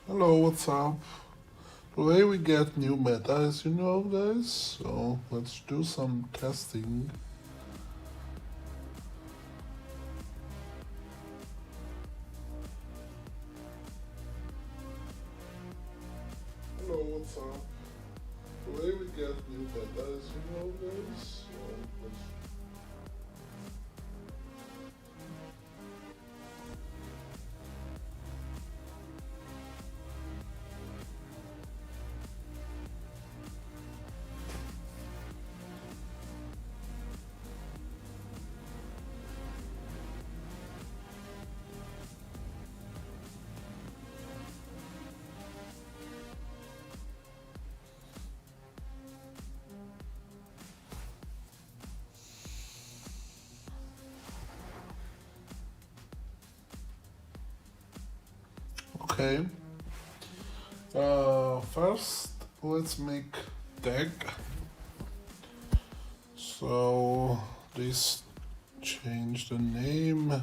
Hello, what's up? Today we get new meta, as you know, guys. So let's do some testing. Hello, what's up? Today we get new meta, as you know, guys. So let's. Okay. First, let's make deck. So this change the name.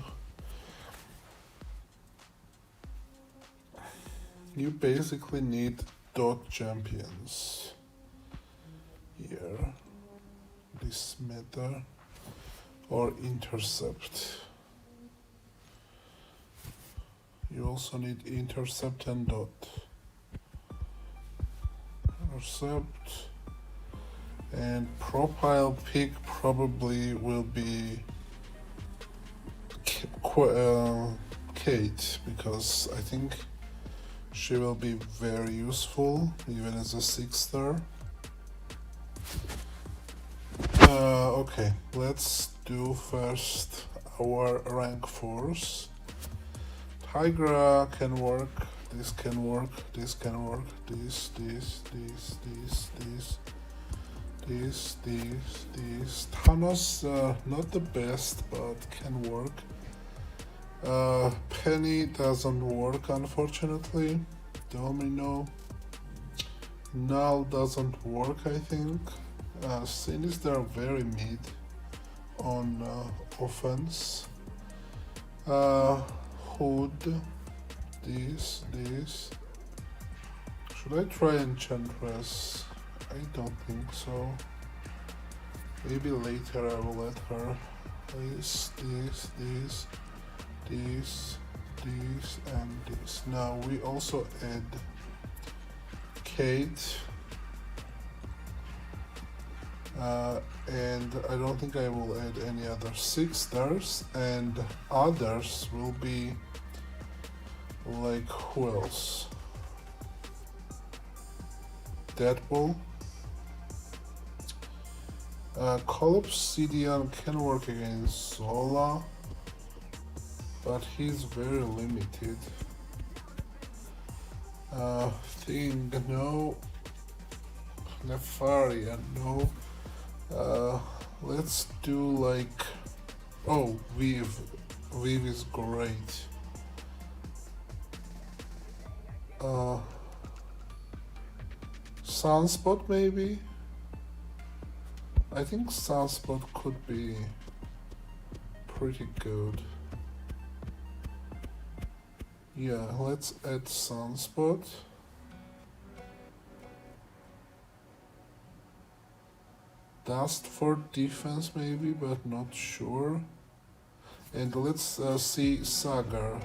You basically need dot champions here. This meta or intercept. You also need intercept and dot. Intercept and profile pick probably will be Kate, because I think she will be very useful even as a 6-star. Okay, let's do first our rank 4s. Tigra can work, this can work, this can work, this. Thanos, not the best, but can work. Penny doesn't work, unfortunately. Domino. Null doesn't work, I think. Sinister very mid on offense. Hood. This. Should I try Enchantress? I don't think so. Maybe later I will let her. This, and this. Now we also add Kate. And I don't think I will add any other 6-stars, and others will be like who else? Deadpool. Call Obsidian can work against Zola, but he's very limited. Thing, no. Nefaria, no. Let's do like, Viv. Viv is great. Sunspot maybe? I think Sunspot could be pretty good. Yeah, let's add Sunspot. Dust for defense maybe, but not sure. And let's see Saga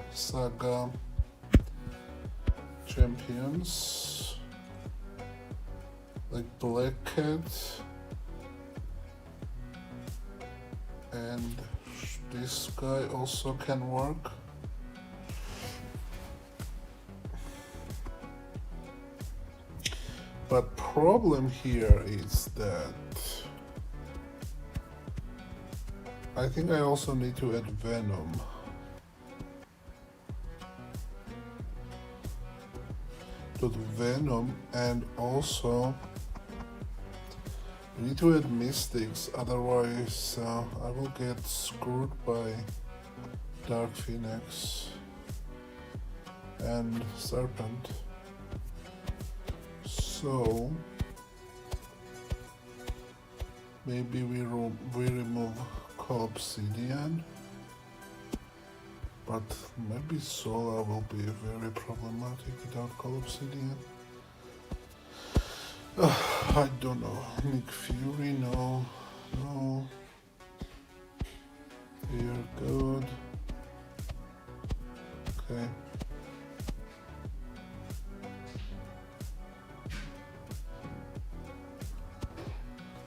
champions like Black Cat, and this guy also can work. But problem here is that I think I also need to add Venom. To the Venom, and also we need to add Mystics, otherwise I will get screwed by Dark Phoenix and Serpent. So maybe we remove Obsidian. But maybe Sola will be very problematic without Call Obsidian. I don't know. Nick Fury, no. No. You're good. Okay.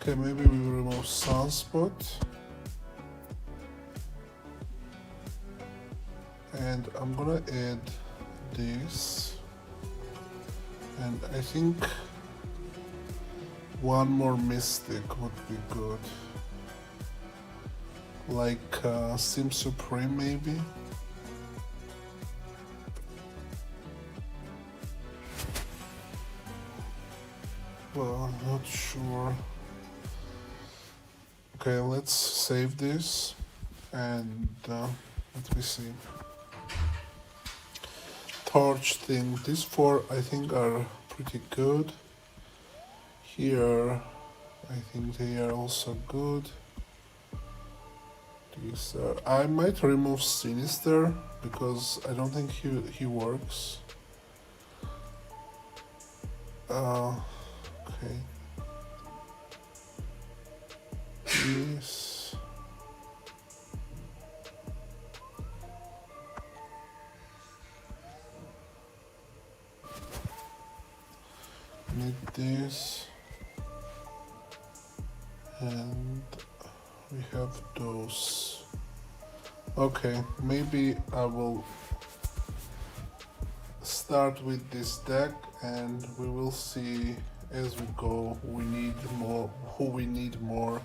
Okay, maybe we will remove Sunspot. And I'm gonna add this. And I think one more Mystic would be good. Like Sim Supreme maybe? Well, I'm not sure. Okay, let's save this and let me see. Torch thing, these four I think are pretty good. Here, I think they are also good. These I might remove Sinister because I don't think he works. Okay. This. Need this. And we have those. Okay, maybe I will start with this deck and we will see as we go who we need more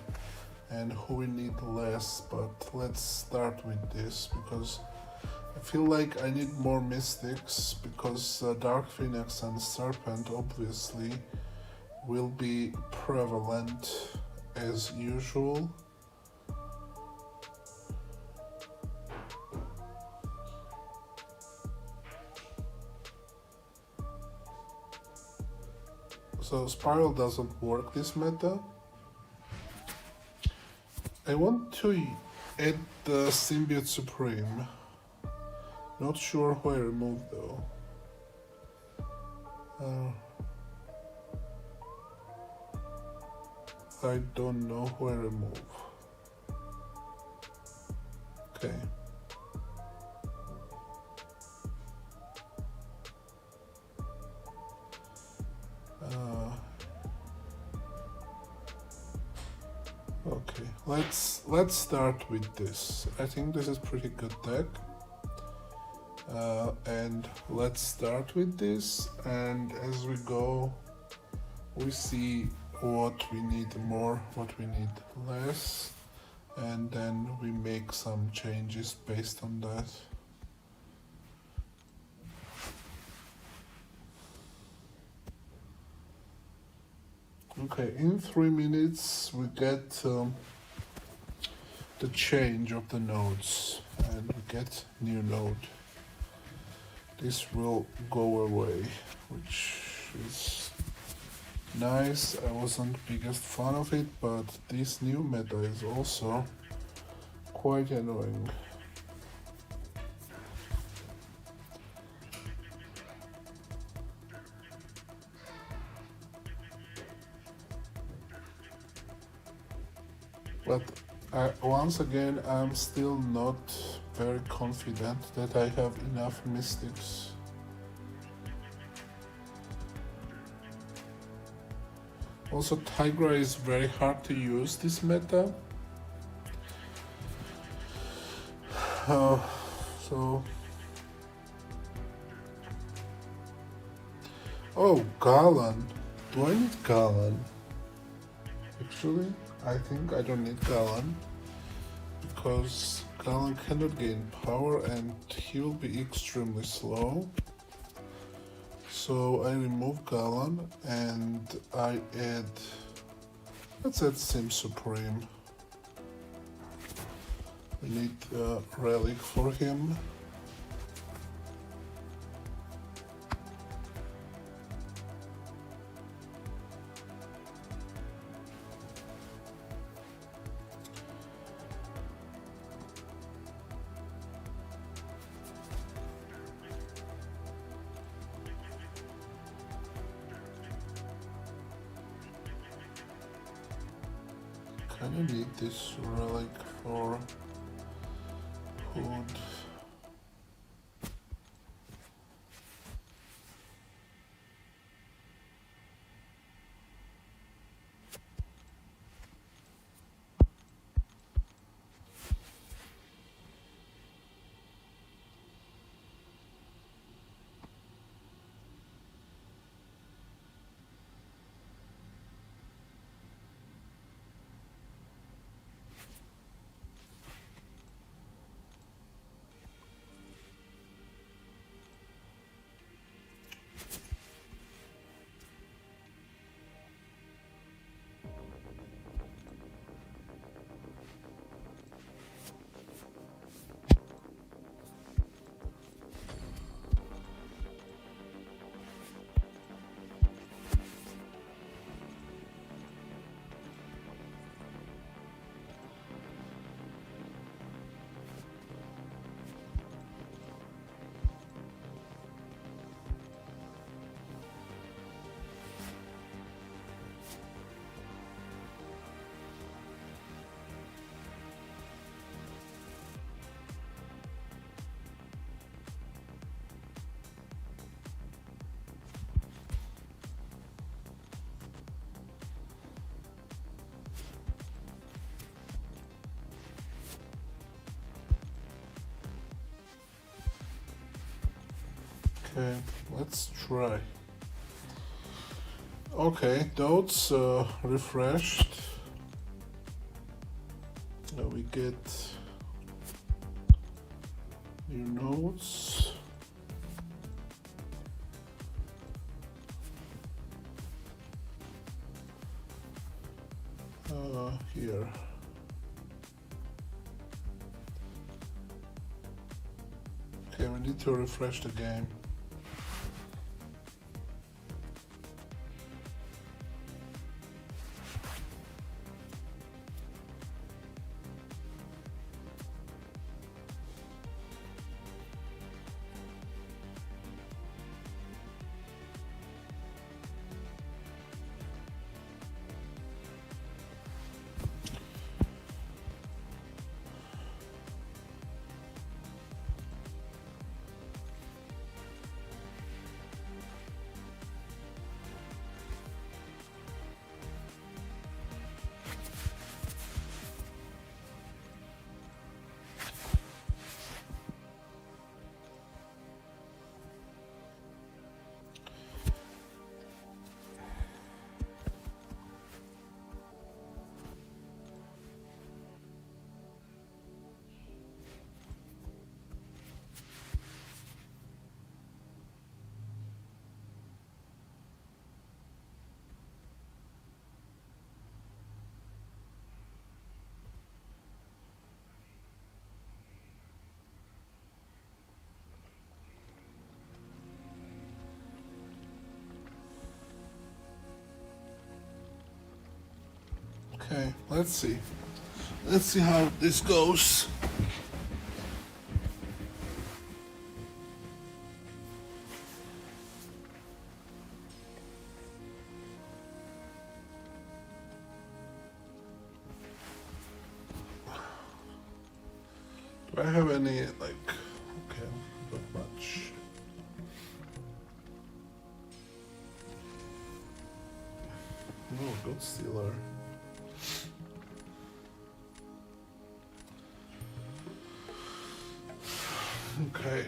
and who we need less, but let's start with this because I feel like I need more Mystics because Dark Phoenix and Serpent obviously will be prevalent as usual. So Spiral doesn't work this meta. I want to add the Symbiote Supreme. Not sure who I remove though. I don't know who I remove. Okay. Okay, let's start with this. I think this is pretty good deck. And let's start with this, and as we go we see what we need more, what we need less, and then we make some changes based on that. Okay, in 3 minutes we get the change of the nodes and we get new node. This will go away, which is nice. I wasn't biggest fan of it, but this new meta is also quite annoying. But once again, I'm still not very confident that I have enough Mystics. Also, Tigra is very hard to use this meta. Oh, Galan. Do I need Galan? Actually, I think I don't need Galan because Galan cannot gain power and he will be extremely slow. So I remove Galan and I add, let's add Sim Supreme. We need a Relic for him. kinda need this relic for food. Okay, let's try. Okay, those refreshed. We get new nodes. Here. Okay, we need to refresh the game. Okay, let's see. Let's see how this goes. Do I have any, like, okay, not much. No, goat stealer. Okay,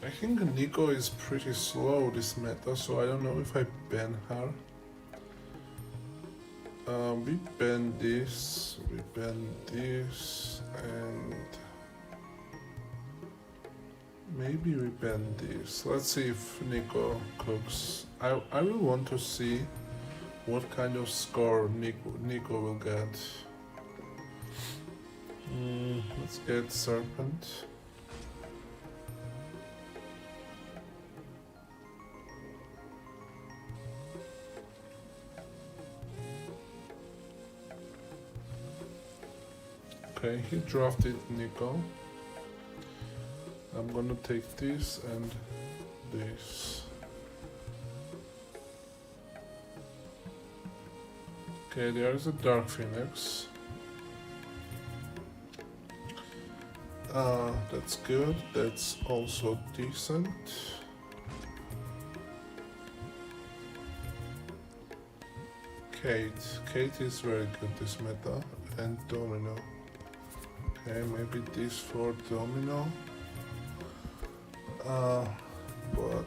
I think Nico is pretty slow this meta, so I don't know if I ban her. We ban this, and maybe we ban this. Let's see if Nico cooks. I will want to see what kind of score Nico will get. Let's get Serpent. Okay, he drafted Nico. I'm gonna take this and this. Okay, there is a Dark Phoenix. That's good. That's also decent. Kate. Kate is very good this meta. And Domino. Okay, maybe this for Domino. But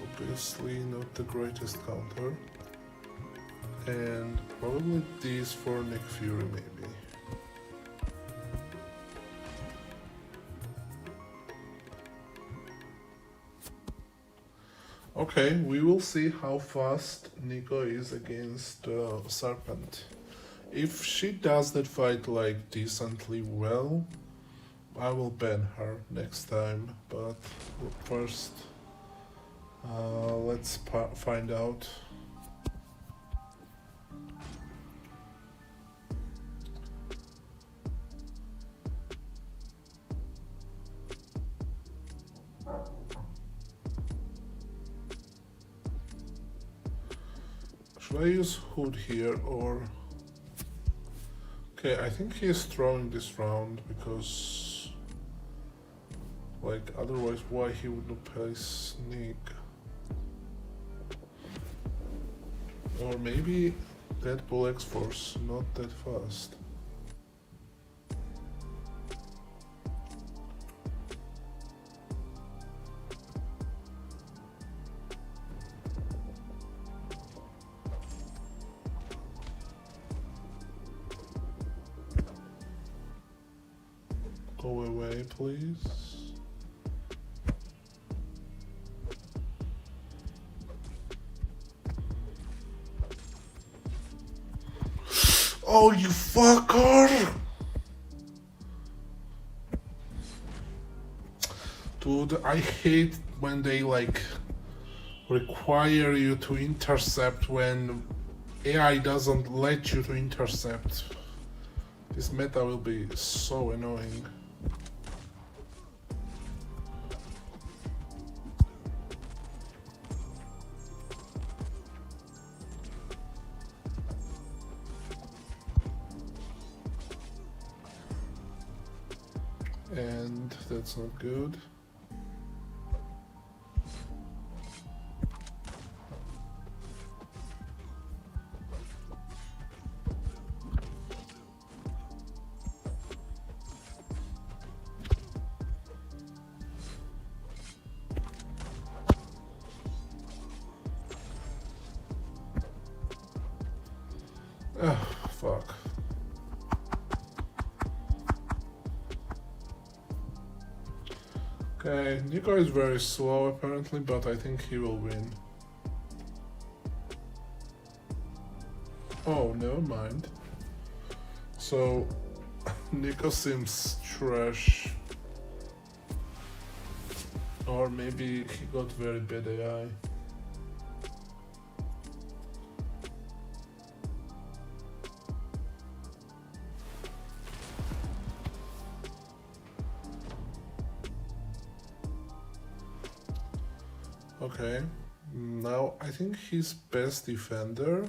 obviously not the greatest counter. And probably this for Nick Fury maybe. Okay, we will see how fast Nico is against Serpent. If she does that fight like decently well, I will ban her next time. But first, let's find out. Should I use Hood here or... Okay, I think he is throwing this round because... Like, otherwise why he would not play Sneak? Or maybe Dead Bull X-Force, not that fast. Go away, please. Oh, you fucker! Dude, I hate when they like require you to intercept when AI doesn't let you to intercept. This meta will be so annoying. And that's not good. Oh, fuck. Okay, Nico is very slow apparently, but I think he will win. Oh, never mind. So, Nico seems trash. Or maybe he got very bad AI. Okay, now I think his best defender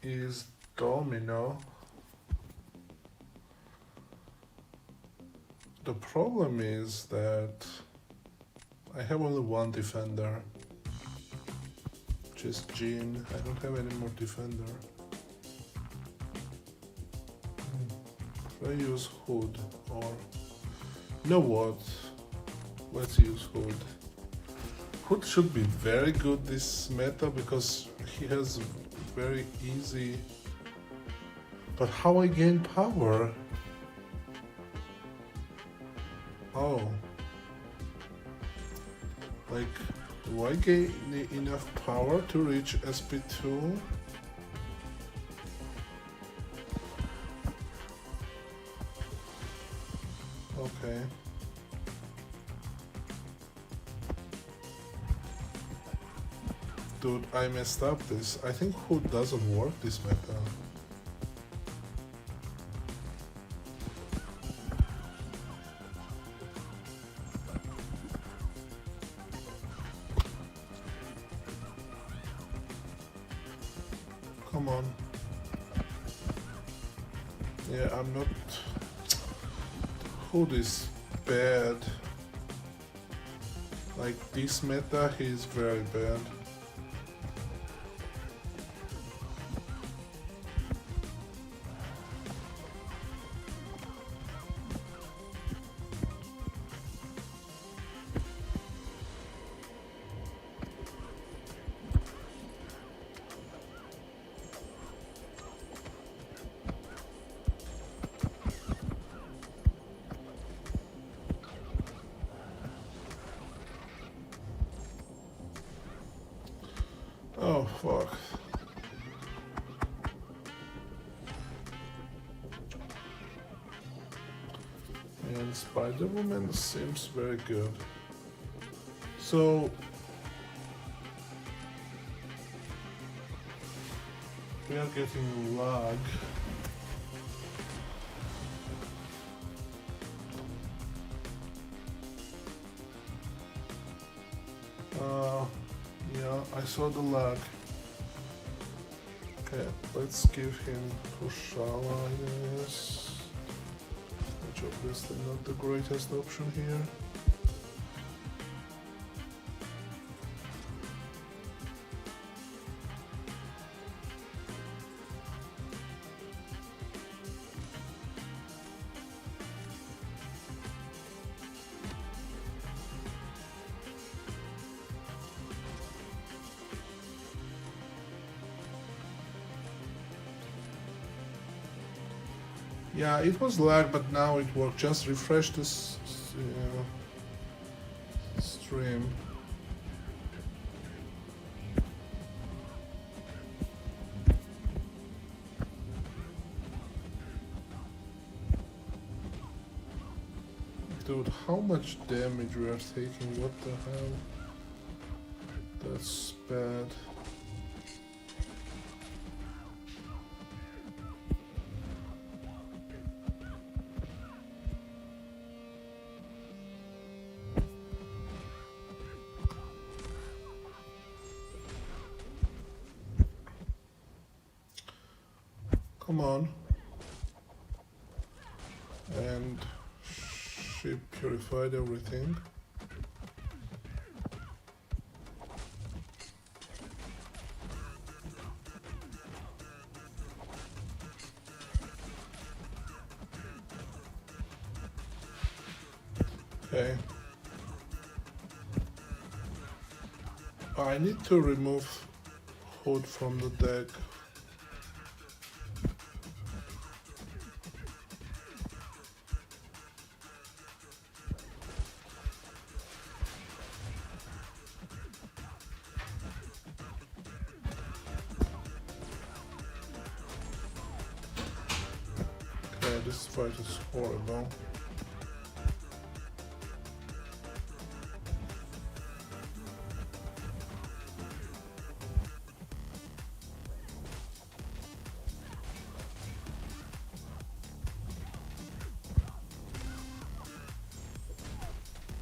is Domino. The problem is that I have only one defender, which is Jean. I don't have any more defender. Should I use Hood or... You know what? Let's use Hood. Hood should be very good this meta because he has very easy... But how I gain power? Oh. Like, do I gain enough power to reach SP2? Okay. Dude, I messed up this. I think Hood doesn't work this meta. Come on. Yeah, I'm not... Hood is bad. Like this meta, he is very bad. Oh fuck. And Spider-Woman seems very good. So we are getting lag. Yeah, I saw the lag. Okay, let's give him Kushala, I guess. Which obviously not the greatest option here. Yeah, it was lag, but now it worked. Just refresh this stream. Dude, how much damage we are taking? What the hell? That's bad. Come on. And she purified everything. Okay. I need to remove Hood from the deck. Okay, this fight is horrible.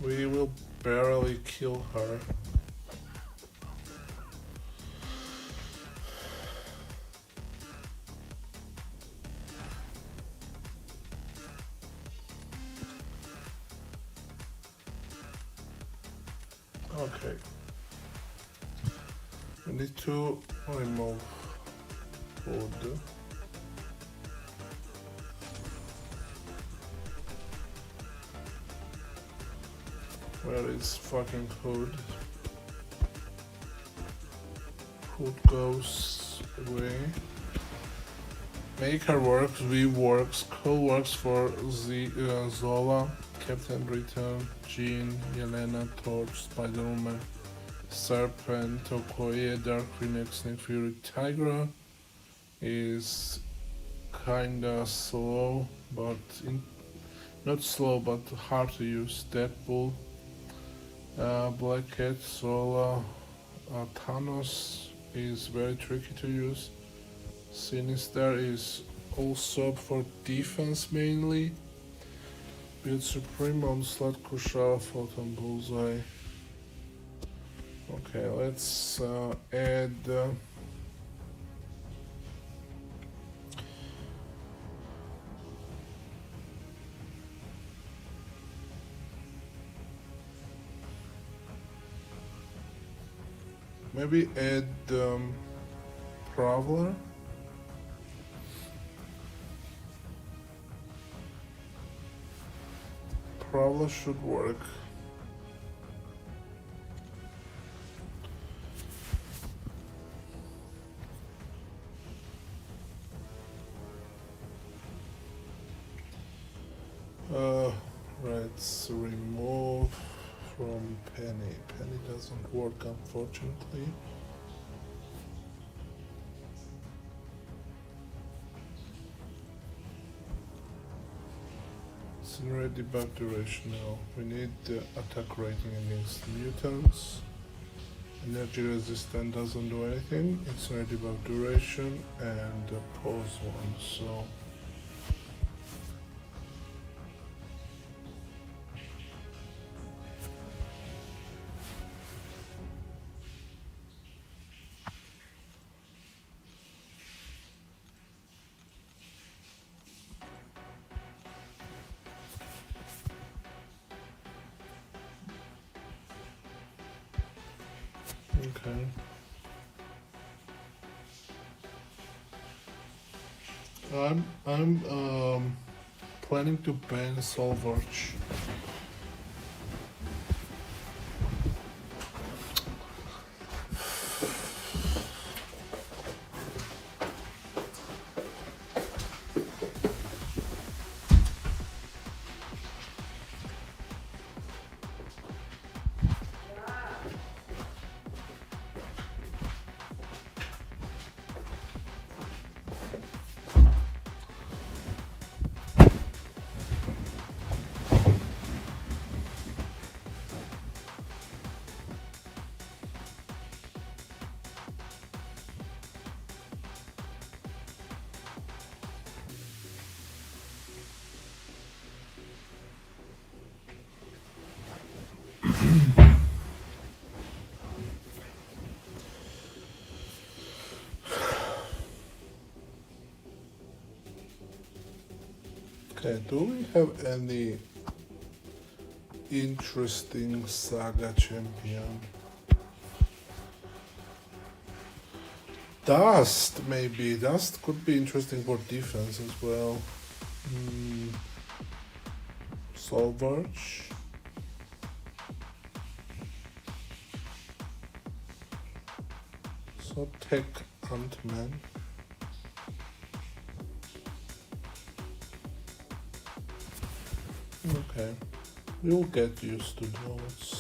We will barely kill her. Okay. We need to remove Hood. Where is fucking Hood? Hood goes away. Maker works, V works, Cole works for Zola, Captain Britain, Jean, Yelena, Torch, Spider-Woman, Serpent, Okoye, Dark Phoenix, Nick Fury, Tigra is kinda slow, but not slow, but hard to use. Deadpool, Black Cat, Zola, Thanos is very tricky to use. Sinister is also for defense mainly. Build Supreme, Onslaught, Kushala, Photon, Bullseye. Okay, let's add Maybe add Prowler. Prowler should work. Let's remove from Penny. Penny doesn't work, unfortunately. Incinerate debug duration now. We need the attack rating against mutants. Energy resistant doesn't do anything. Incinerate debug duration and the pause one. So okay. I'm planning to ban Solverge. Okay, do we have any interesting Saga champion? Dust, maybe. Dust could be interesting for defense as well. Solverge. So take Ant-Man. Okay, we'll get used to those.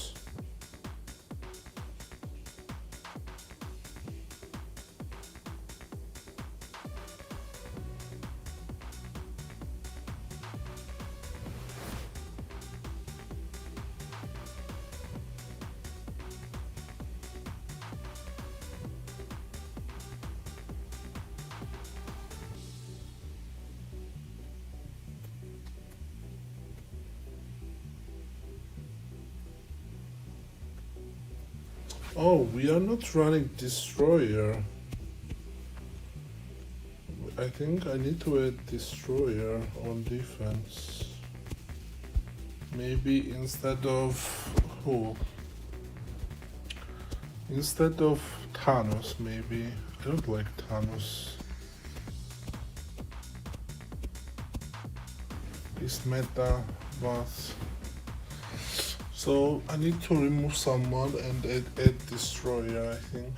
Oh, we are not running Destroyer. I think I need to add Destroyer on defense. Maybe instead of who? Instead of Thanos, maybe. I don't like Thanos. This meta was. So I need to remove someone and add Destroyer, I think.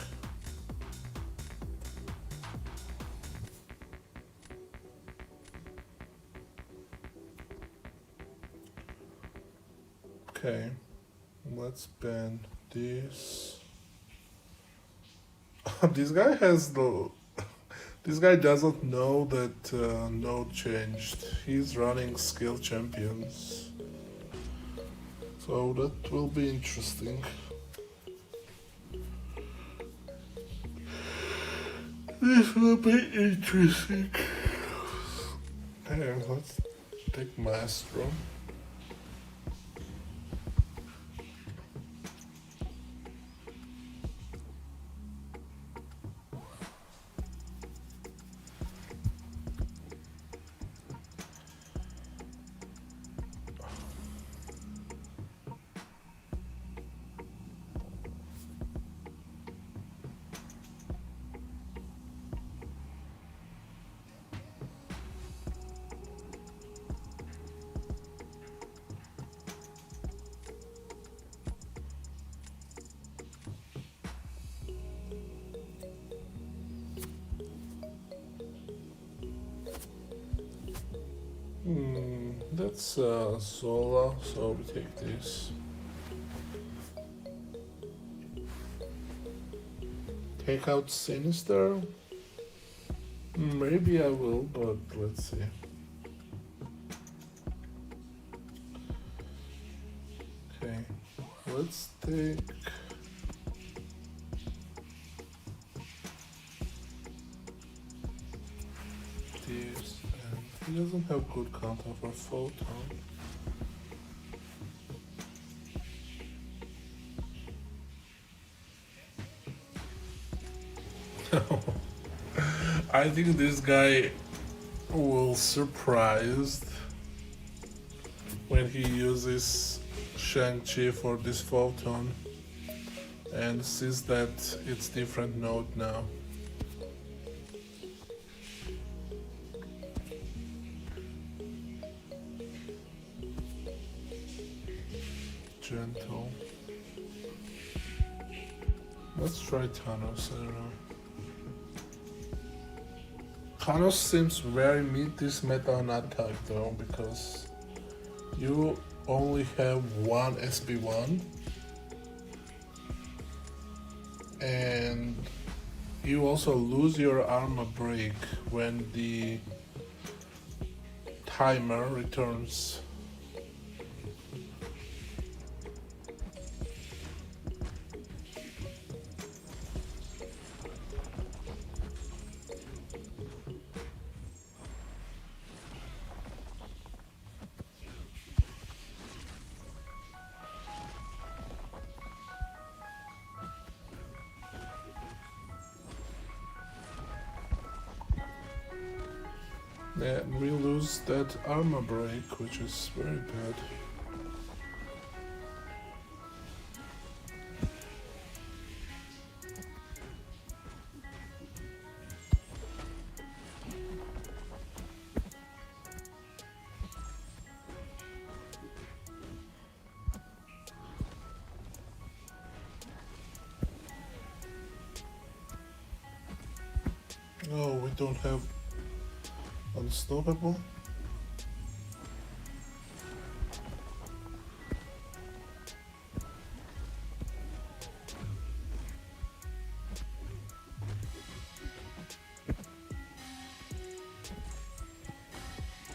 Okay, let's ban this. This guy has the. This guy doesn't know that node changed. He's running skill champions. So that will be interesting. This will be interesting. Hey, let's take Maestro. That's Zola, so we take this. Take out Sinister? Maybe I will, but let's see. Okay, let's take... this, and he doesn't have good counter for Photon. I think this guy will surprised when he uses Shang-Chi for this Photon and sees that it's different node now. Gentle. Let's try Thanos, I don't know. Thanos seems very mid this meta on attack though, because you only have one SB1 and you also lose your armor break when the timer returns. Yeah, we lose that armor break, which is very bad. Oh, we don't have Unstoppable?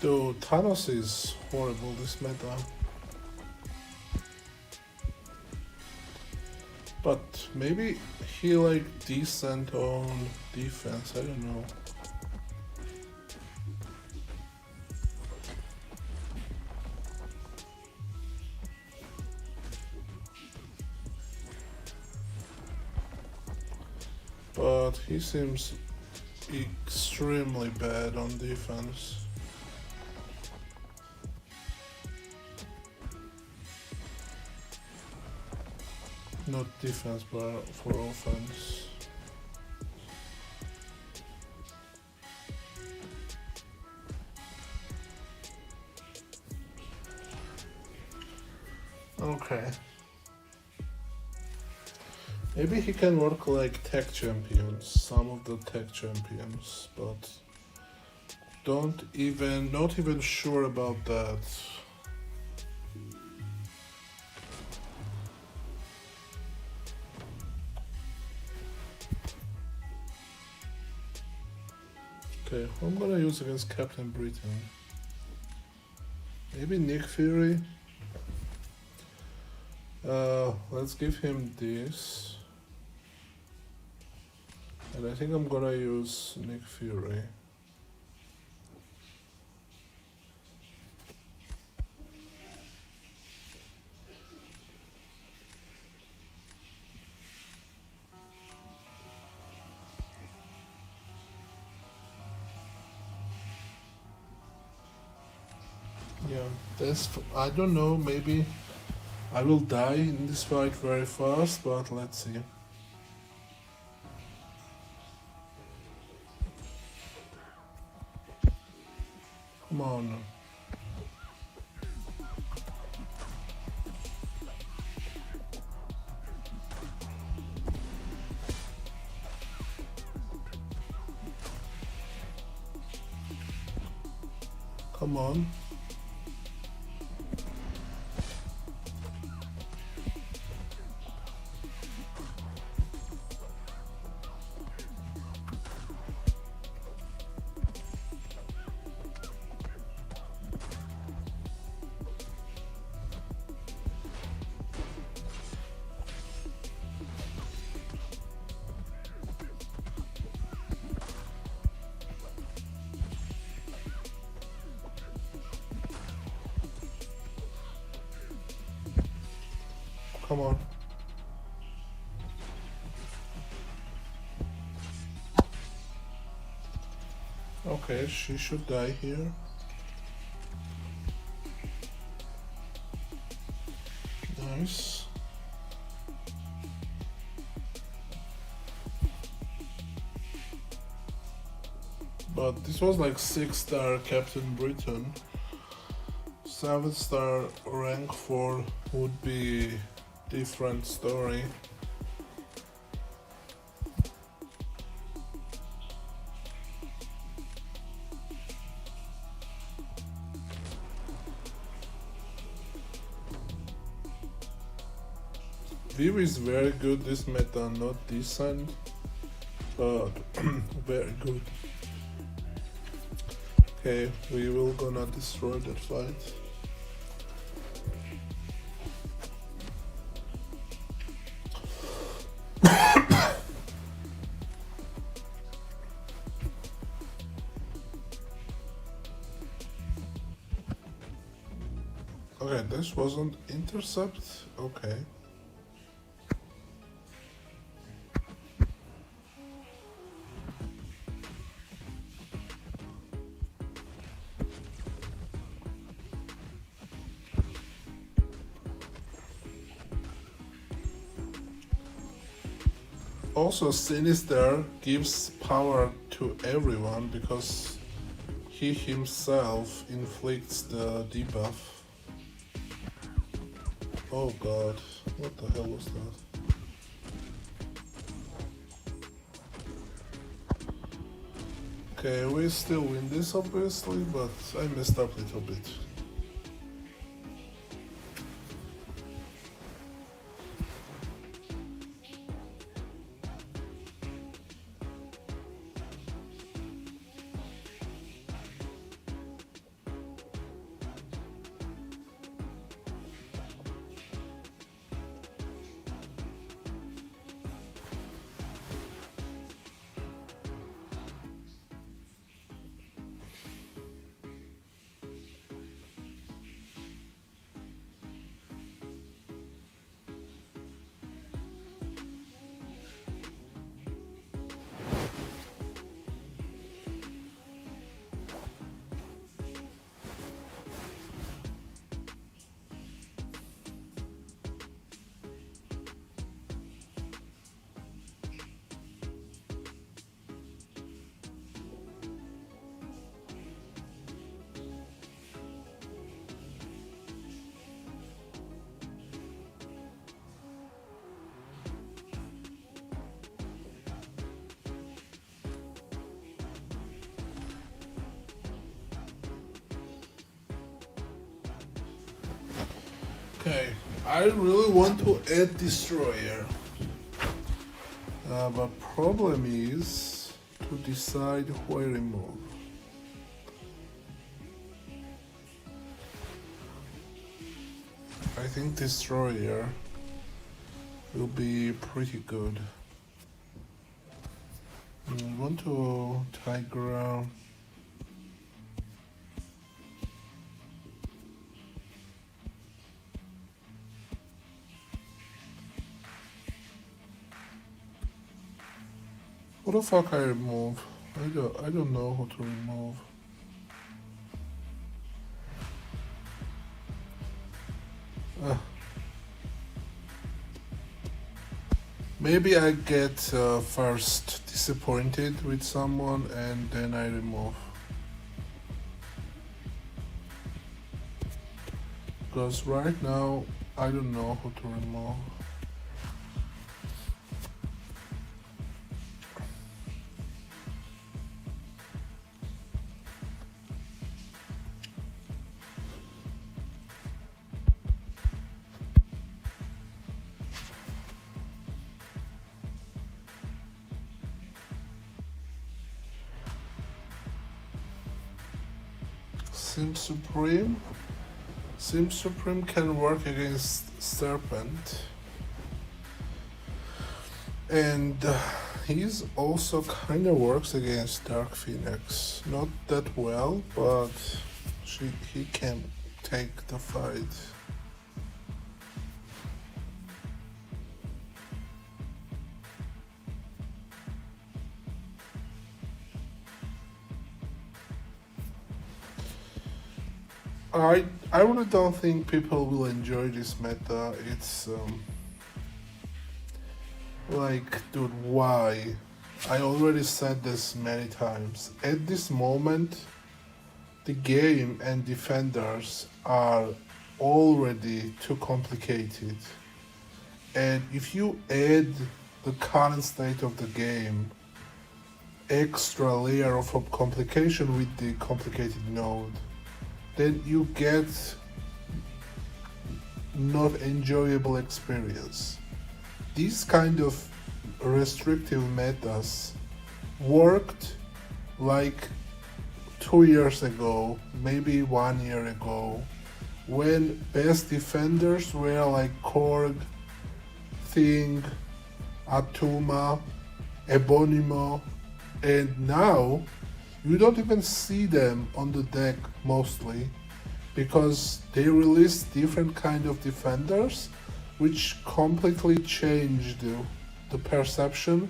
Though Thanos is horrible this meta. But maybe he like decent on defense, I don't know. But he seems extremely bad on defense. Not defense, but for offense. Okay. Maybe he can work like tech champions, some of the tech champions, but not even sure about that. Okay, who I'm gonna use against Captain Britain? Maybe Nick Fury? Let's give him this. And I think I'm gonna use Nick Fury. Yeah, I don't know, maybe I will die in this fight very fast, but let's see. Come on. Come on. Come on. Okay, she should die here. Nice. But this was like 6-star Captain Britain. 7-star rank 4 would be different story. Viv is very good this meta, not decent, but very good. Okay, we will gonna destroy that fight. Okay, this wasn't intercept. Okay. Also, Sinister gives power to everyone because he himself inflicts the debuff. Oh god, what the hell was that? Okay, we still win this obviously, but I messed up a little bit. Okay, I really want to add Destroyer. But problem is to decide who I remove. I think Destroyer will be pretty good. I want to Tigra. What the fuck I remove? I don't know how to remove. Maybe I get first disappointed with someone and then I remove. Because right now I don't know how to remove. Sim Supreme can work against Serpent. And he's also kind of works against Dark Phoenix. Not that well, but he can take the fight. I really don't think people will enjoy this meta. It's like, dude, why? I already said this many times. At this moment, the game and defenders are already too complicated. And if you add the current state of the game, extra layer of complication with the complicated node, then you get not enjoyable experience. These kind of restrictive metas worked like 2 years ago, maybe 1 year ago, when best defenders were like Korg, Thing, Atuma, Ebonimo, and now you don't even see them on the deck mostly because they released different kind of defenders which completely changed the perception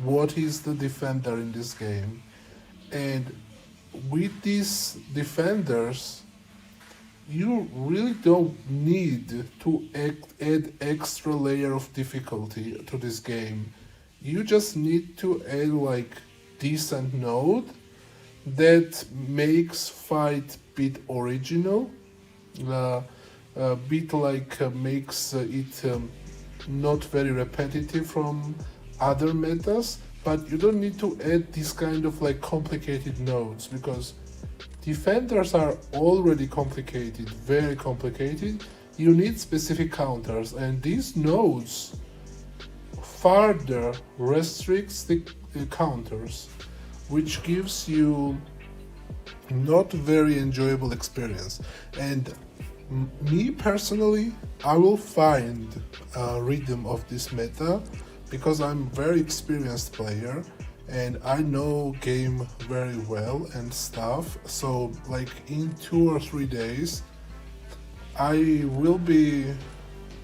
what is the defender in this game. And with these defenders you really don't need to add extra layer of difficulty to this game. You just need to add like decent node that makes fight bit original, bit like makes it not very repetitive from other metas, but you don't need to add this kind of like complicated nodes because defenders are already complicated, very complicated. You need specific counters, and these nodes further restricts the counters, which gives you not very enjoyable experience. And me personally, I will find a rhythm of this meta because I'm very experienced player and I know game very well and stuff. So like in 2 or 3 days, I will be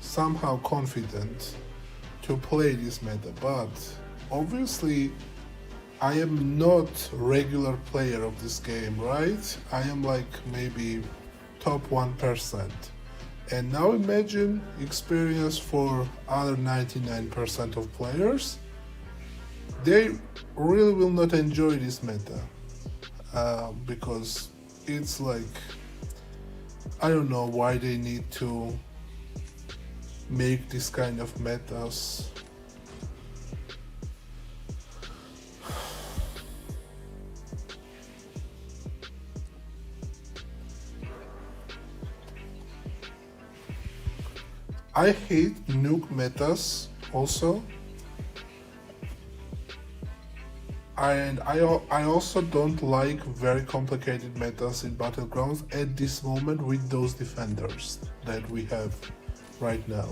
somehow confident to play this meta. But obviously, I am not regular player of this game, right? I am like maybe top 1%. And now imagine experience for other 99% of players. They really will not enjoy this meta because it's like, I don't know why they need to make this kind of metas. I hate nuke metas also. And I also don't like very complicated metas in battlegrounds at this moment with those defenders that we have right now.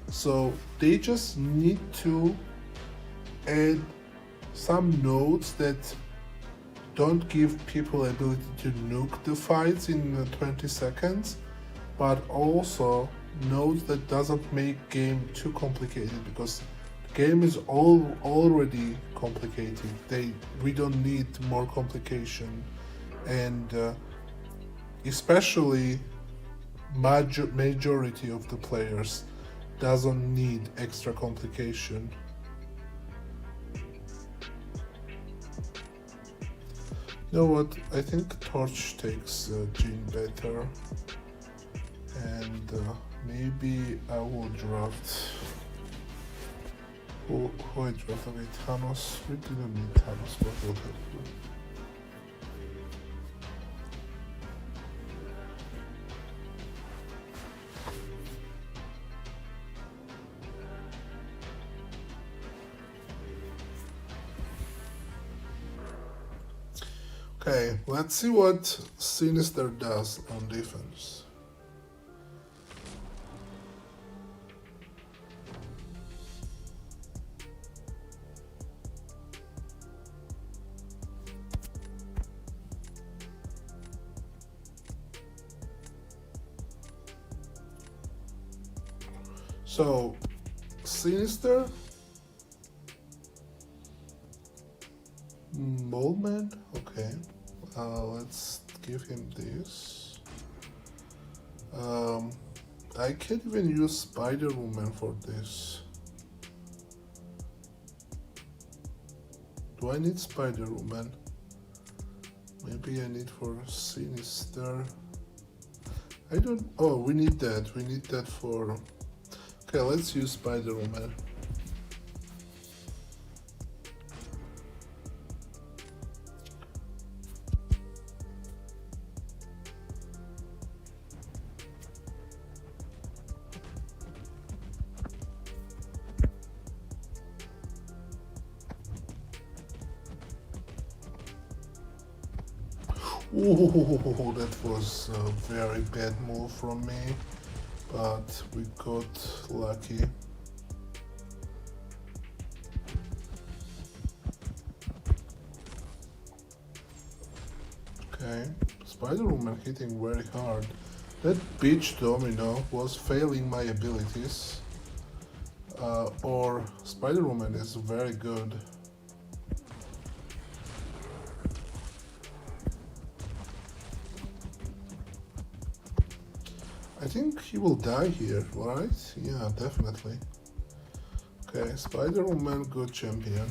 So they just need to add some nodes that don't give people ability to nuke the fights in 20 seconds, but also nodes that doesn't make game too complicated because game is already complicated. We don't need more complication, and especially majority of the players doesn't need extra complication. You know what? I think Torch takes Jhin better, and maybe I will draft. Who I draft? Okay, Thanos. We didn't need Thanos, but we'll have to. Okay, let's see what Sinister does on defense. So, Sinister, Moldman, okay. Let's give him this. Um, I can't even use Spider Woman for this. Do I need Spider Woman? Maybe I need for Sinister. I don't. Oh, we need that. We need that for. Okay, let's use Spider Woman. Ooh, that was a very bad move from me, but we got lucky. Okay, Spider-Woman hitting very hard. That bitch Domino was failing my abilities. Or Spider-Woman is very good. I think he will die here, right? Yeah, definitely. Okay, Spider-Woman, good champion.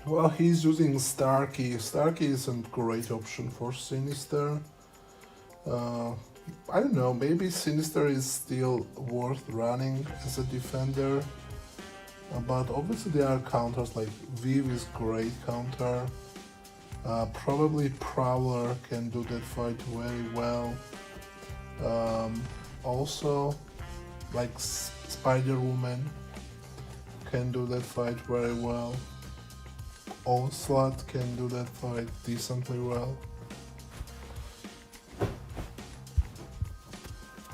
Well, he's using Starkey. Starkey isn't a great option for Sinister. Uh, I don't know, maybe Sinister is still worth running as a defender. But obviously there are counters like Viv is great counter. Probably Prowler can do that fight very well. Also, like Spider-Woman can do that fight very well. Onslaught can do that fight decently well.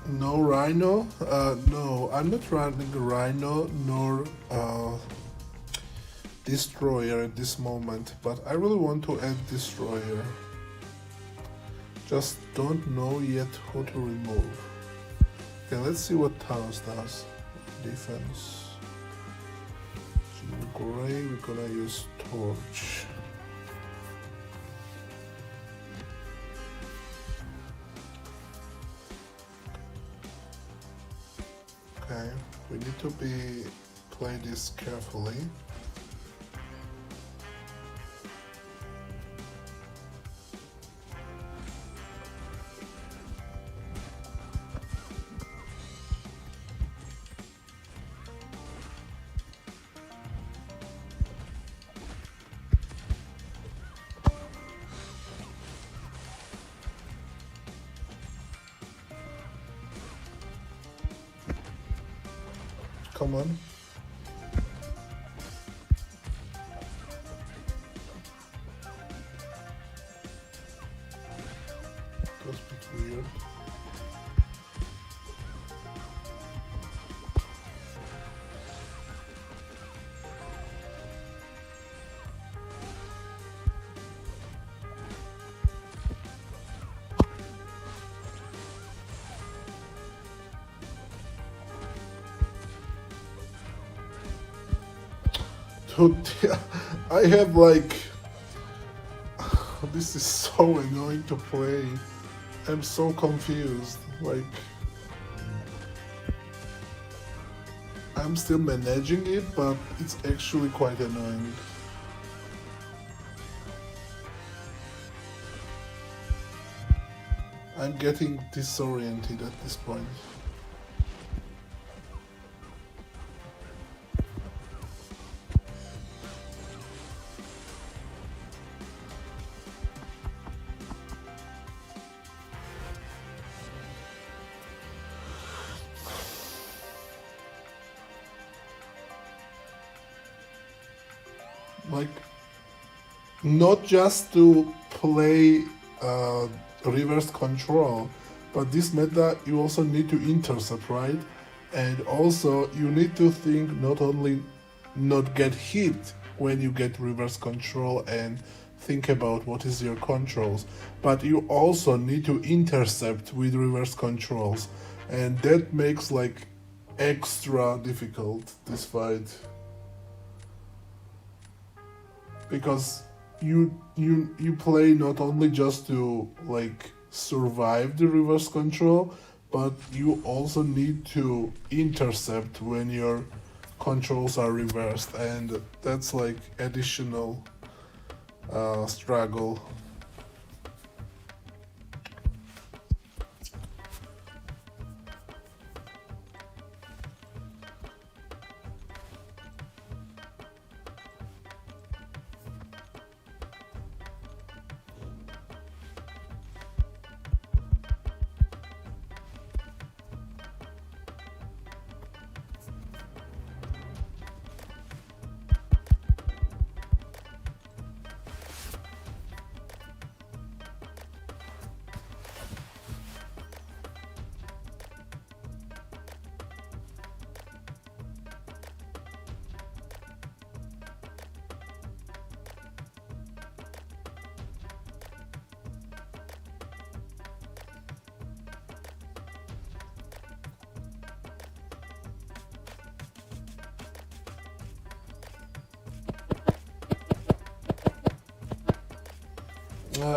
No Rhino? No, I'm not running Rhino nor Destroyer at this moment, but I really want to add Destroyer. Just don't know yet who to remove. Okay, let's see what Thanos does. Defense. Jean Grey, we're gonna use Torch. Okay, we need to play this carefully. Come on. That was a bit weird. Dude, I have like... This is so annoying to play. I'm so confused. Like... I'm still managing it, but it's actually quite annoying. I'm getting disoriented at this point. like not just to play reverse control, but this meta you also need to intercept, right? And also you need to think not only not get hit when you get reverse control and think about what is your controls, but you also need to intercept with reverse controls, and that makes like extra difficult this fight, because you play not only just to like survive the reverse control, but you also need to intercept when your controls are reversed, and that's like additional struggle.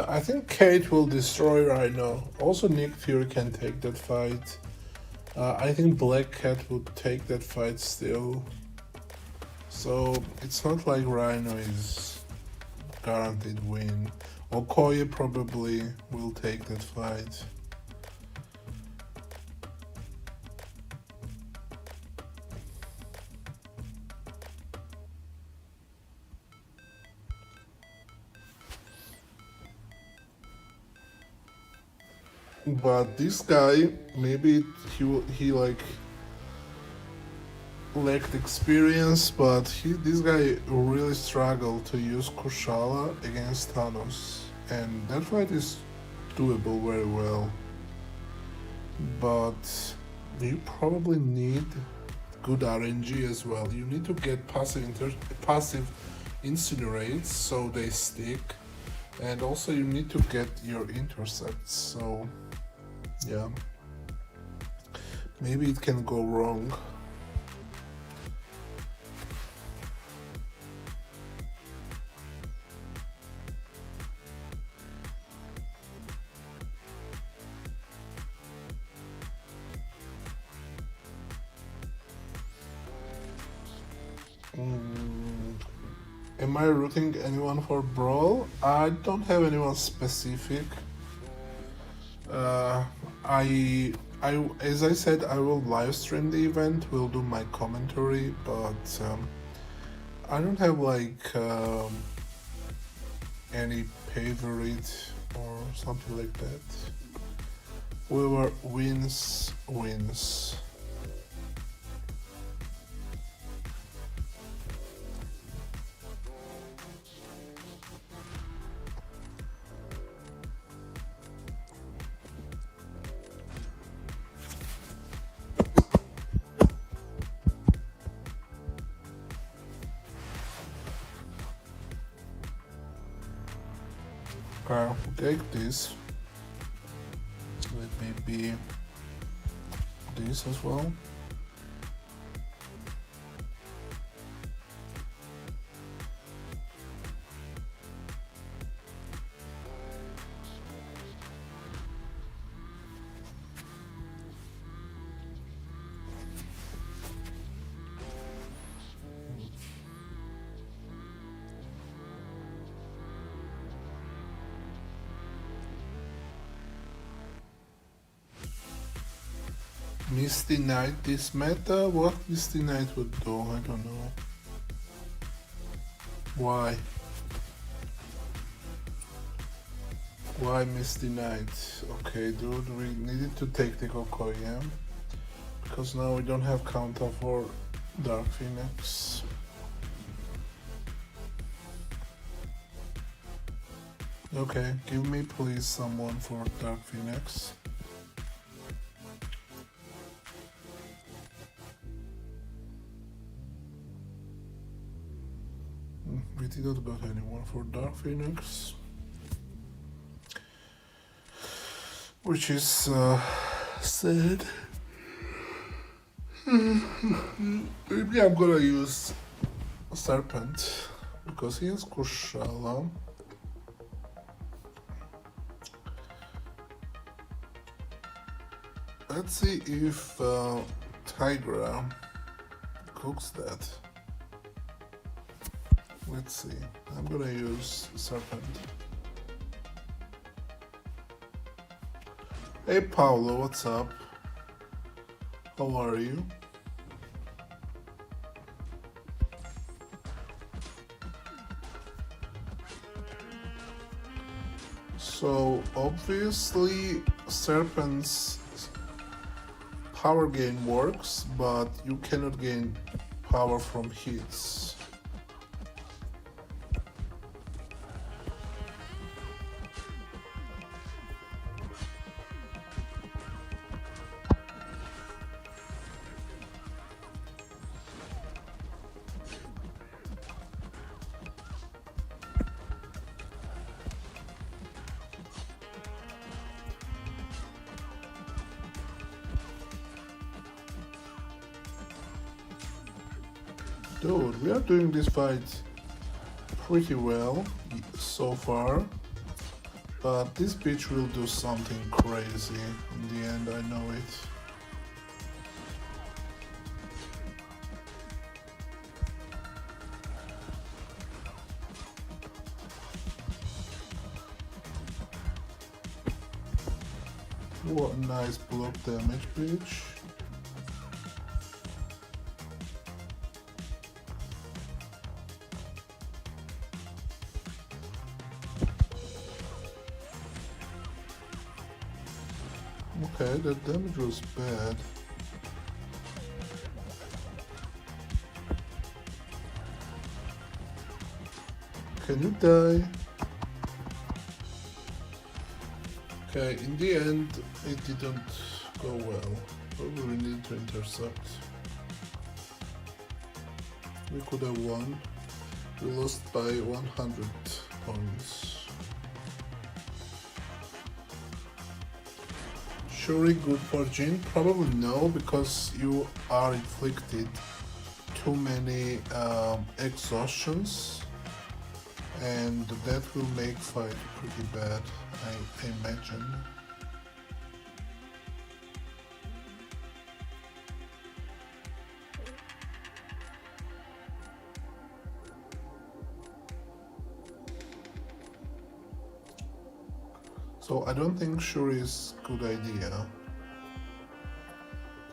I think Kate will destroy Rhino. Also, Nick Fury can take that fight. I think Black Cat would take that fight still. So it's not like Rhino is guaranteed win. Okoye probably will take that fight. But this guy, maybe he like lacked experience, but this guy really struggled to use Kushala against Thanos, and that fight is doable very well. But you probably need good RNG as well. You need to get passive incinerates so they stick, and also you need to get your intercepts. So yeah, maybe it can go wrong. Am I rooting anyone for Brawl? I don't have anyone specific. As I said, I will live stream the event. Will do my commentary, but I don't have like any favorite or something like that. Whoever wins, wins. Take this. Let me be this as well. Misty Knight this meta? What Misty Knight would do? I don't know. Why? Why Misty Knight? Okay, dude, we needed to take the Okoye, because now we don't have counter for Dark Phoenix. Okay, give me please someone for Dark Phoenix. We didn't got anyone for Dark Phoenix, which is sad. Maybe I'm gonna use Serpent because he has Kushala. Let's see if Tigra cooks that. Let's see. I'm gonna use Serpent. Hey Paolo, what's up? How are you? So obviously Serpent's power gain works, but you cannot gain power from hits. Dude, we are doing this fight pretty well so far, but this bitch will do something crazy in the end, I know it. What nice block damage, bitch. Okay, that damage was bad. Can you die? Okay, in the end, it didn't go well. Probably we need to intercept. We could have won. We lost by 100 points. Shuri good for Jin? Probably no, because you are inflicted too many exhaustions, and that will make fight pretty bad, I imagine. So I don't think Shuri is a good idea.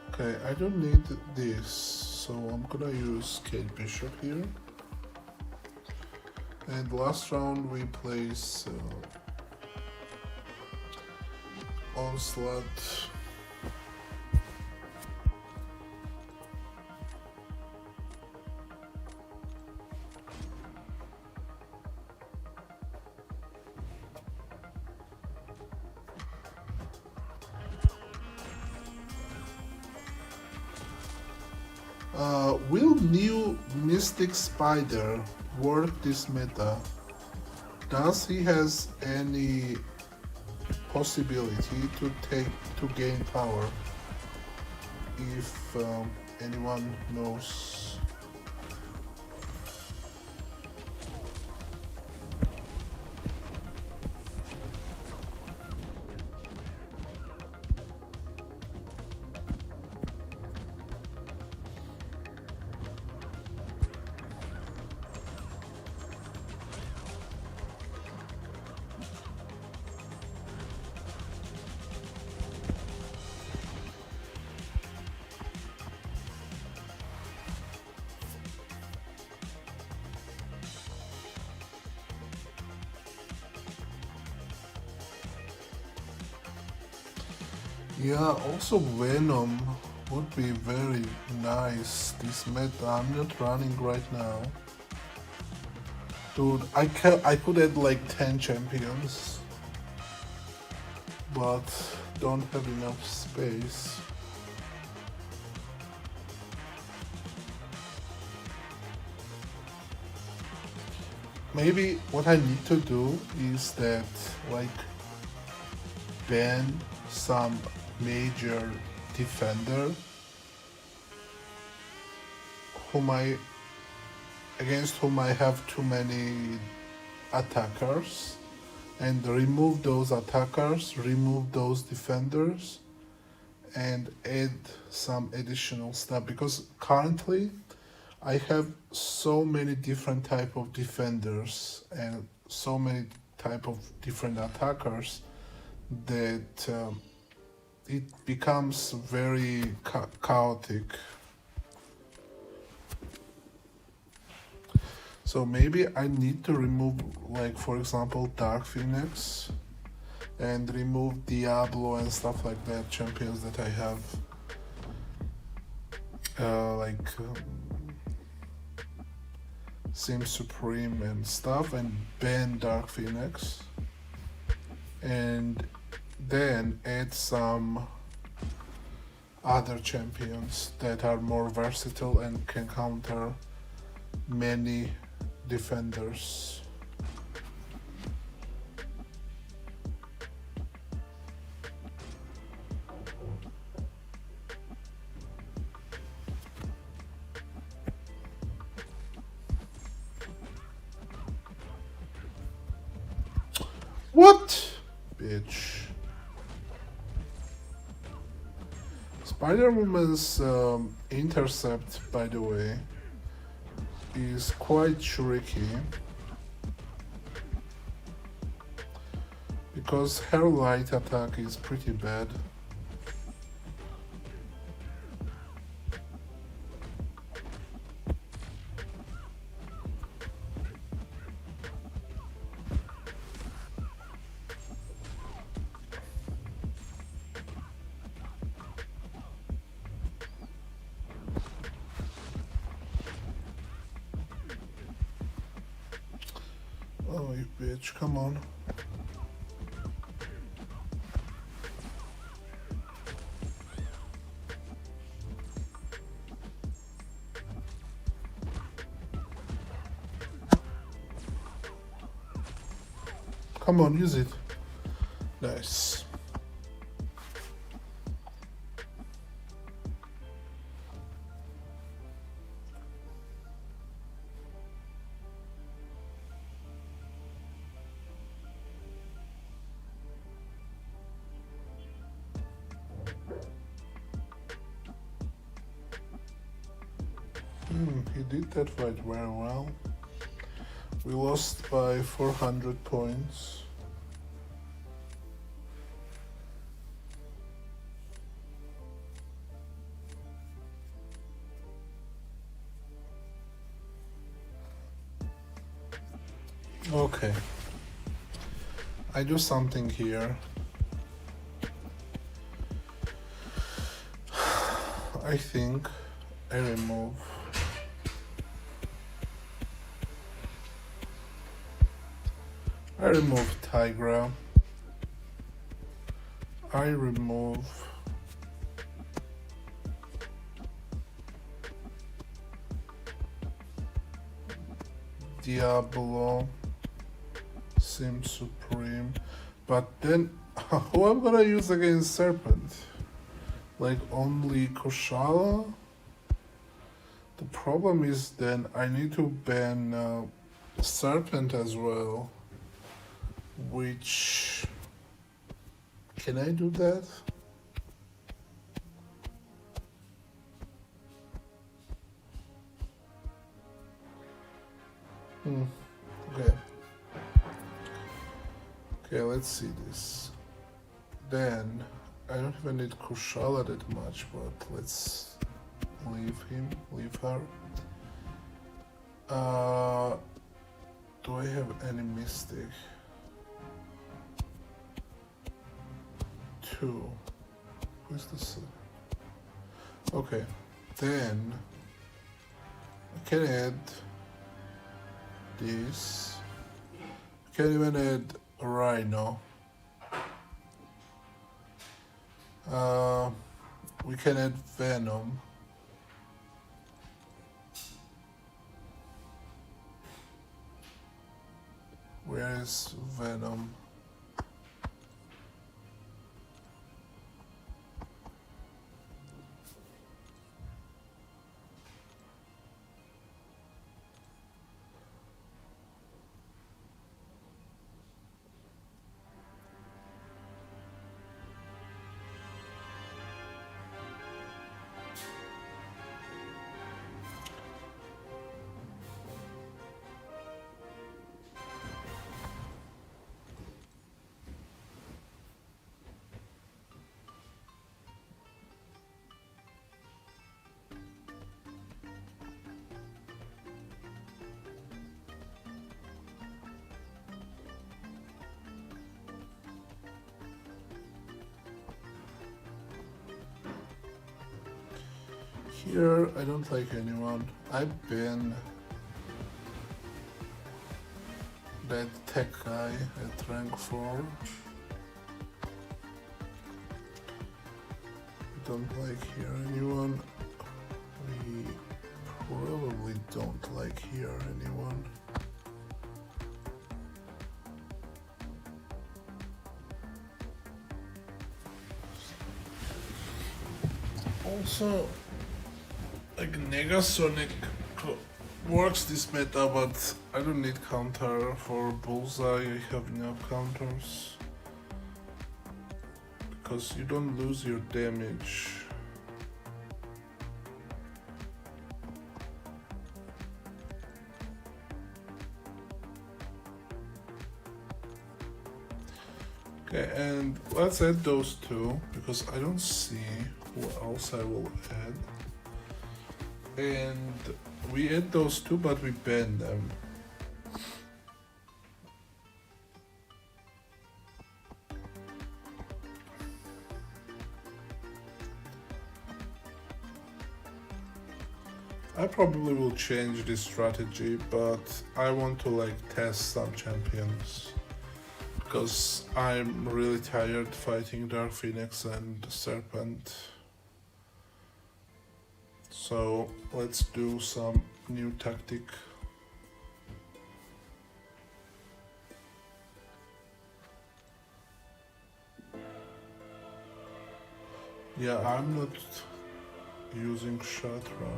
Okay, I don't need this, so I'm gonna use Kate Bishop here. And last round we place Onslaught. Will new Mystic Spider work this meta? Does he has any possibility to gain power? If anyone knows. Yeah, also Venom would be very nice this meta. I'm not running right now. Dude, I could add like 10 champions, but don't have enough space. Maybe what I need to do is that like ban some major defender whom I against whom I have too many attackers, and remove those attackers, remove those defenders, and add some additional stuff, because currently I have so many different type of defenders and so many type of different attackers that it becomes very chaotic. So maybe I need to remove, like for example, Dark Phoenix, and remove Diablo and stuff like that, champions that I have. Sim Supreme and stuff, and ban Dark Phoenix. And then add some other champions that are more versatile and can counter many defenders. What? Bitch. Spider-Woman's intercept, by the way, is quite tricky, because her light attack is pretty bad. Oh, you bitch, come on. Come on, use it. Nice. He did that fight very well. We lost by 400 points. Okay. I do something here. I think I remove Tigra. I remove Diablo, Sim Supreme, but then who am I gonna use against Serpent? Like only Kushala? The problem is then I need to ban Serpent as well, which... Can I do that? Okay. Okay, let's see this. Then, I don't even need Kushala that much, but let's leave her. Do I have any Mystic? 2. Who's this? Okay, then I can add this. Can't even add a Rhino. We can add Venom. Where is Venom? Here, I don't like anyone. I've been that tech guy at rank 4. Don't like here anyone. We probably don't like here anyone. Also, like Negasonic works this meta, but I don't need counter for Bullseye. I have enough counters because you don't lose your damage. Okay, and let's add those two because I don't see who else I will add. And we add those two, but we ban them. I probably will change this strategy, but I want to like test some champions because I'm really tired fighting Dark Phoenix and Serpent. So let's do some new tactic. Yeah, I'm not using Shatra.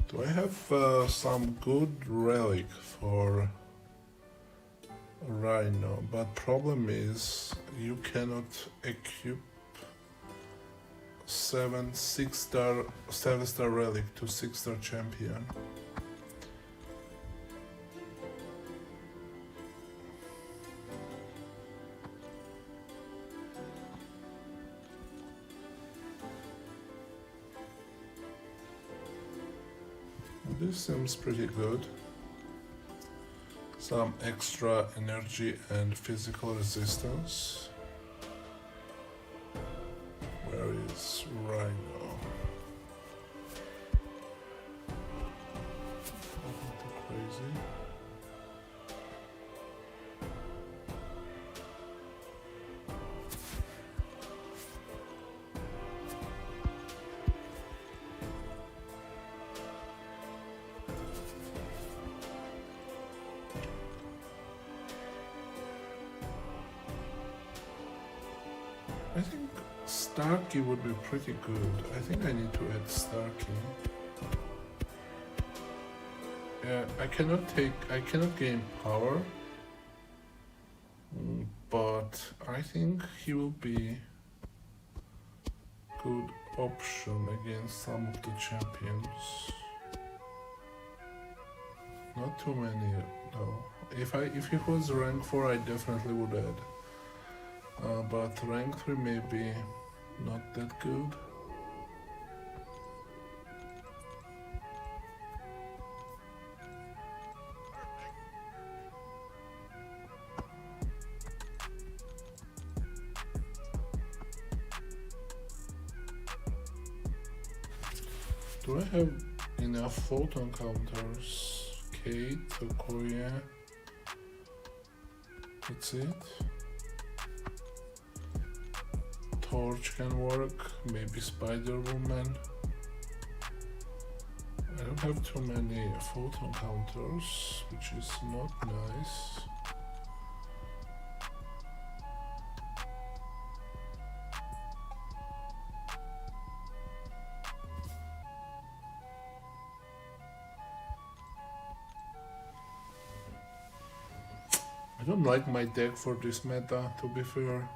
Do I have some good relic for Rhino? But problem is you cannot equip 7-star relic to 6-star champion. This seems pretty good. Some extra energy and physical resistance. Where is Rhino? Nothing too crazy. I think Starkey would be pretty good. I think I need to add Starkey. Yeah, I cannot gain power, but I think he will be good option against some of the champions. Not too many, though. If he was rank 4, I definitely would add. But rank 3 may be not that good. Do I have enough photon counters? Kate, Okoye. That's it. Torch can work. Maybe Spider-Woman. I don't have too many photon counters, which is not nice. I don't like my deck for this meta, to be fair.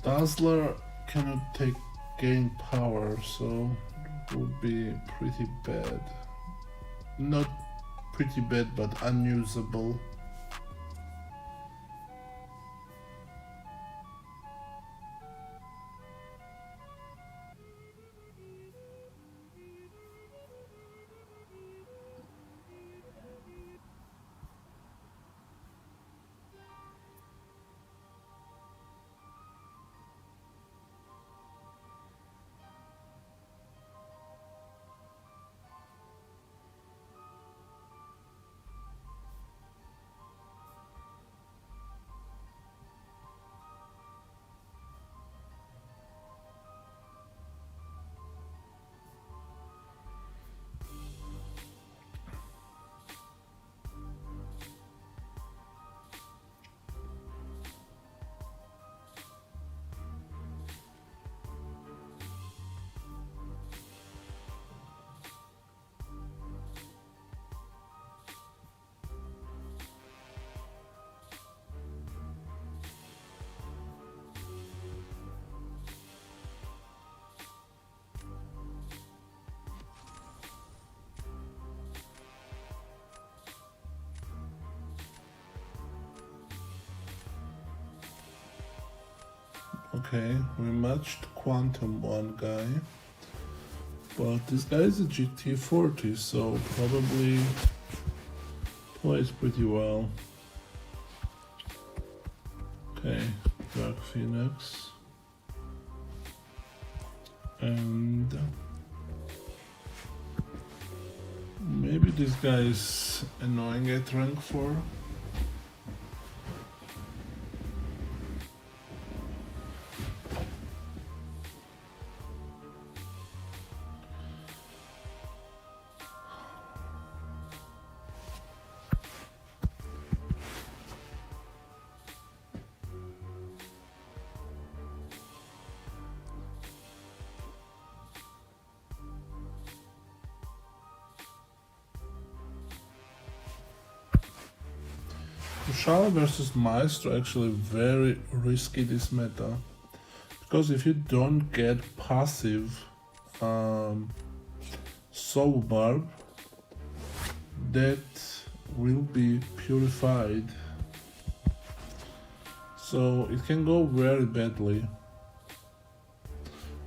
Dazzler cannot gain power, so it would be pretty bad. Not pretty bad, but unusable. Okay, we matched Quantum one guy, but this guy is a GT40, so probably plays pretty well. Okay, Dark Phoenix. And maybe this guy is annoying at rank 4. Shala versus Maestro actually very risky this meta, because if you don't get passive Soul Barb, that will be purified, so it can go very badly.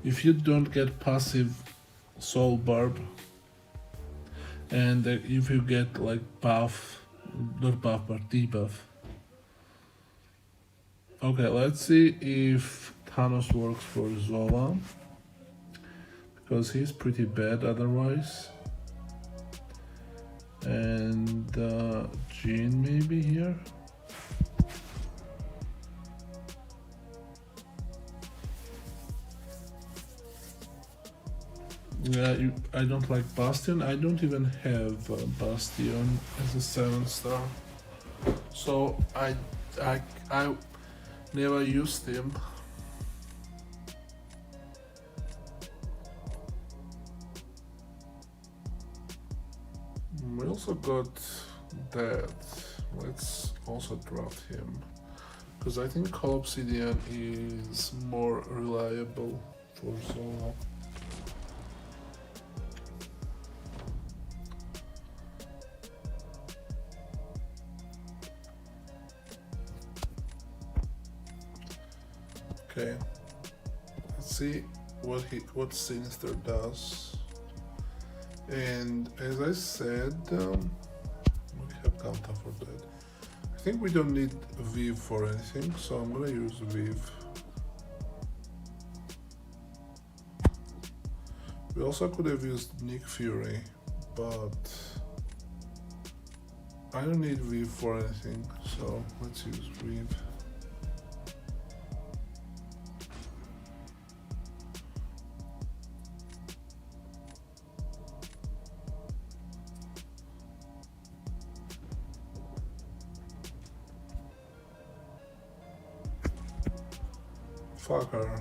If you don't get passive Soul Barb, and if you get like buff, not buff but debuff. Okay, let's see if Thanos works for Zola, because he's pretty bad otherwise. And Jean maybe here. Yeah, I don't like Bastion. I don't even have Bastion as a 7-star, so I never used him. We also got that. Let's also draft him, because I think Call Obsidian is more reliable for Zola. Okay, let's see what Sinister does. And as I said, we have Kanta for that. I think we don't need Viv for anything, so I'm gonna use Viv. We also could have used Nick Fury, but I don't need Viv for anything, so let's use Viv. Fuck her.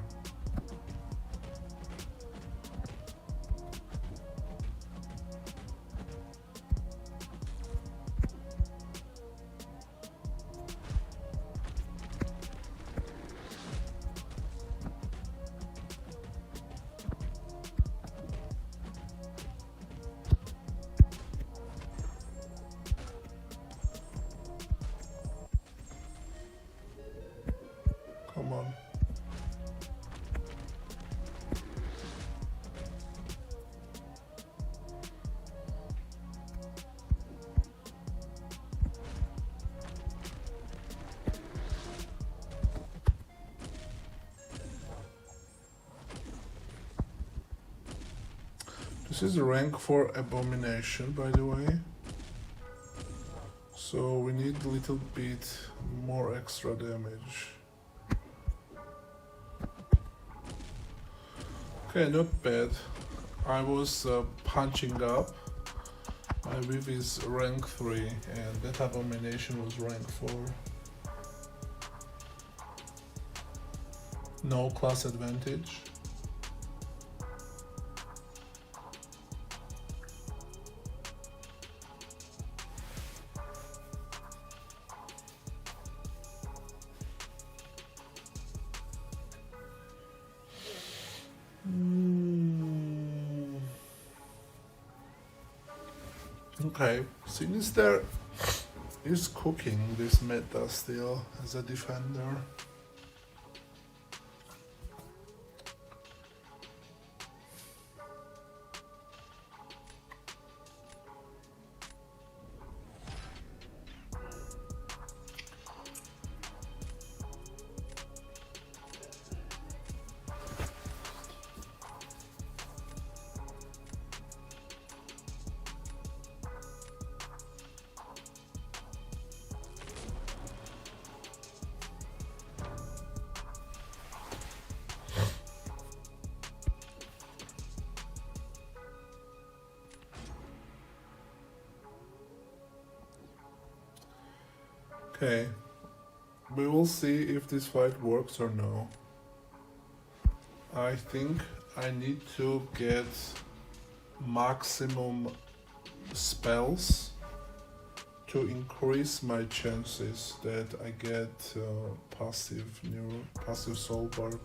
Come on. This is rank 4 Abomination, by the way. So we need a little bit more extra damage. Okay, not bad. I was punching up. My Viv is rank 3 and that Abomination was rank 4. No class advantage. Okay, Sinister is cooking this meta still as a defender. Okay, we will see if this fight works or no. I think I need to get maximum spells to increase my chances that I get passive soul barb.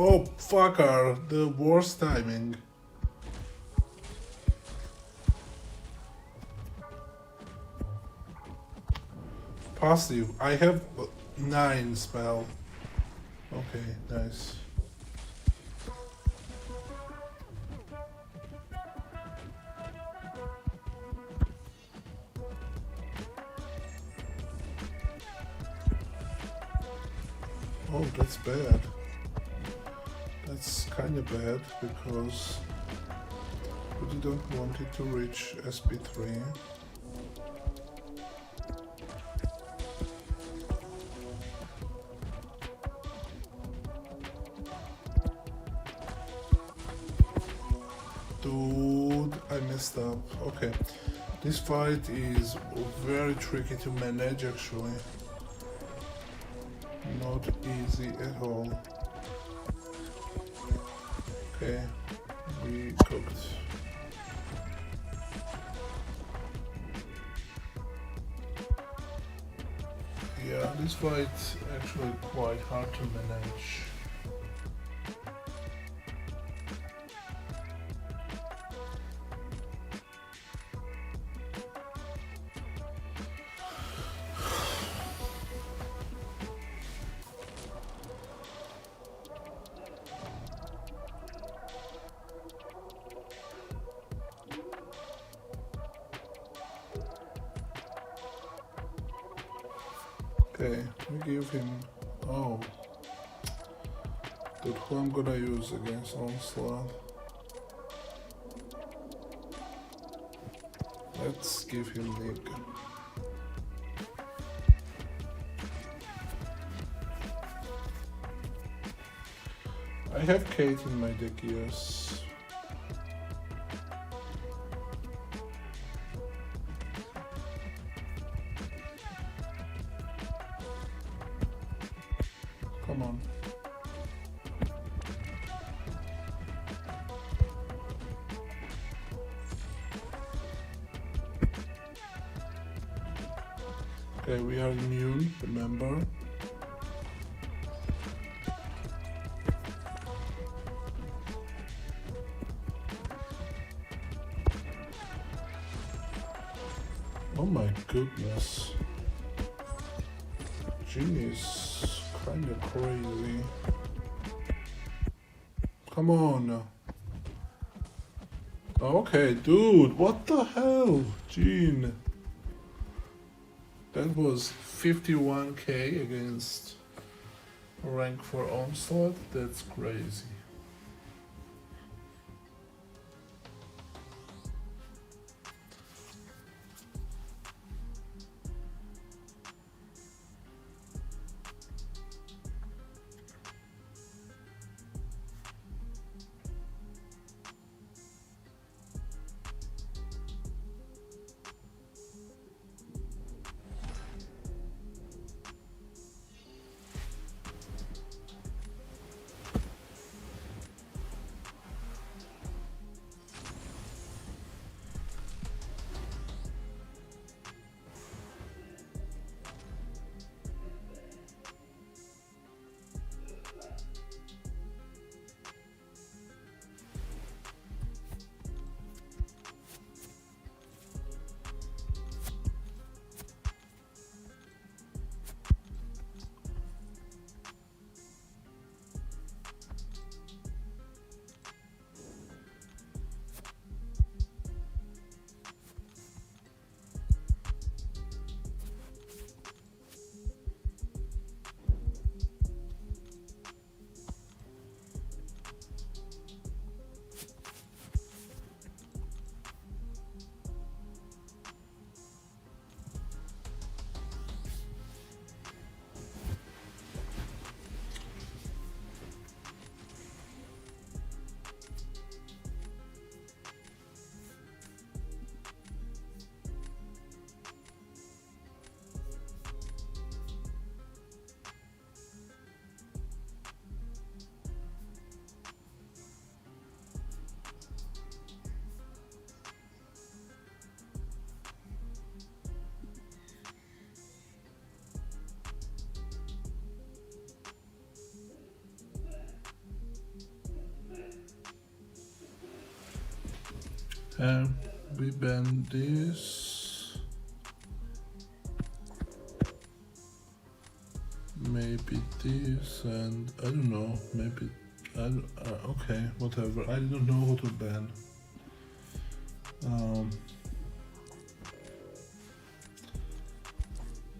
Oh, fucker, the worst timing. Passive, I have 9 spell. Okay, nice. Oh, that's bad. That's kind of bad because we didn't want it to reach SP3. Dude, I messed up. Okay, this fight is very tricky to manage actually. Not easy at all. Okay, we cooked. is why it's actually quite hard to manage. Okay, we give him. Oh. Dude, who I'm gonna use against Onslaught? Let's give him Nick. I have Kate in my deck, yes. Come on. Okay, we are immune, remember? Oh my goodness. Gene is kinda crazy. Come on. Okay, dude, what the hell? Gene. That was 51k against rank 4 Onslaught. That's crazy. We ban this. Maybe this, and I don't know, maybe, okay, whatever, I don't know who to ban.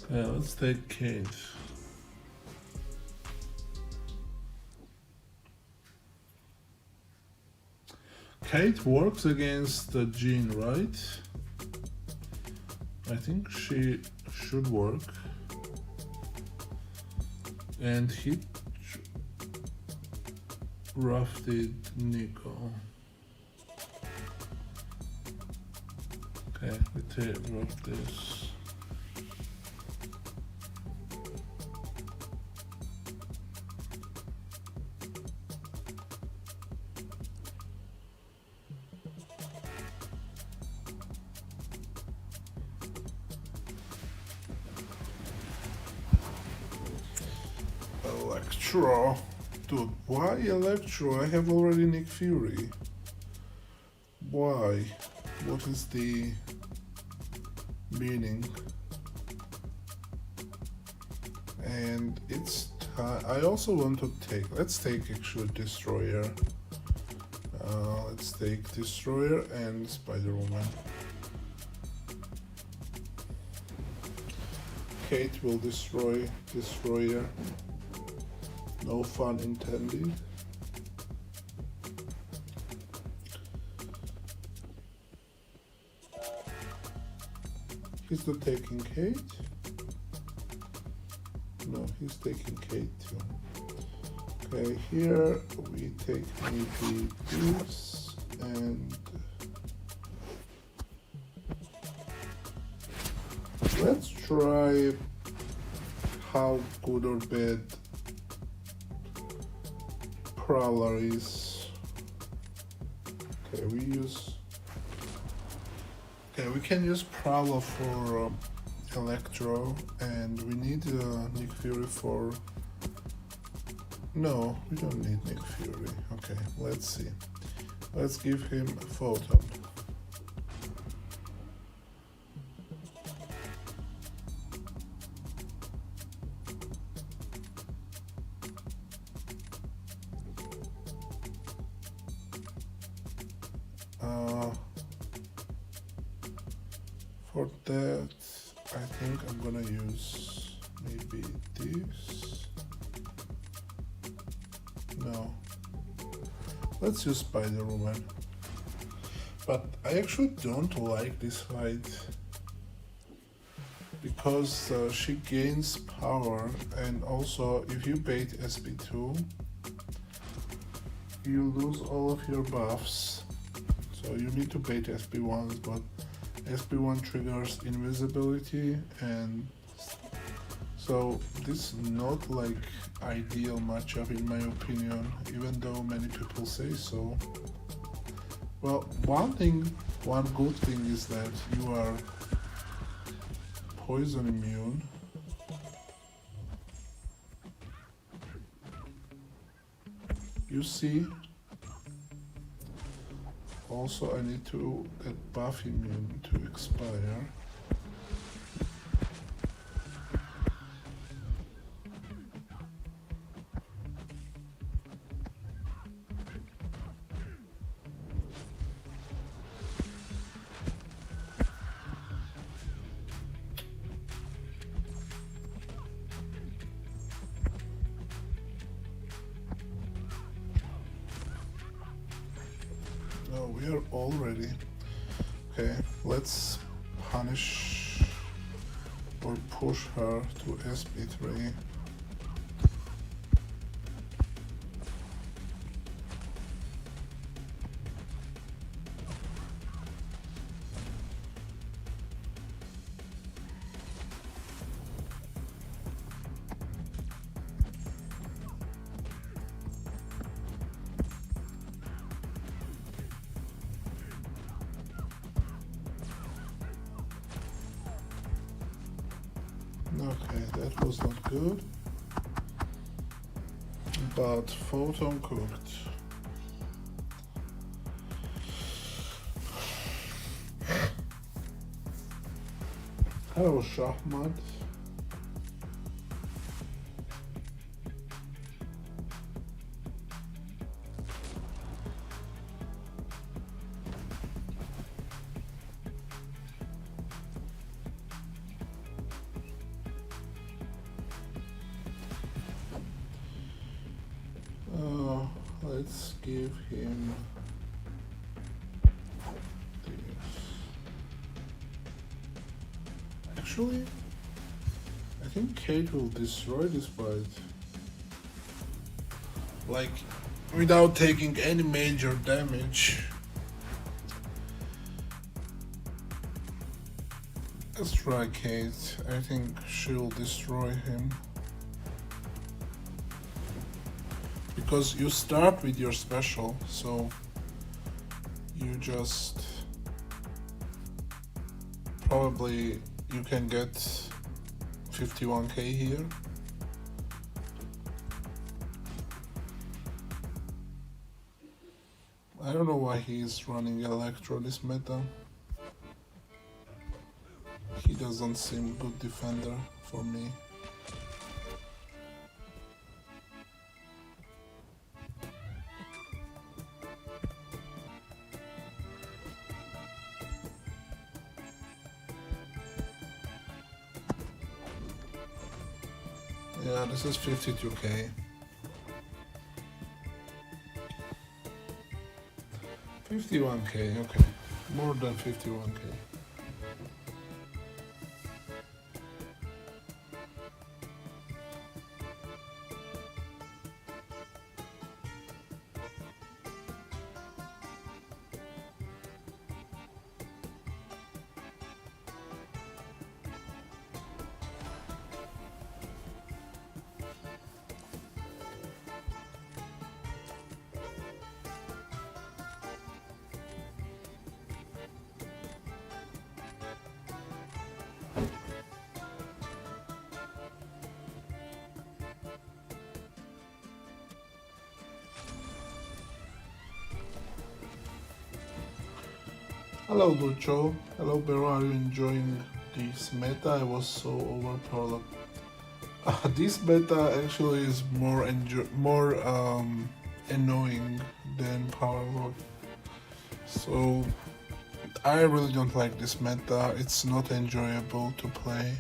Okay, let's take Kate. Kate works against the Jean, right? I think she should work. And he drafted Nico. Okay, we draft this. Electro. Dude, why Electro? I have already Nick Fury. Why? What is the meaning? And it's I also want to take, let's take actually Destroyer. Let's take Destroyer and Spider-Woman. Kate will destroy Destroyer. No fun intended. He's not taking Kate. No, he's taking Kate too. Okay, here we take maybe this and let's try how good or bad Prowler is. Okay, we can use Prowler for Electro, and we need Nick Fury for... No, we don't need Nick Fury. Okay, let's see. Let's give him a Photon. For that, I think I'm gonna use maybe this. No. Let's use Spider-Woman. But I actually don't like this fight because she gains power, and also if you bait SP2, you lose all of your buffs. So you need to bait SP1s, but SP1 triggers invisibility, and so this is not like ideal matchup in my opinion, even though many people say so. Well, one good thing is that you are poison immune. You see? Also, I need to get buff immune to expire. No, we are all ready. Okay, let's punish or push her to SP3. Okay, that was not good, but Photon cooked. Hello, Shahmat. Let's give him this. Actually, I think Kate will destroy this fight. Like, without taking any major damage. Let's try Kate. I think she'll destroy him. Because you start with your special, so you just probably you can get 51k here. I don't know why he's running Electro this meta. He doesn't seem good defender for me. Yeah, this is 52k. 51k, okay. More than 51k. Hello Lucho, hello Bero, are you enjoying this meta? I was so overpowered. This meta actually is more annoying than Power Rock. So I really don't like this meta, it's not enjoyable to play.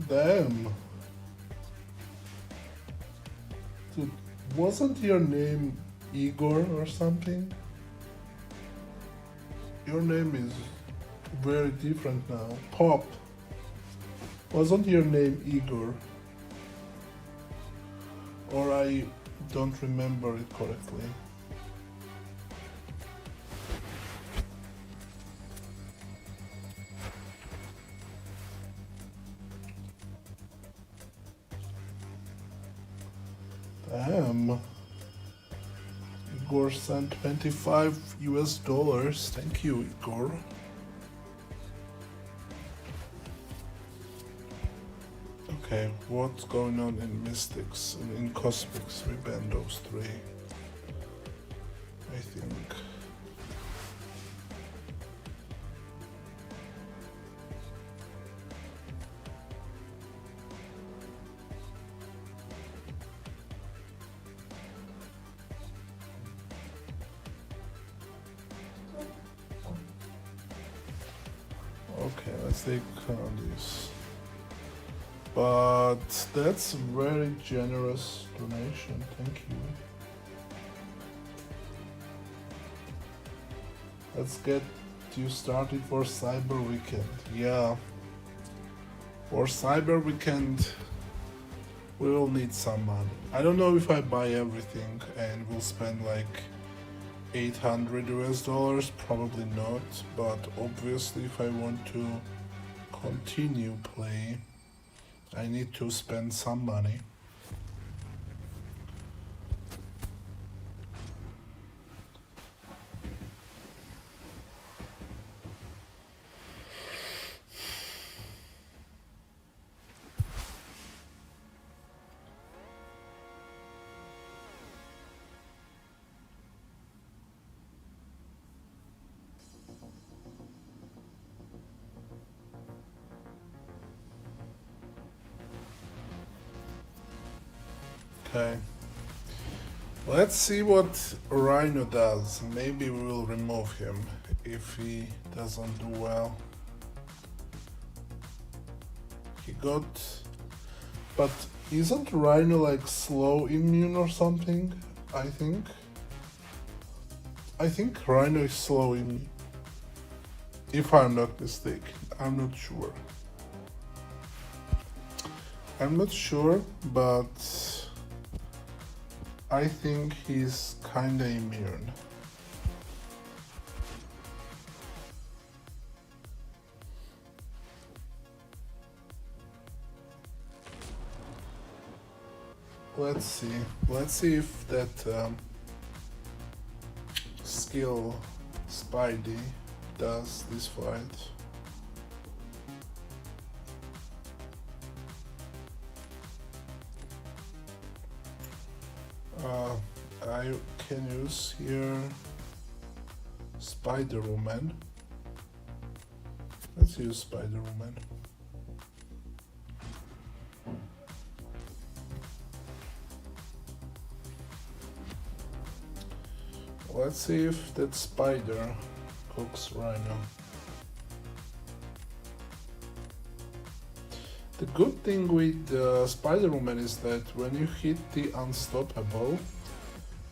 Damn. Dude, wasn't your name Igor or something? Your name is very different now. Pop. Wasn't your name Igor? Or I don't remember it correctly. Damn. Igor sent 25 US dollars. Thank you, Igor. Okay, what's going on in Mystics and in Cosmics? We ban those three, I think. Okay, let's take this. But that's a very generous donation, thank you. Let's get you started for Cyber Weekend. Yeah, for Cyber Weekend we will need some money. I don't know if I buy everything and we'll spend like 800 US dollars, probably not, but obviously if I want to continue play, I need to spend some money. Okay. Let's see what Rhino does. Maybe we will remove him if he doesn't do well. He got... But isn't Rhino like slow immune or something? I think Rhino is slow immune. If I'm not mistaken. I'm not sure. But I think he's kinda immune. Let's see if that skill Spidey does this fight. I can use here Spider-Woman. Let's use Spider-Woman. Let's see if that spider cooks Rhino. The good thing with Spider-Woman is that when you hit the unstoppable,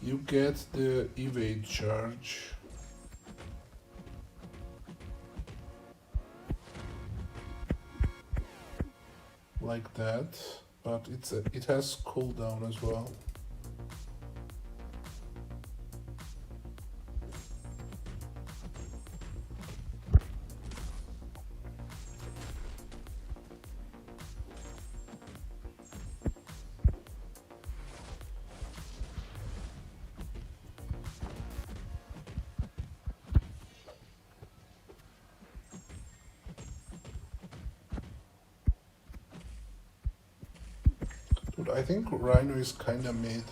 you get the evade charge. Like that, but it has cooldown as well. Dude, I think Rhino is kinda mid.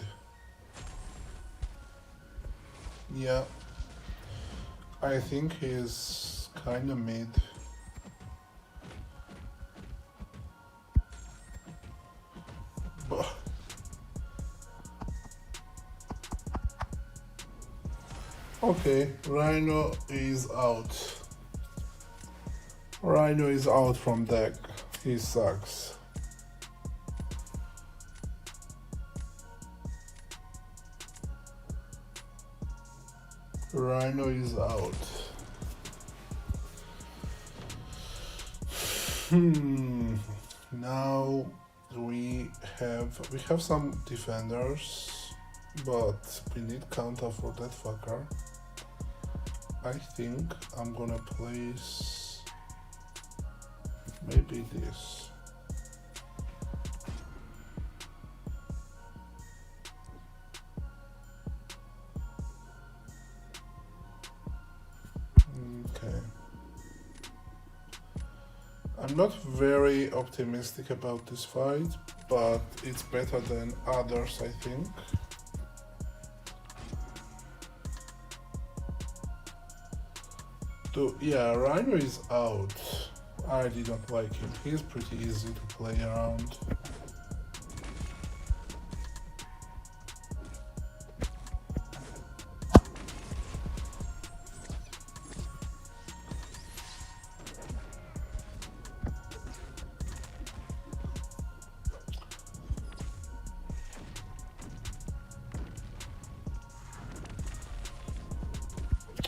Yeah. I think he's kinda mid. But okay, Rhino is out. Rhino is out from deck. He sucks. Rhino is out. Now we have some defenders, but we need counter for that fucker. I think I'm gonna place maybe this. I'm not very optimistic about this fight, but it's better than others, I think. Yeah, Rhino is out. I didn't like him. He's pretty easy to play around.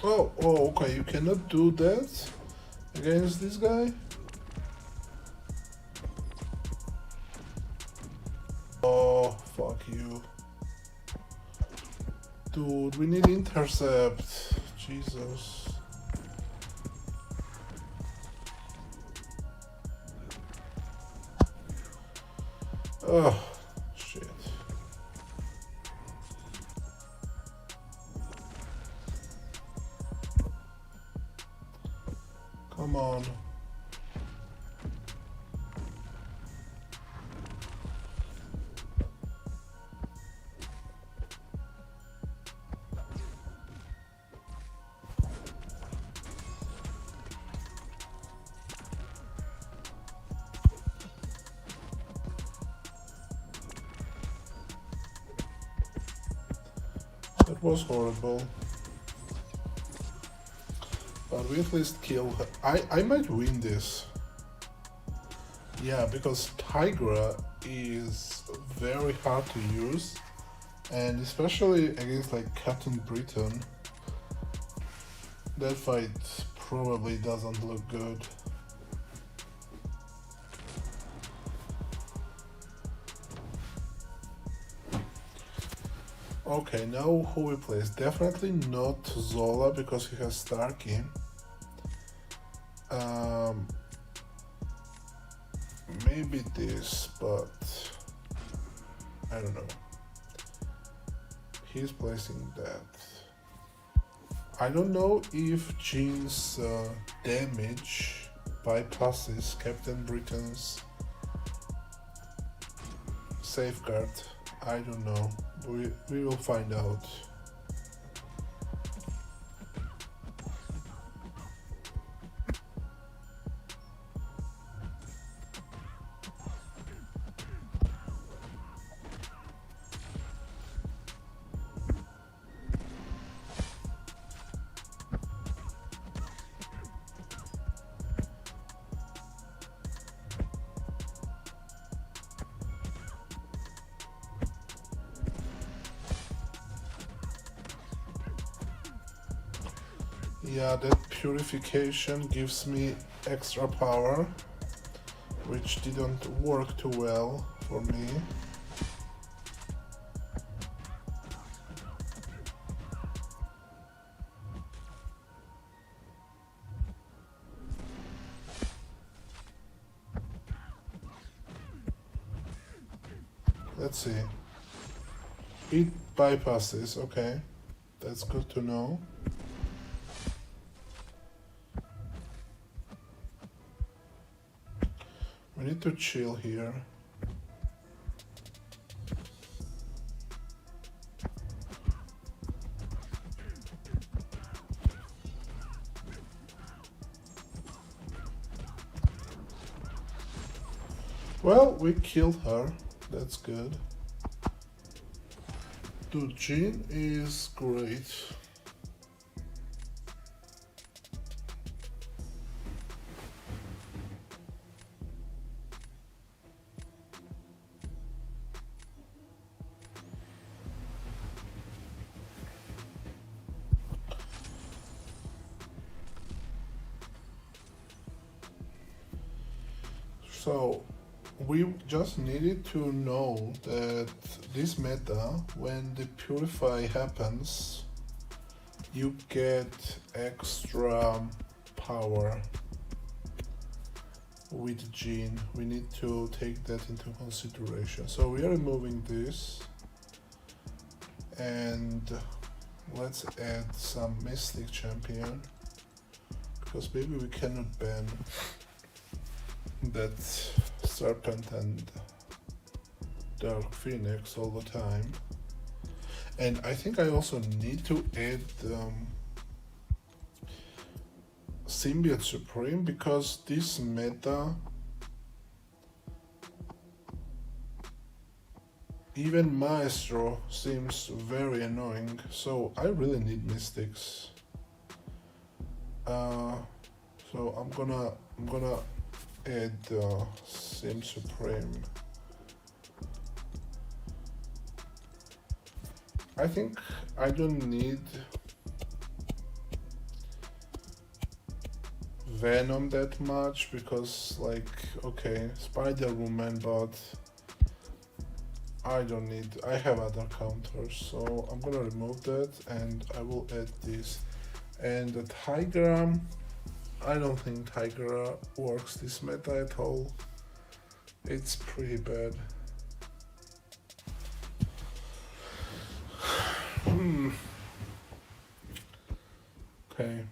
Oh, okay, you cannot do that against this guy? Oh, fuck you. Dude, we need intercept. Jesus. Oh, shit. Come on. That was horrible. But we at least kill her. I might win this. Yeah, because Tigra is very hard to use. And especially against like Captain Britain. That fight probably doesn't look good. Okay, now who we place? Definitely not Zola because he has Starkey. Maybe this, but I don't know. He's placing that. I don't know if Jean's damage bypasses Captain Britain's safeguard. I don't know. We will find out. Yeah, that purification gives me extra power, which didn't work too well for me. Let's see. It bypasses, okay. That's good to know. We need to chill here. Well, we killed her. That's good. Dude, Jean is great. So, we just needed to know that this meta, when the Purify happens, you get extra power with Jean. We need to take that into consideration. So we are removing this, and let's add some Mystic Champion, because maybe we cannot ban that Serpent and Dark Phoenix all the time. And I think I also need to add Symbiote Supreme, because this meta, even Maestro seems very annoying, so I really need Mystics. So I'm gonna add Sim Supreme. I think I don't need Venom that much, because like, okay, Spider-Woman, but I don't need, I have other counters, so I'm gonna remove that and I will add this. And the Tigra, I don't think Tigra works this meta at all. It's pretty bad. Okay.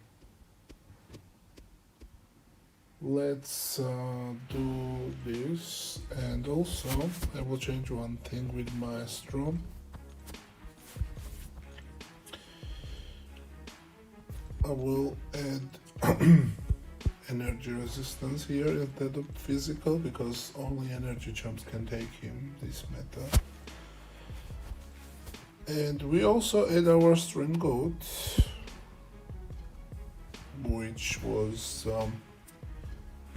Let's do this, and also I will change one thing with Maestro. I will add energy resistance here instead of physical, because only energy jumps can take him this meta. And we also add our stream goat, which was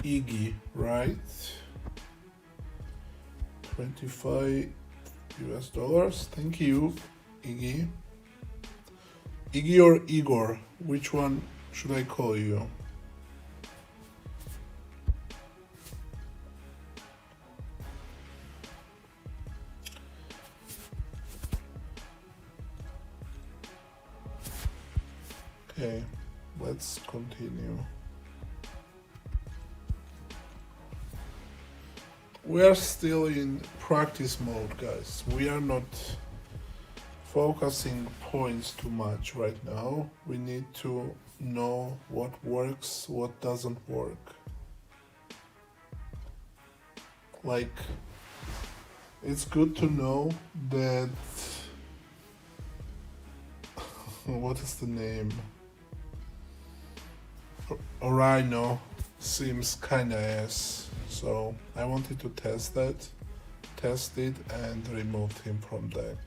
Iggy, right? 25 US dollars. Thank you, Iggy. Iggy or Igor? Which one should I call you? Okay, let's continue. We are still in practice mode, guys. We are not focusing points too much right now. We need to know what works, what doesn't work. Like, it's good to know that what is the name? Rhino seems kinda ass, so I wanted to test it, and removed him from deck.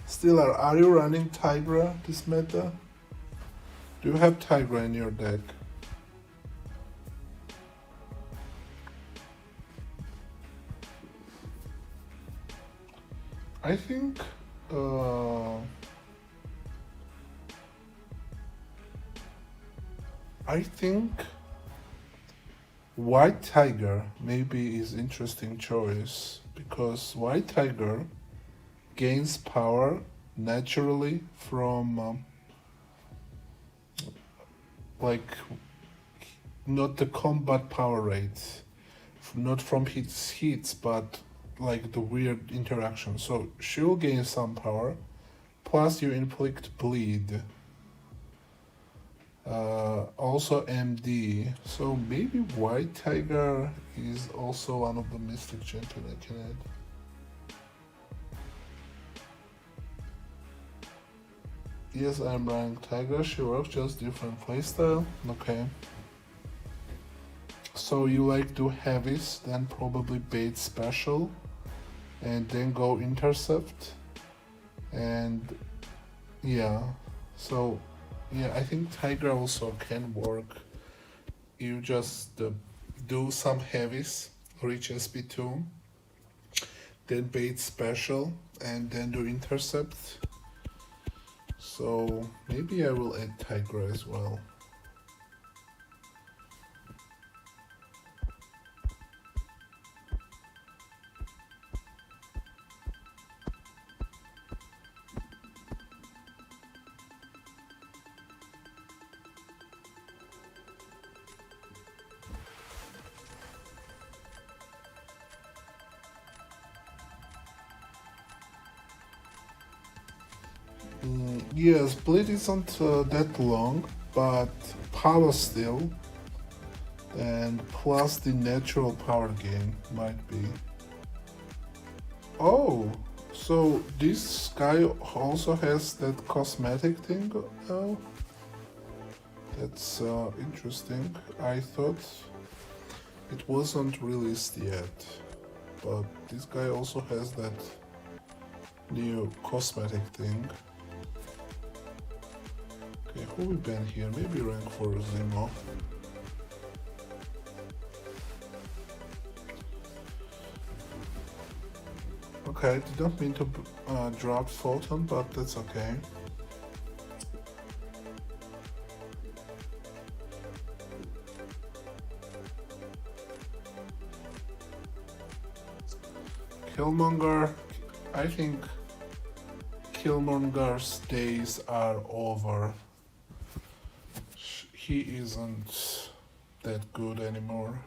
Steeler, are you running Tigra this meta? Do you have Tigra in your deck? I think White Tiger maybe is interesting choice, because White Tiger gains power naturally from like not the combat power rate, not from his hits, but like the weird interaction. So she'll gain some power, plus you inflict bleed. Also MD. So maybe White Tiger is also one of the Mystic Champion I can add. Yes, I'm running Tiger. She works, just different playstyle. Okay. So you like do heavies, then probably bait special, and then go intercept, and yeah. So yeah, I think Tiger also can work. You just do some heavies, reach SP2, then bait special, and then do intercept. So maybe I will add Tigra as well. Yes, bleed isn't that long, but power still, and plus the natural power gain might be. Oh, so this guy also has that cosmetic thing now? That's interesting. I thought it wasn't released yet, but this guy also has that new cosmetic thing. Okay, who we ban here? Maybe rank 4 Zemo. Okay, didn't mean to drop Photon, but that's okay. Killmonger, I think Killmonger's days are over. He isn't that good anymore.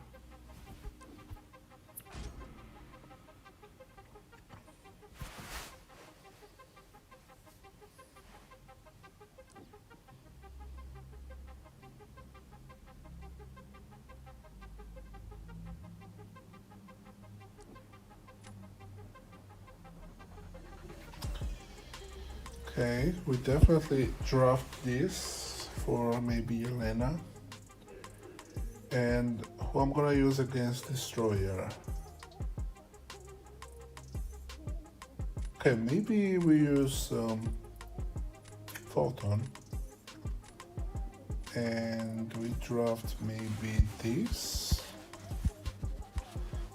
Okay, we definitely draft this for maybe Elena. And who I'm gonna use against Destroyer? Okay, maybe we use Photon. And we draft maybe this.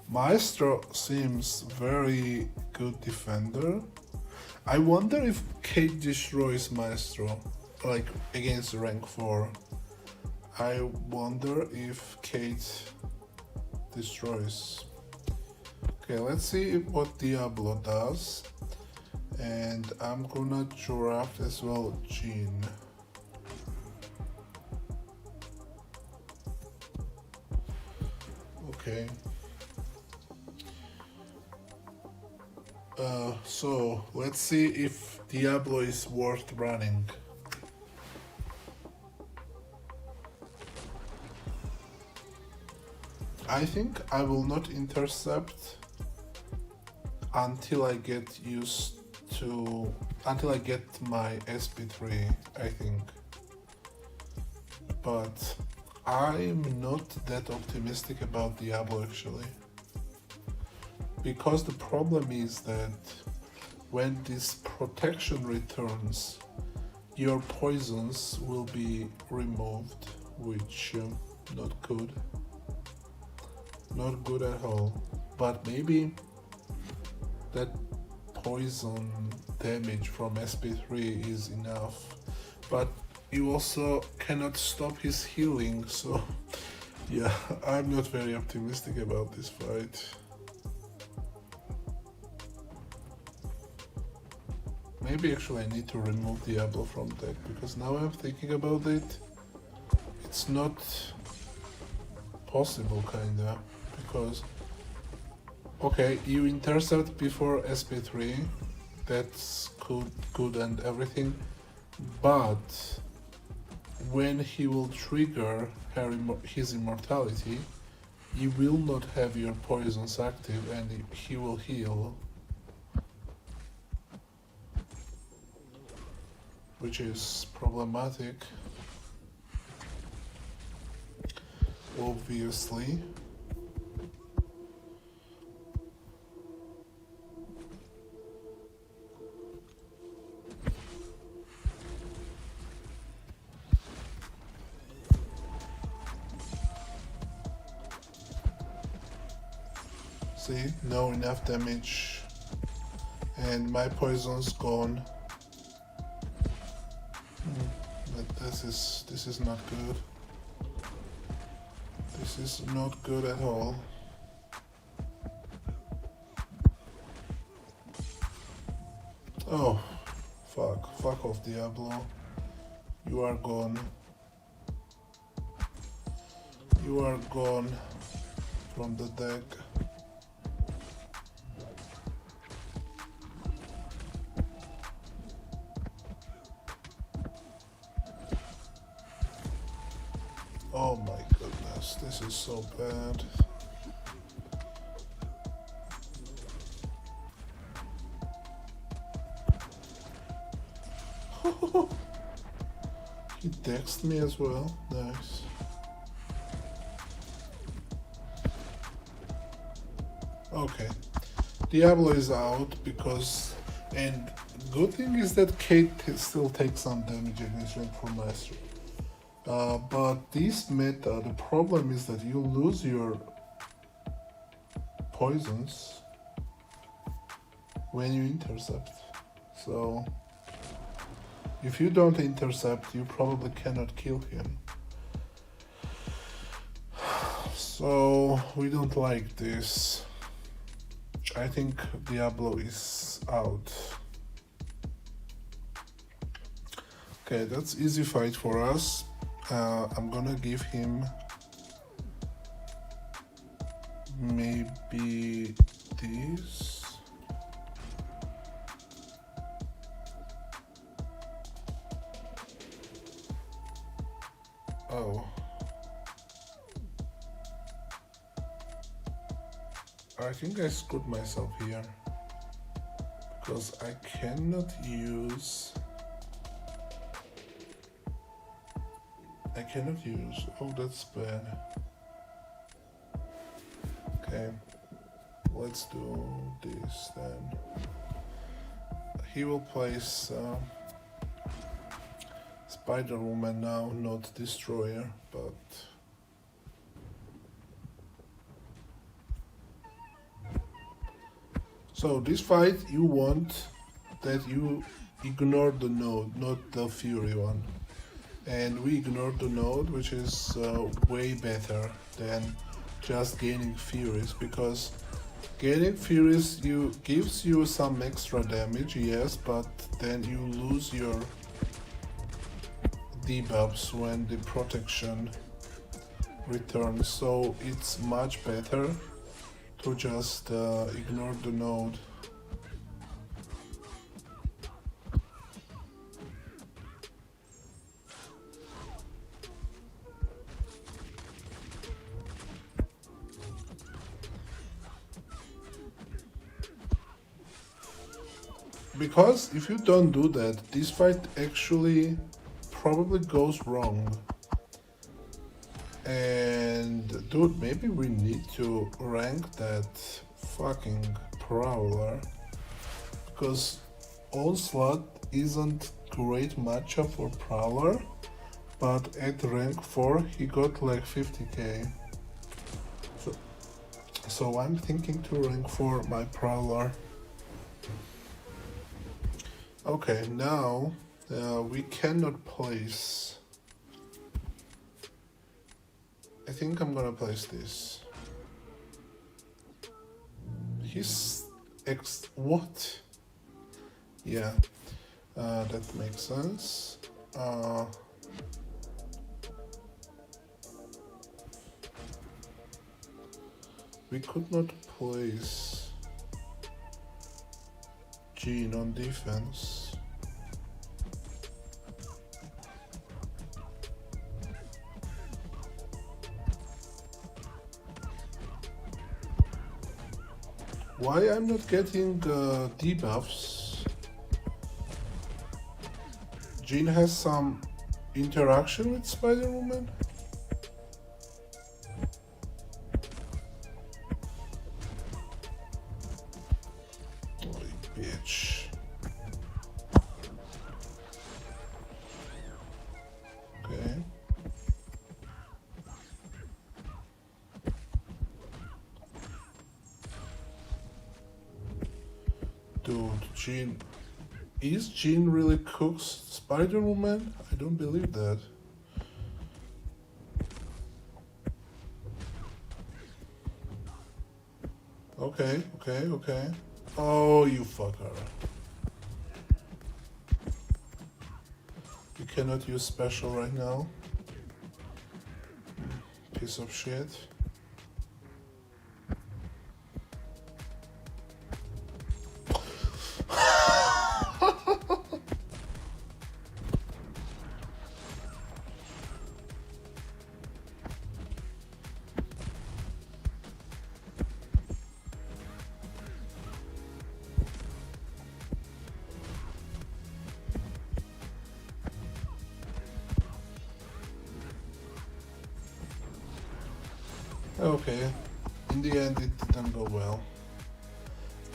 Maestro seems very good defender. I wonder if Kate destroys Maestro, like against rank 4. I wonder if Kate destroys. Okay, let's see what Diablo does. And I'm gonna draft as well Jean. Okay. So let's see if Diablo is worth running. I think I will not intercept until I get my SP3, I think. But I'm not that optimistic about Diablo actually. Because the problem is that when this protection returns, your poisons will be removed, which not good. Not good at all. But maybe that poison damage from SP3 is enough. But you also cannot stop his healing, so yeah, I'm not very optimistic about this fight. Maybe actually I need to remove Diablo from deck, because now I'm thinking about it, it's not possible kinda, because okay, you intercept before SP3, that's good and everything, but when he will trigger his immortality, you will not have your poisons active and he will heal. Which is problematic, obviously. See, no enough damage, and my poison's gone. But this is not good. This is not good at all. Oh, fuck off, Diablo. You are gone. You are gone from the deck. Oh my goodness, this is so bad. He texted me as well, nice. Okay, Diablo is out because, and good thing is that Kate still takes some damage against rank 4 Maestro. But this meta, the problem is that you lose your poisons when you intercept. So if you don't intercept, you probably cannot kill him. So we don't like this. I think Diablo is out. Okay, that's easy fight for us. I'm gonna give him maybe this. Oh. I think I screwed myself here. Because I cannot use... Oh, that's bad. Okay. Let's do this then. He will place Spider-Woman now, not Destroyer, but... So this fight you want that you ignore the node, not the Fury one. And we ignored the node, which is way better than just gaining Furies, because gaining Furies gives you some extra damage, yes, but then you lose your debuffs when the protection returns, so it's much better to just ignore the node. Because if you don't do that, this fight actually probably goes wrong. And dude, maybe we need to rank that fucking Prowler, because Onslaught isn't great matchup for Prowler, but at rank 4 he got like 50k. So I'm thinking to rank 4 my Prowler. Okay, now we cannot place... I think I'm gonna place this. He's what? Yeah, that makes sense. We could not place Jean on defense. Why I'm not getting debuffs? Jean has some interaction with Spider-Woman? Oh, you bitch. Okay. Dude, Jean... Is Jean really cooks Spider-Woman? I don't believe that. Okay. Oh, you fucker. You cannot use special right now. Piece of shit. Okay, in the end it didn't go well.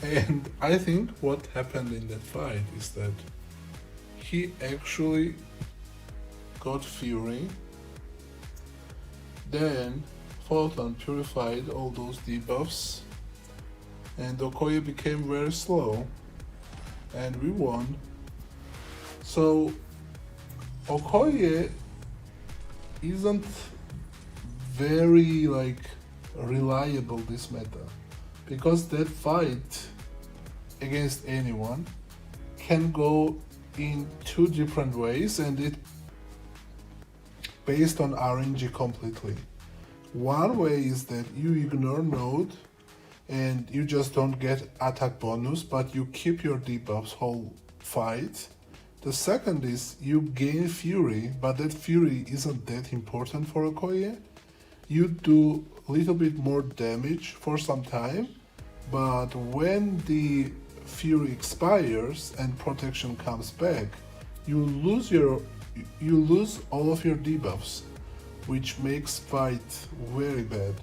And I think what happened in that fight is that he actually got Fury, then Photon purified all those debuffs, and Okoye became very slow. and we won. So Okoye isn't very like reliable this meta, because that fight against anyone can go in two different ways, and it based on RNG completely. One way is that you ignore node and you just don't get attack bonus, but you keep your debuffs whole fight. The second is you gain fury, but that fury isn't that important for Okoye. You do a little bit more damage for some time, but when the fury expires and protection comes back, you lose all of your debuffs, which makes fight very bad.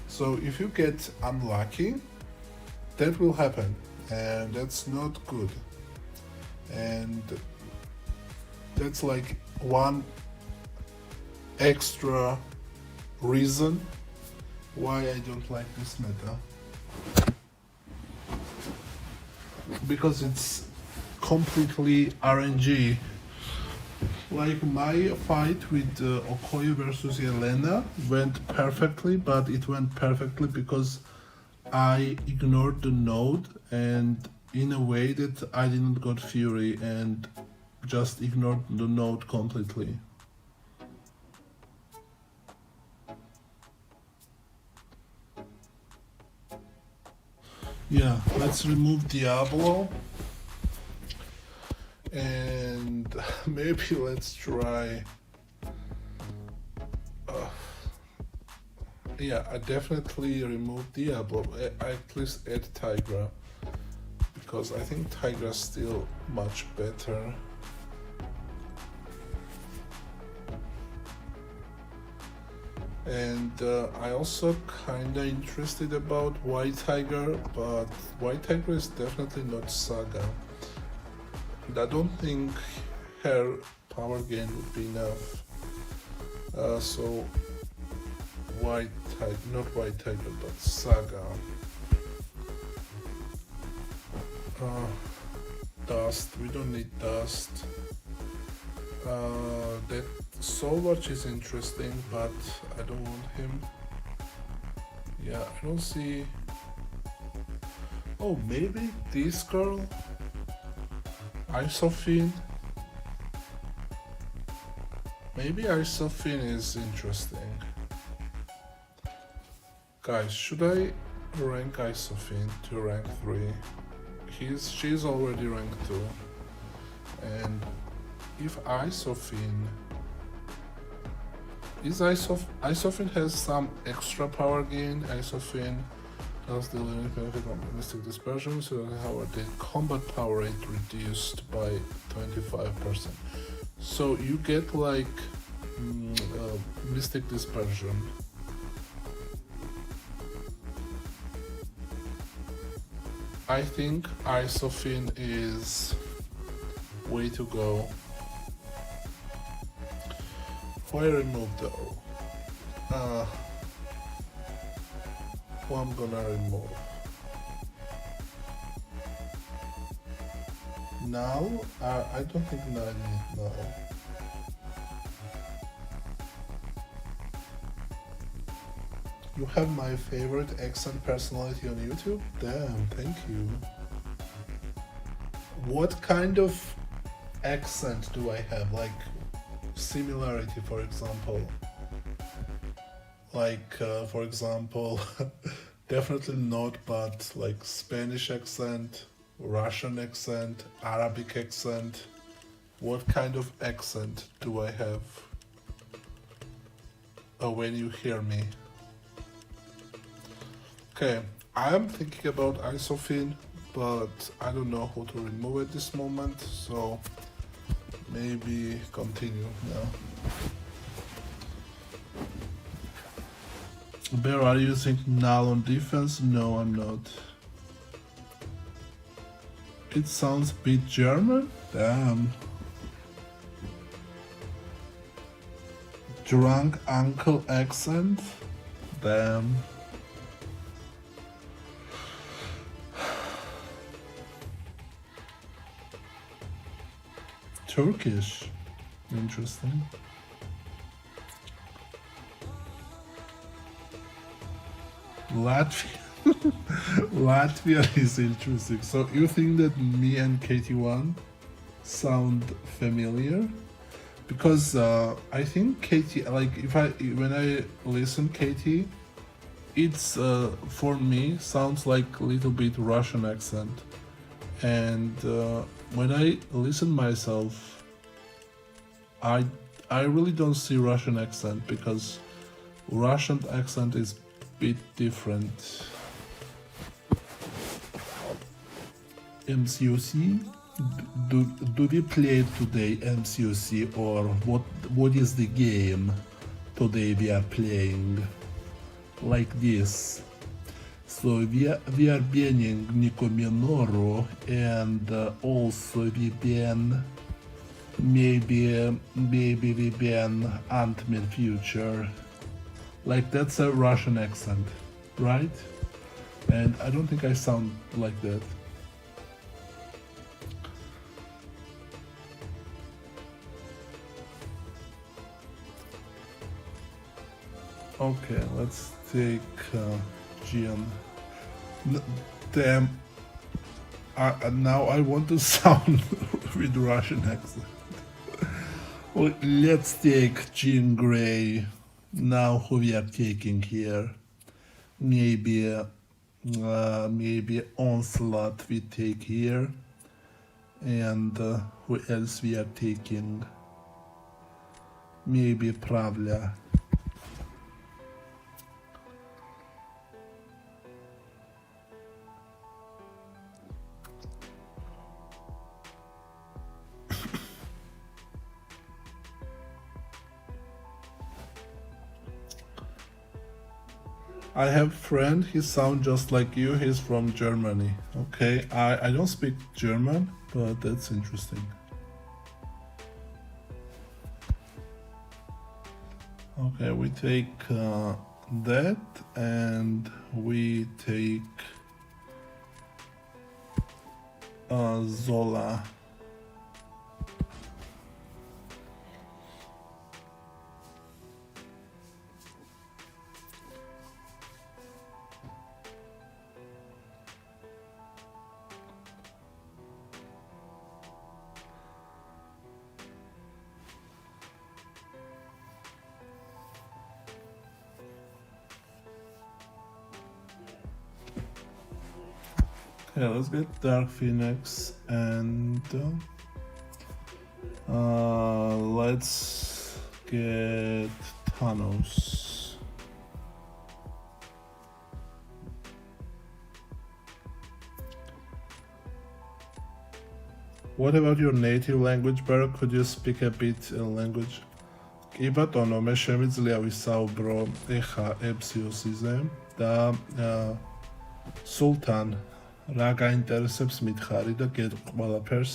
So if you get unlucky, that will happen, and that's not good. And that's like one extra reason why I don't like this meta. Because it's completely RNG. Like my fight with Okoye versus Elena went perfectly, but it went perfectly because I ignored the node, and in a way that I didn't got fury and just ignored the node completely. Yeah, let's remove Diablo. And maybe let's try. Yeah, I definitely remove Diablo. I at least add Tigra, because I think Tigra's still much better. And I also kinda interested about White Tiger, but White Tiger is definitely not Saga. I don't think her power gain would be enough. So White Tiger, not White Tiger, but Saga. Dust, we don't need Dust. That Soulwatch is interesting, but I don't want him. Yeah, I don't see. Oh, maybe this girl? Isophine? Maybe Isophine is interesting. Guys, should I rank Isophine to rank 3? She's already rank 2. And if Isophine has some extra power gain. Isophine does the limit benefit of Mystic Dispersion, so however the combat power rate reduced by 25%. So you get like Mystic Dispersion. I think Isophine is way to go. Why remove though? Who I'm gonna remove? Now? I don't think I need now. You have my favorite accent personality on YouTube? Damn, thank you. What kind of accent do I have? Like similarity, for example. Like, for example, definitely not, but like Spanish accent, Russian accent, Arabic accent. What kind of accent do I have when you hear me? Okay, I am thinking about Isophine, but I don't know who to remove at this moment, so maybe continue now. Bear, are you using null on defense? No, I'm not. It sounds a bit German? Damn. Drunk uncle accent? Damn. Turkish. Interesting. Latvia. Latvia is interesting. So you think that me and KT1 sound familiar? Because I think KT, like when I listen KT, it's for me sounds like a little bit Russian accent, and when I listen myself, I really don't see Russian accent, because Russian accent is a bit different. MCOC? Do we play today MCOC, or what is the game today we are playing? Like this. So we are banning Nico Minoru, and also we ban maybe we ban Ant-Man Future. Like that's a Russian accent, right? And I don't think I sound like that. Okay, let's take Gian. Damn. Now I want to sound with Russian accent. Well, let's take Jean Grey. Now who we are taking here? Maybe Onslaught we take here. And who else we are taking? Maybe Pravlia. I have a friend, he sounds just like you, he's from Germany. Okay, I don't speak German, but that's interesting. Okay, we take that, and we take Zola. Okay, let's get Dark Phoenix, and let's get Thanos. What about your native language, Barak? Could you speak a bit language? კი ბატონო, მე შემიძლია ვისაუბრო ეხა ებსიოსიზე და სულთან რა გაინტერესებს მითხარი და გეტყვი ყველაფერს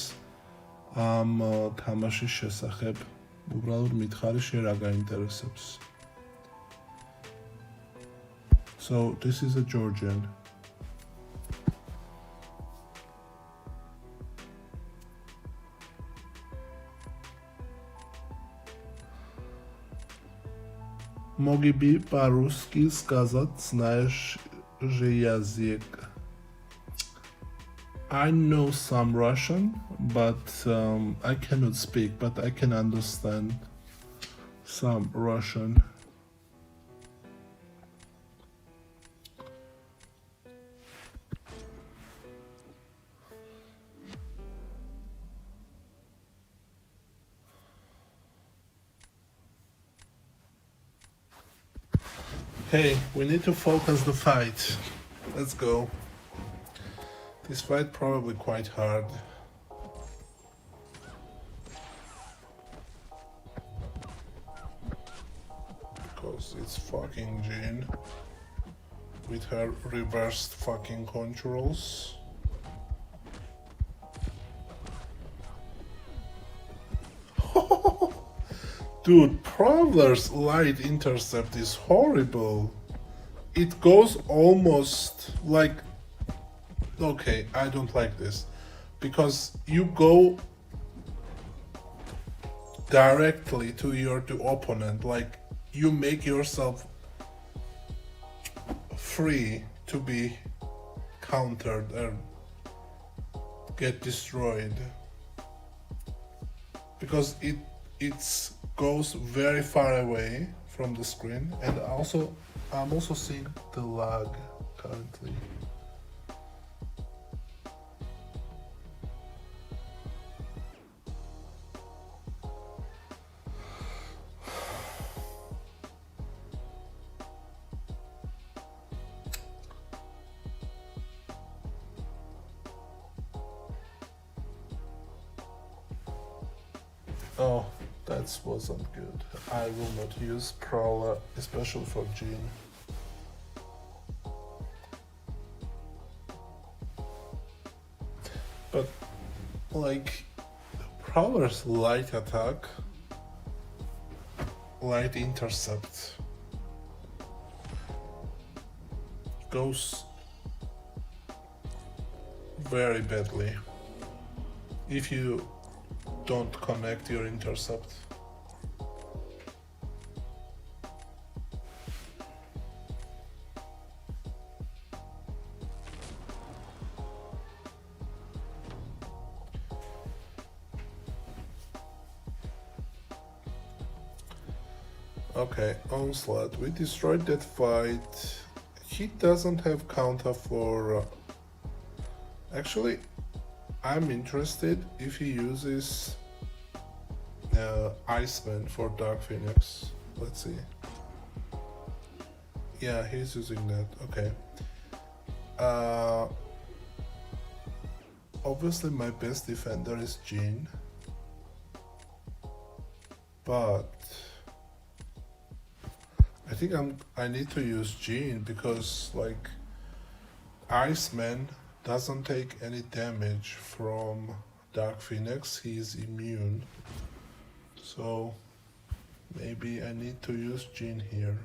ამ თამაშის შესახებ. უბრალოდ მითხარი შენ რა გაინტერესებს. So this is a Georgian. Mogibi по-русски сказать знаешь же язык. I know some Russian, but I cannot speak, but I can understand some Russian. Hey, we need to focus the fight. Let's go. This fight probably quite hard. Because it's fucking Jean with her reversed fucking controls. Dude, Prowler's light intercept is horrible. It goes almost like... Okay, I don't like this. Because you go directly to your opponent. Like, you make yourself free to be countered or get destroyed, because it goes very far away from the screen. And also I'm also seeing the lag currently. Oh, that wasn't good. I will not use Prowler, especially for Jean. But, like, Prowler's light attack, light intercept goes very badly if you don't connect your intercept. Okay, Onslaught. We destroyed that fight. He doesn't have counter for... Actually, I'm interested if he uses Iceman for Dark Phoenix. Let's see. Yeah, he's using that. Okay. Obviously my best defender is Jean. But I think I need to use Jean because, like, Iceman doesn't take any damage from Dark Phoenix. He's immune. So maybe I need to use Jean here.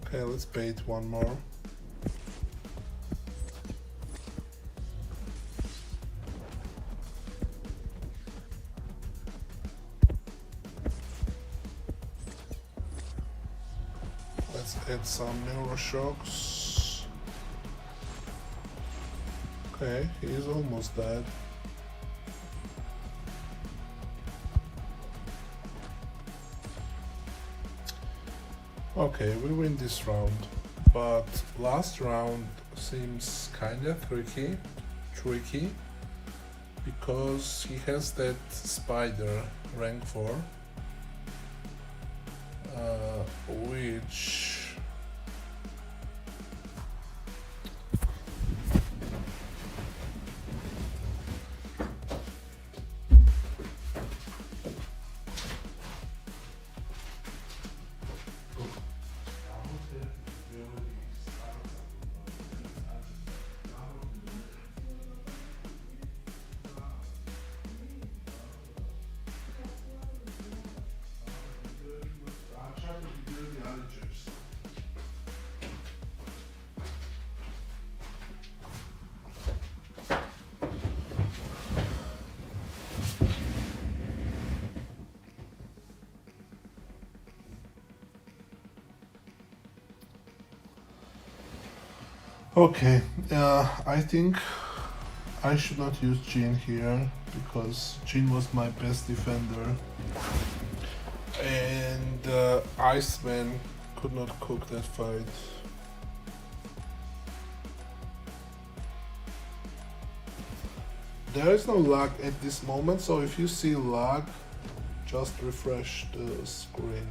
Okay, let's bait one more. Let's add some mirror shocks. Okay, he's almost dead. Okay, we win this round, but last round seems kinda tricky, because he has that spider rank 4, which okay, I think I should not use Jean here because Jean was my best defender, and Iceman could not cook that fight. There is no lag at this moment, so if you see lag, just refresh the screen.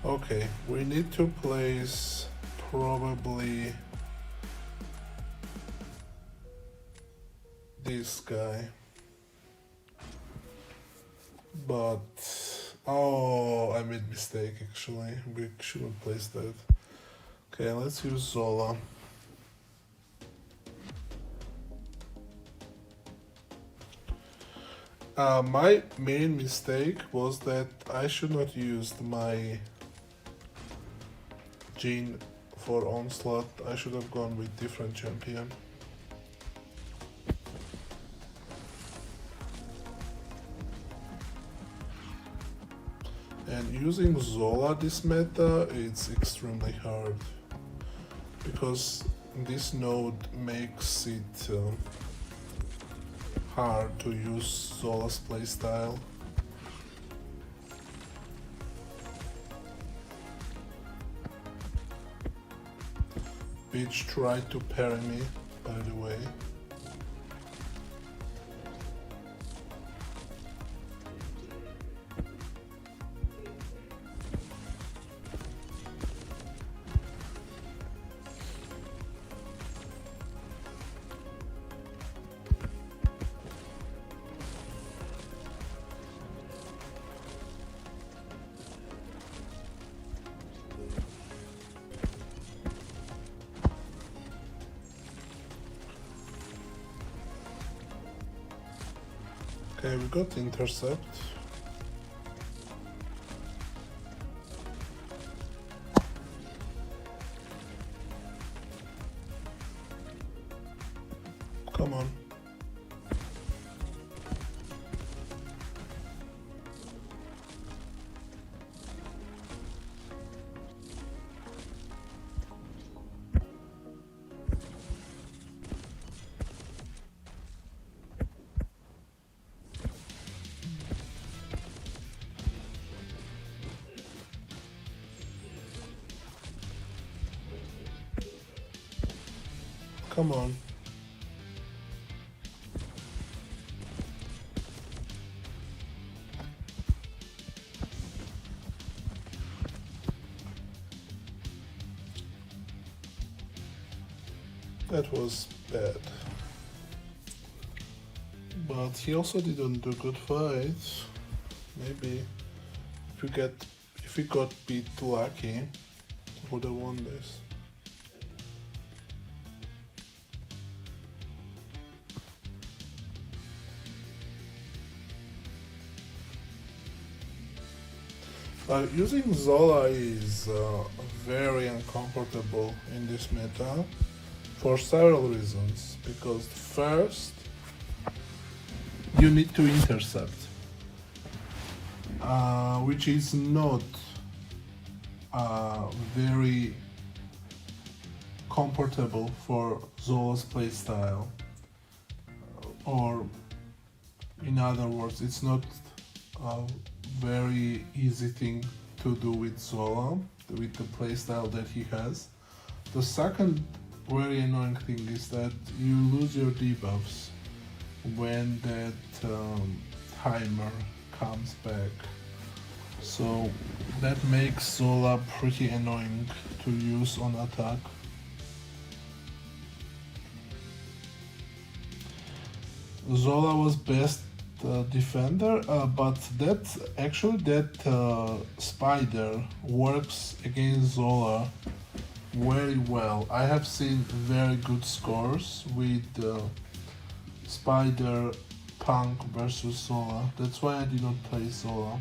Okay, we need to place probably this guy. But oh, I made mistake actually. We shouldn't place that. Okay, let's use Zola. My main mistake was that I should not use my Jean for Onslaught. I should have gone with different champion. And using Zola this meta, it's extremely hard. Because this node makes it hard to use Zola's playstyle. Bitch tried to parry me, by the way. Okay, we got intercept. Come on. Come on. That was bad. But he also didn't do good fights. Maybe if we got beat lucky, would have won this. Using Zola is very uncomfortable in this meta for several reasons. Because first, you need to intercept, which is not very comfortable for Zola's playstyle. Or, in other words, it's not very easy thing to do with Zola, with the playstyle that he has. The second very annoying thing is that you lose your debuffs when that timer comes back. So that makes Zola pretty annoying to use on attack. Zola was best defender, but that spider works against Zola very well. I have seen very good scores with Spider Punk versus Zola. That's why I did not play Zola.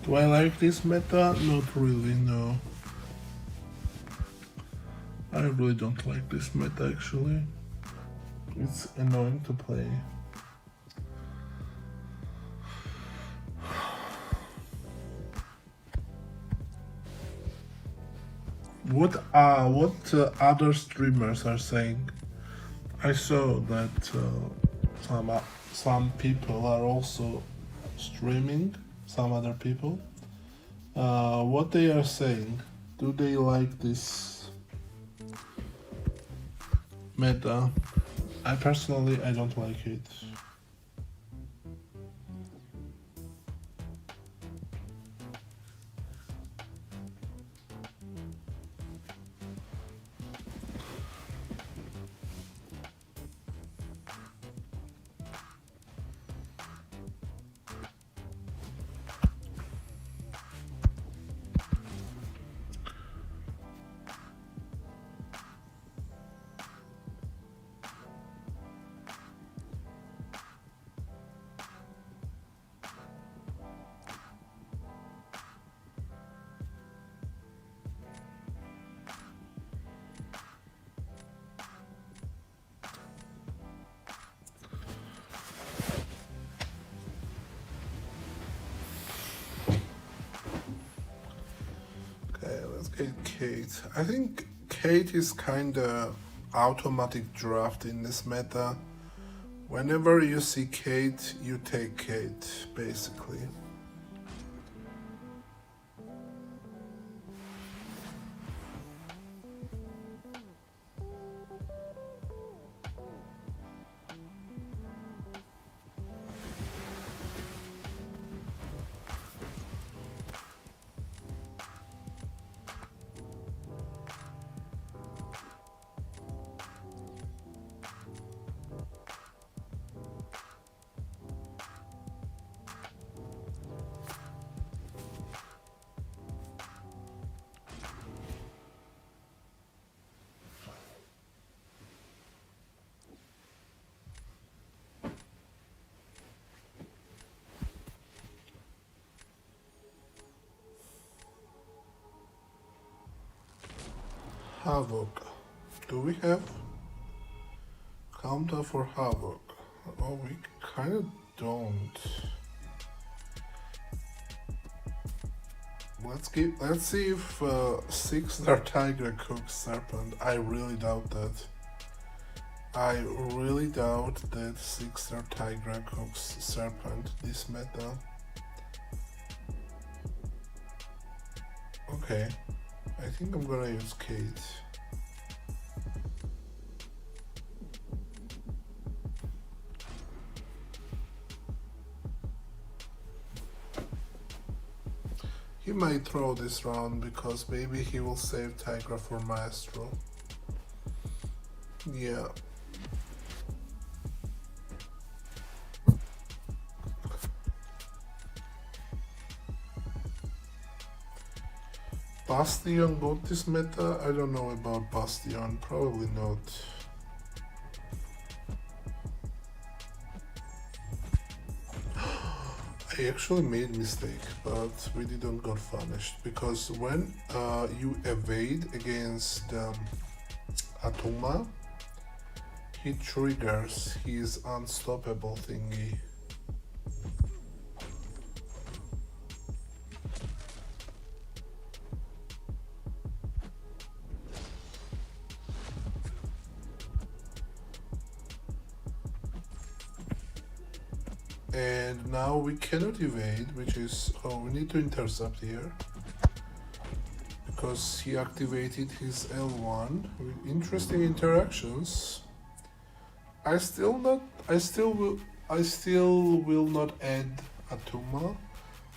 Do I like this meta? Not really, no. I really don't like this meta actually. It's annoying to play. What other streamers are saying? I saw that some people are also streaming. Some other people. What they are saying? Do they like this meta? I personally don't like it. Let's get Kate. I think Kate is kinda automatic draft in this meta. Whenever you see Kate, you take Kate, basically. Havoc. Do we have counter for Havoc? Oh, we kind of don't. Let's see if 6-star Tiger cooks Serpent. I really doubt that. I really doubt that 6-star Tigra cooks Serpent this meta. Okay, I think I'm gonna use Kate. He might throw this round because maybe he will save Tigra for Maestro. Yeah. Bastion got this meta? I don't know about Bastion, probably not. I actually made mistake, but we didn't got punished because when you evade against Atuma, he triggers his unstoppable thingy. And now we cannot evade, which is, oh, we need to intercept here because he activated his L1 with interesting interactions. I still will not add Atuma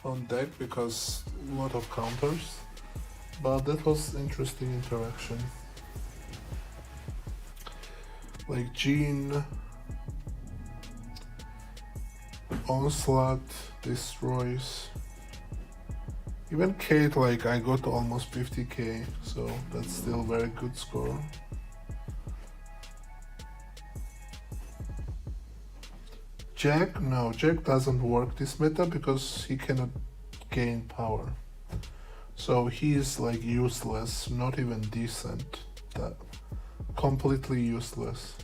on deck because a lot of counters, but that was interesting interaction. Like Jean, Onslaught destroys. Even Kate, like I got almost 50k, so that's still very good score. Jack, no, Jack doesn't work this meta because he cannot gain power. So he is like useless, not even decent. That completely useless.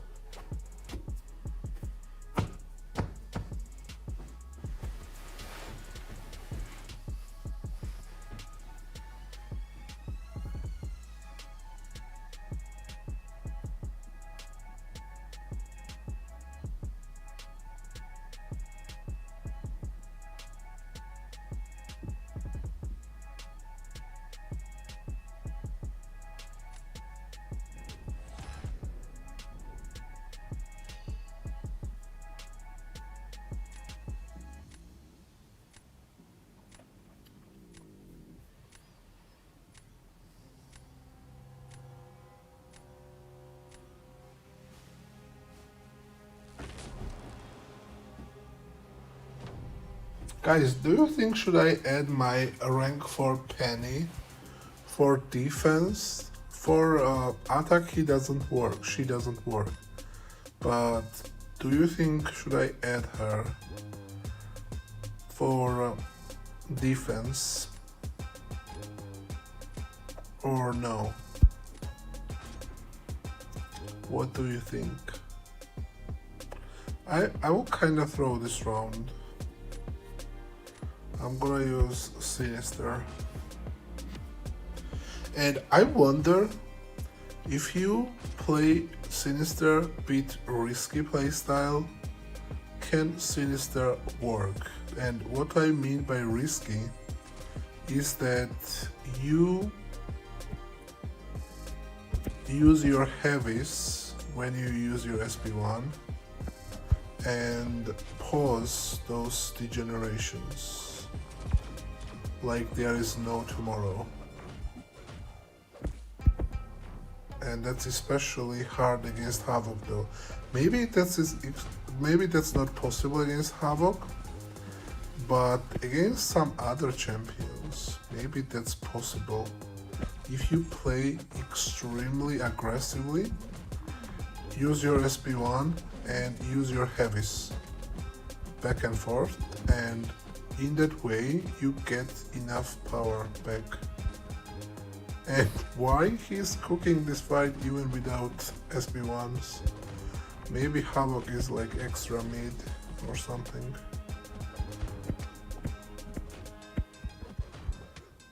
Guys, do you think should I add my rank 4 Penny for defense? For attack he doesn't work, she doesn't work. But do you think should I add her for defense or no? What do you think? I will kind of throw this round. I'm gonna use Sinister. And I wonder if you play Sinister with risky playstyle, can Sinister work? And what I mean by risky is that you use your heavies when you use your SP1 and pause those degenerations like there is no tomorrow. And that's especially hard against Havoc though. Maybe that's not possible against Havoc, but against some other champions, maybe that's possible. If you play extremely aggressively, use your SP1 and use your heavies back and forth, and in that way you get enough power back. And why he's cooking this fight even without SP1s? Maybe Havoc is like extra mid or something.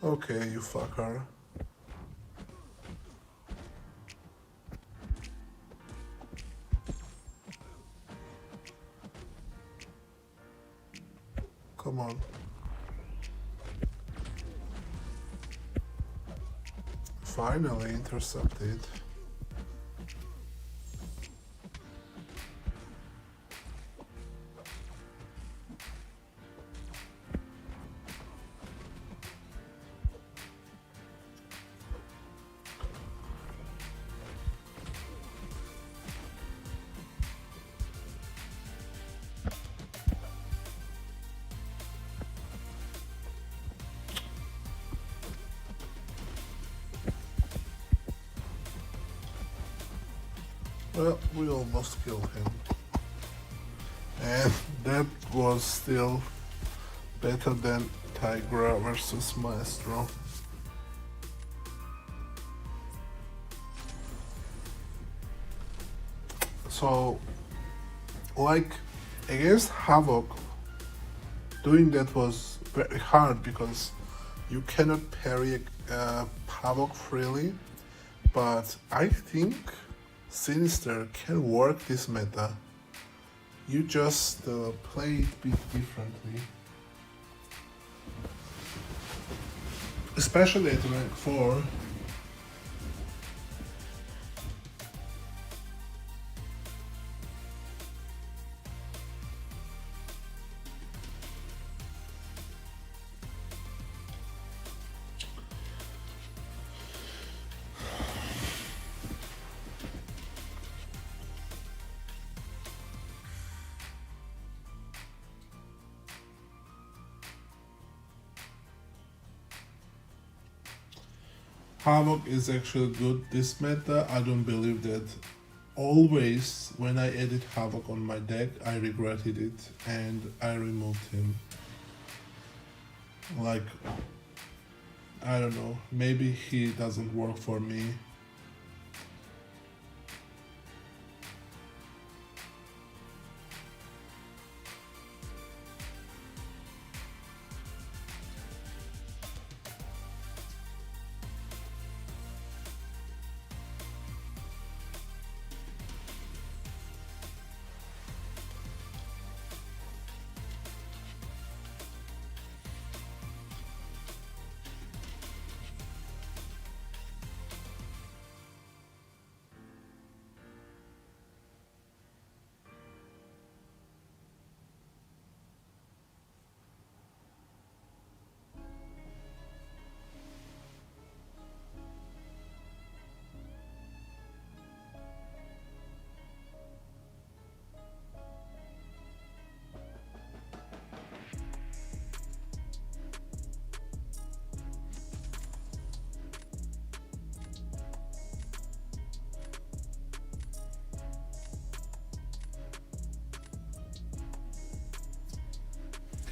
Okay, you fucker. Come on. Finally intercepted. Well, we almost killed him. And that was still better than Tigra versus Maestro. So, like, against Havoc, doing that was very hard because you cannot parry Havoc freely, but I think Sinister can work this meta. You just play it a bit differently. Especially at rank 4. Havoc is actually good this meta. I don't believe that. Always when I added Havoc on my deck, I regretted it and I removed him. Like, I don't know, maybe he doesn't work for me.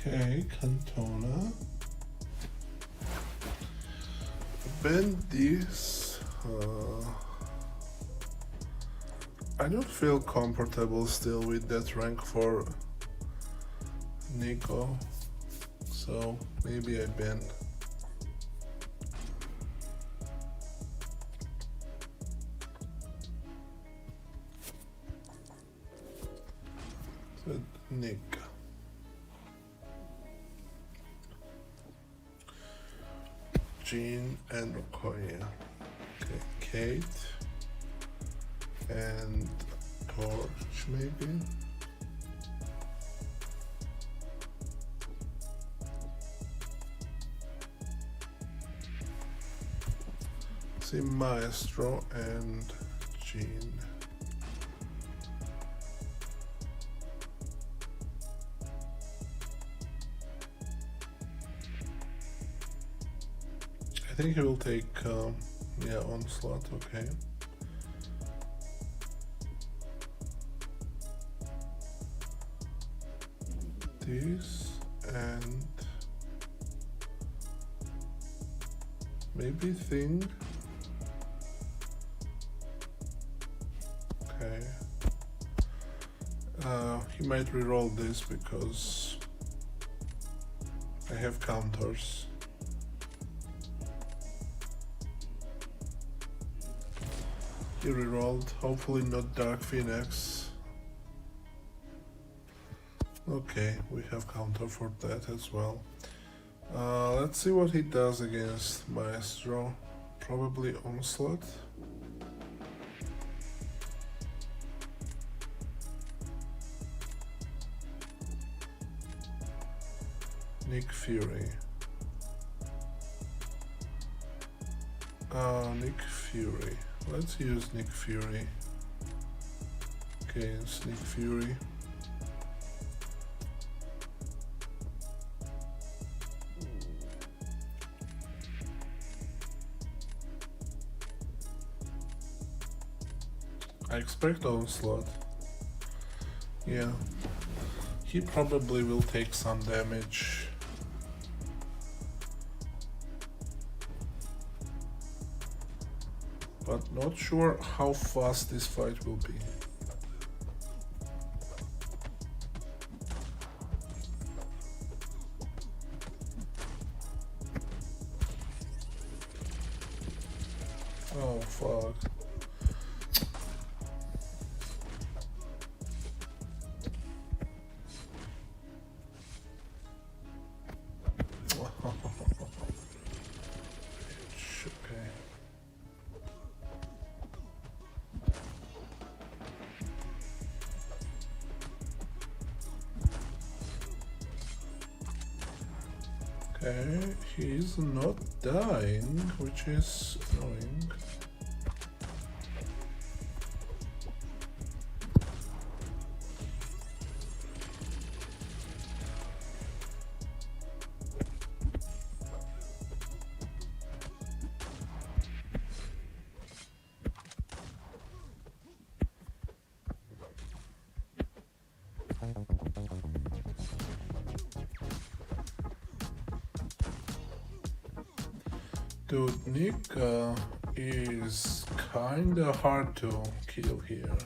Okay, Cantona. Bend this. I don't feel comfortable still with that rank for Nico, so maybe I ban. So Nick. Jean and Okoye. Okay, Kate and Torch maybe. See Maestro and Jean. I think he will take, yeah, Onslaught, okay. This and maybe Thing. Okay. He might reroll this because I have counters. He rerolled, hopefully not Dark Phoenix. Okay, we have counter for that as well. Let's see what he does against Maestro. Probably Onslaught. Nick Fury. Nick Fury. Let's use Nick Fury against Nick Fury. I expect Onslaught. Yeah. He probably will take some damage. But not sure how fast this fight will be. Oh fuck. Okay, he's not dying, which is annoying. Dude, Nick is kinda hard to kill here.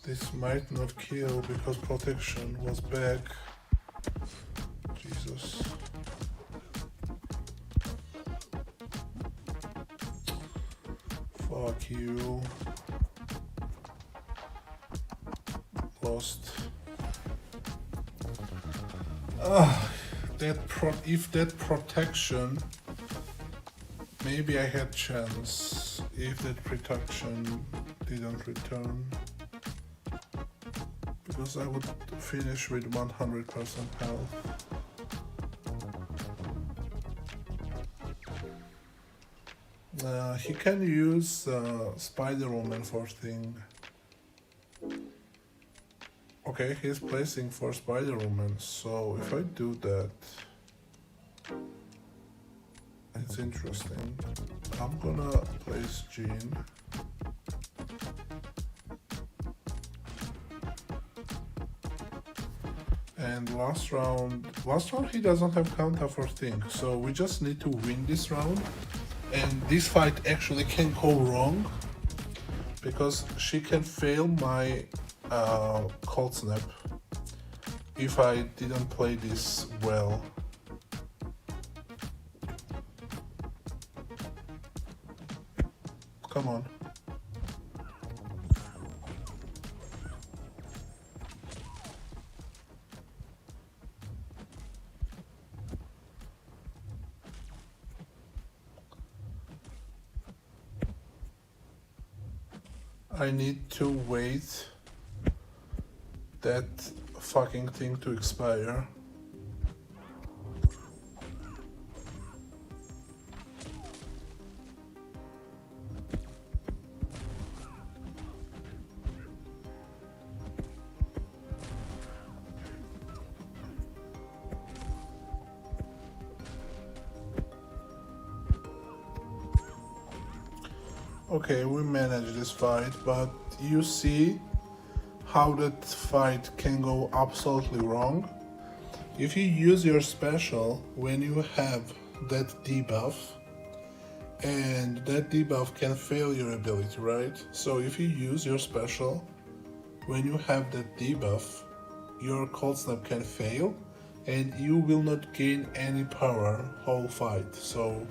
This might not kill because protection was back. Jesus. Fuck you. Lost. If that protection, maybe I had chance. If that protection didn't return. Because I would finish with 100% health. He can use Spider-Woman for thing. Okay, he's placing for Spider-Woman, so if I do that, it's interesting. I'm gonna place Jean. And last round he doesn't have counter for thing, so we just need to win this round. And this fight actually can go wrong because she can fail my cold snap if I didn't play this well. Come on. I need to wait that fucking thing to expire. Okay, we managed this fight, but you see how that fight can go absolutely wrong. If you use your special when you have that debuff, and that debuff can fail your ability, right? So if you use your special when you have that debuff, your cold snap can fail and you will not gain any power whole fight. So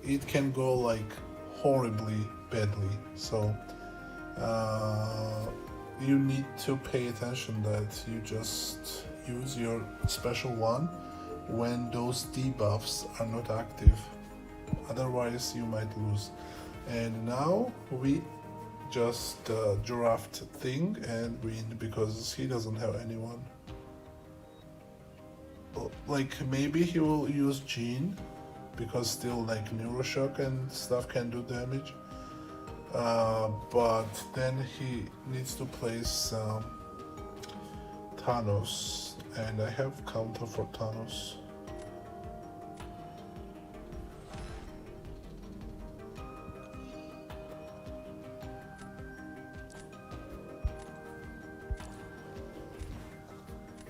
it can go like horribly badly. So you need to pay attention that you just use your special one when those debuffs are not active. Otherwise you might lose. And now we just draft thing and win because he doesn't have anyone. Like maybe he will use Jean because still like Neuroshock and stuff can do damage. But then he needs to place Thanos, and I have counter for Thanos.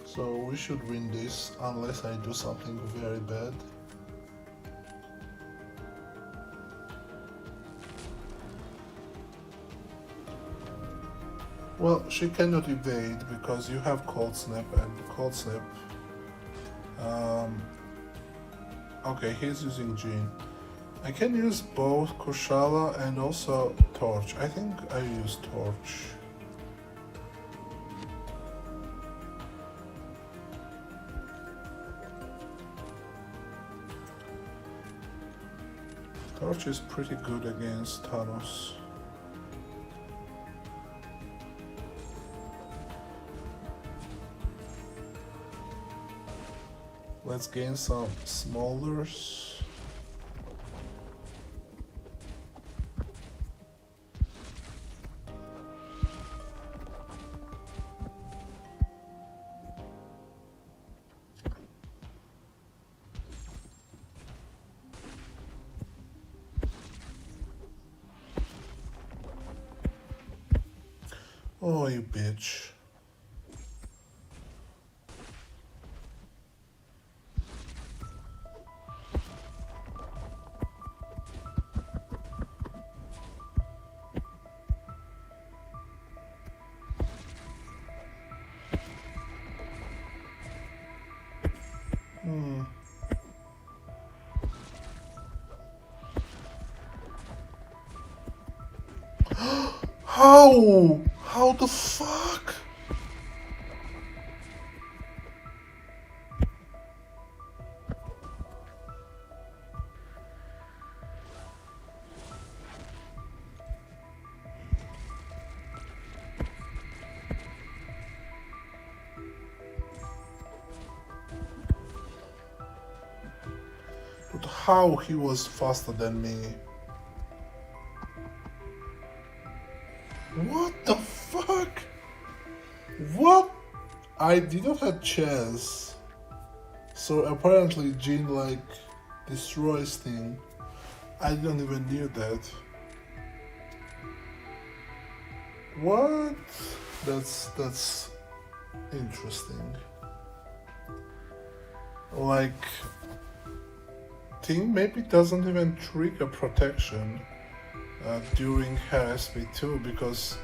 So we should win this unless I do something very bad. Well, she cannot evade because you have Cold Snap and Cold Snap. Okay, he's using Jean. I can use both Kushala and also Torch. I think I use Torch. Torch is pretty good against Thanos. Let's gain some smolders. Oh, you bitch. How? How the fuck? But how he was faster than me? What the fuck? What? I did not have chance. So apparently Jean like destroys thing. I didn't even knew that. What? That's interesting. Like thing maybe doesn't even trigger protection during her SP2 because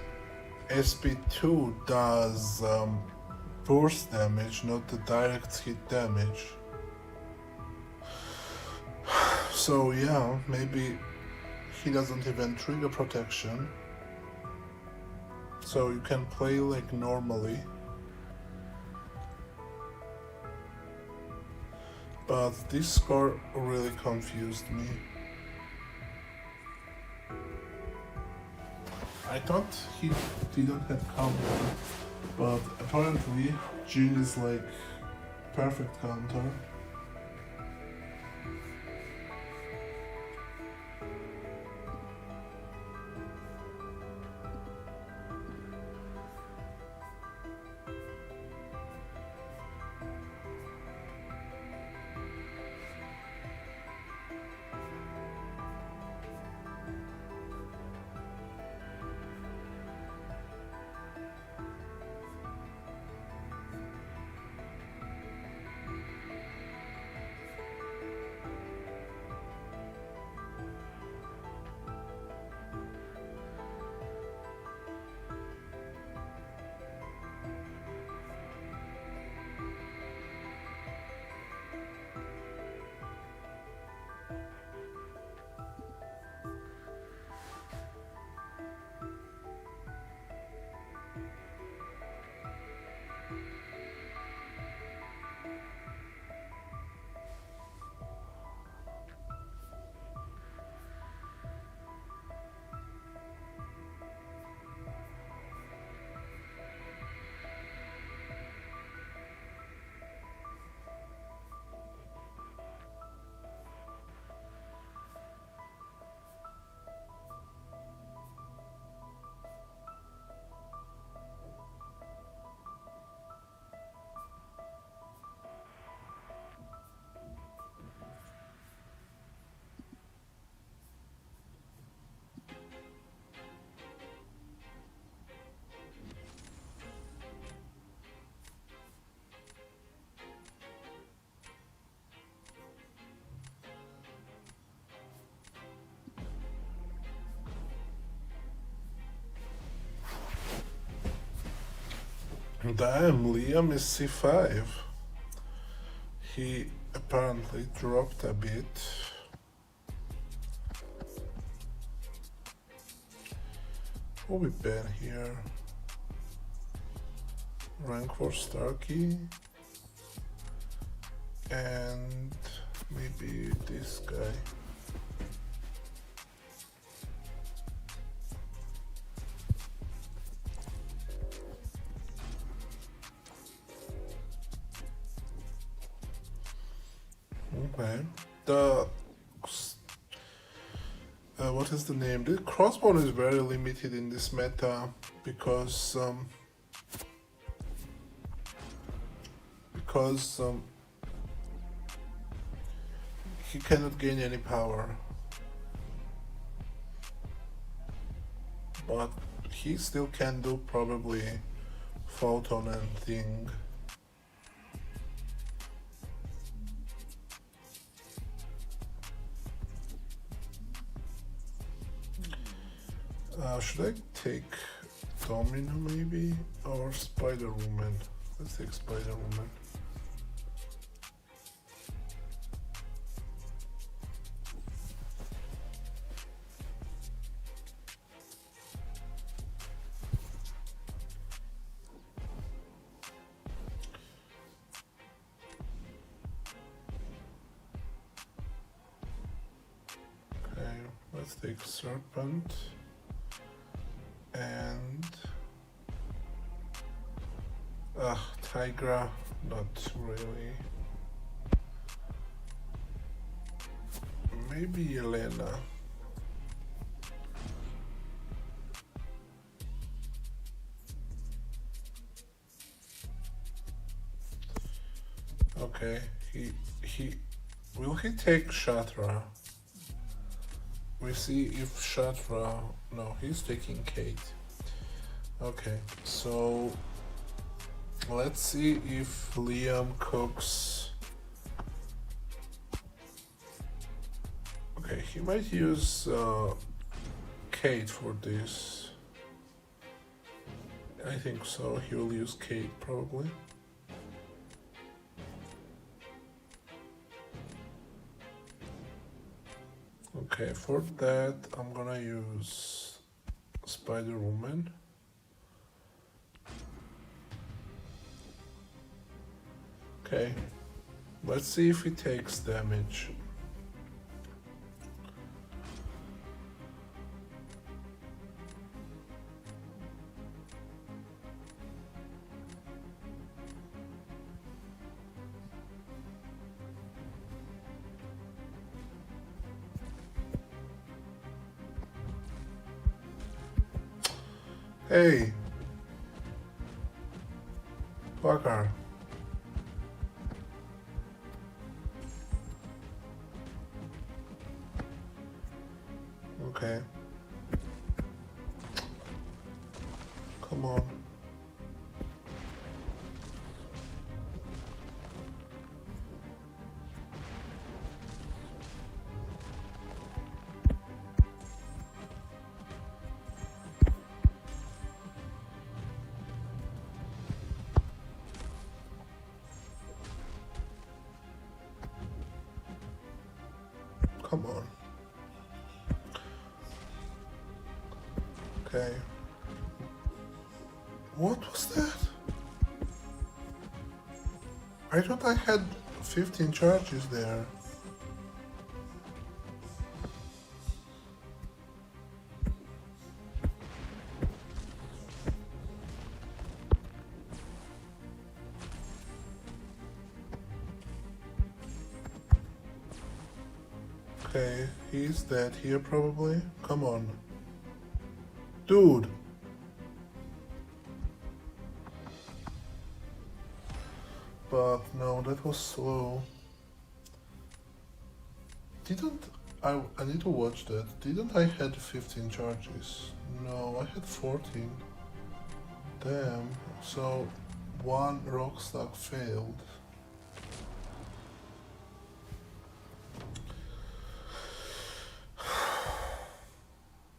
SP2 does burst damage, not the direct hit damage. So yeah, maybe he doesn't even trigger protection. So you can play like normally. But this score really confused me. I thought he didn't have counter, but apparently Jin is like perfect counter. Damn, Liam is C5. He apparently dropped a bit. Who we ban here? Rank 4 Starkey. And maybe this guy. Okay. The what is the name? The crossbow is very limited in this meta because he cannot gain any power, but he still can do probably photon and thing. Should I take Domino maybe or Spider Woman? Let's take Spider Woman. Okay, let's take Serpent and Tigra, not really. Maybe Elena. Okay, he will he take Shatra? We see if Shatra. No, he's taking Kate. Okay, so let's see if Liam cooks. Okay, he might use Kate for this. I think so. He will use Kate probably. Okay, for that I'm gonna use Spider Woman. Okay, let's see if he takes damage. Hey, fucker. Okay. Come on. Come on. Okay. What was that? I thought I had 15 charges there. Okay, he's dead here probably. Come on. Dude! But no, that was slow. I need to watch that. Didn't I had 15 charges? No, I had 14. Damn. So one rock stock failed.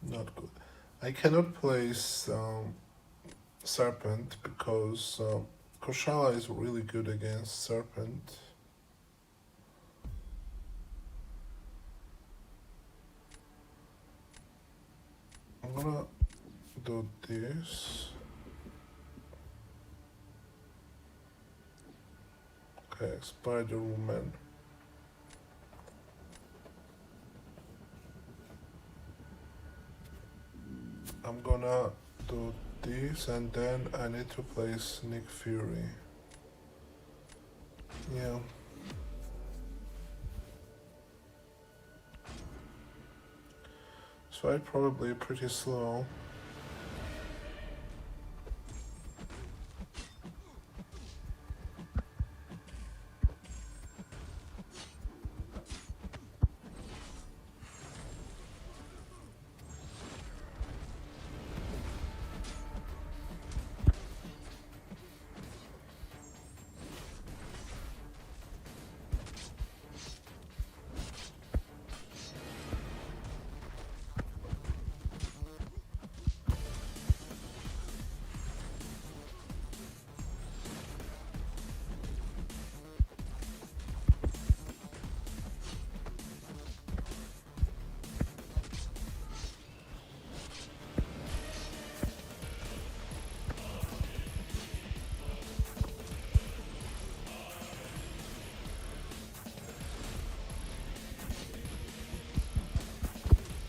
Not good. I cannot place Serpent because Koshala is really good against Serpent. I'm gonna do this. Okay, Spider Woman. I'm gonna do this and then I need to place Nick Fury. Yeah. So I'm probably pretty slow.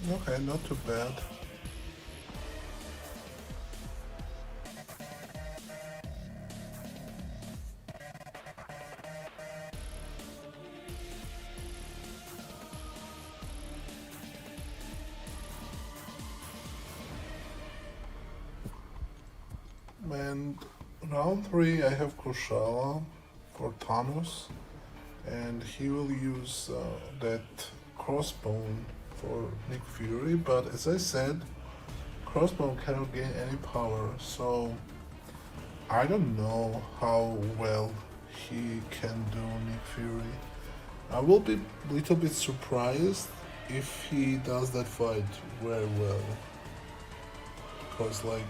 Okay, not too bad. And round 3 I have Kushala for Thanos, and he will use that crossbone for Nick Fury, but as I said, crossbone cannot gain any power, so I don't know how well he can do Nick Fury. I will be a little bit surprised if he does that fight very well, because like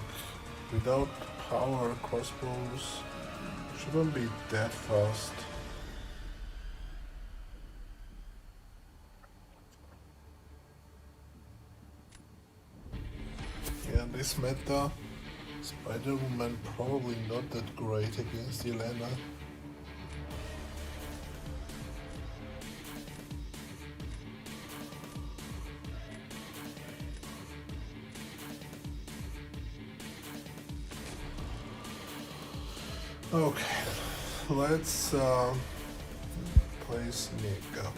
without power crossbows shouldn't be that fast. Yeah, this meta, Spider-Woman probably not that great against Yelena. Okay, let's place Nika.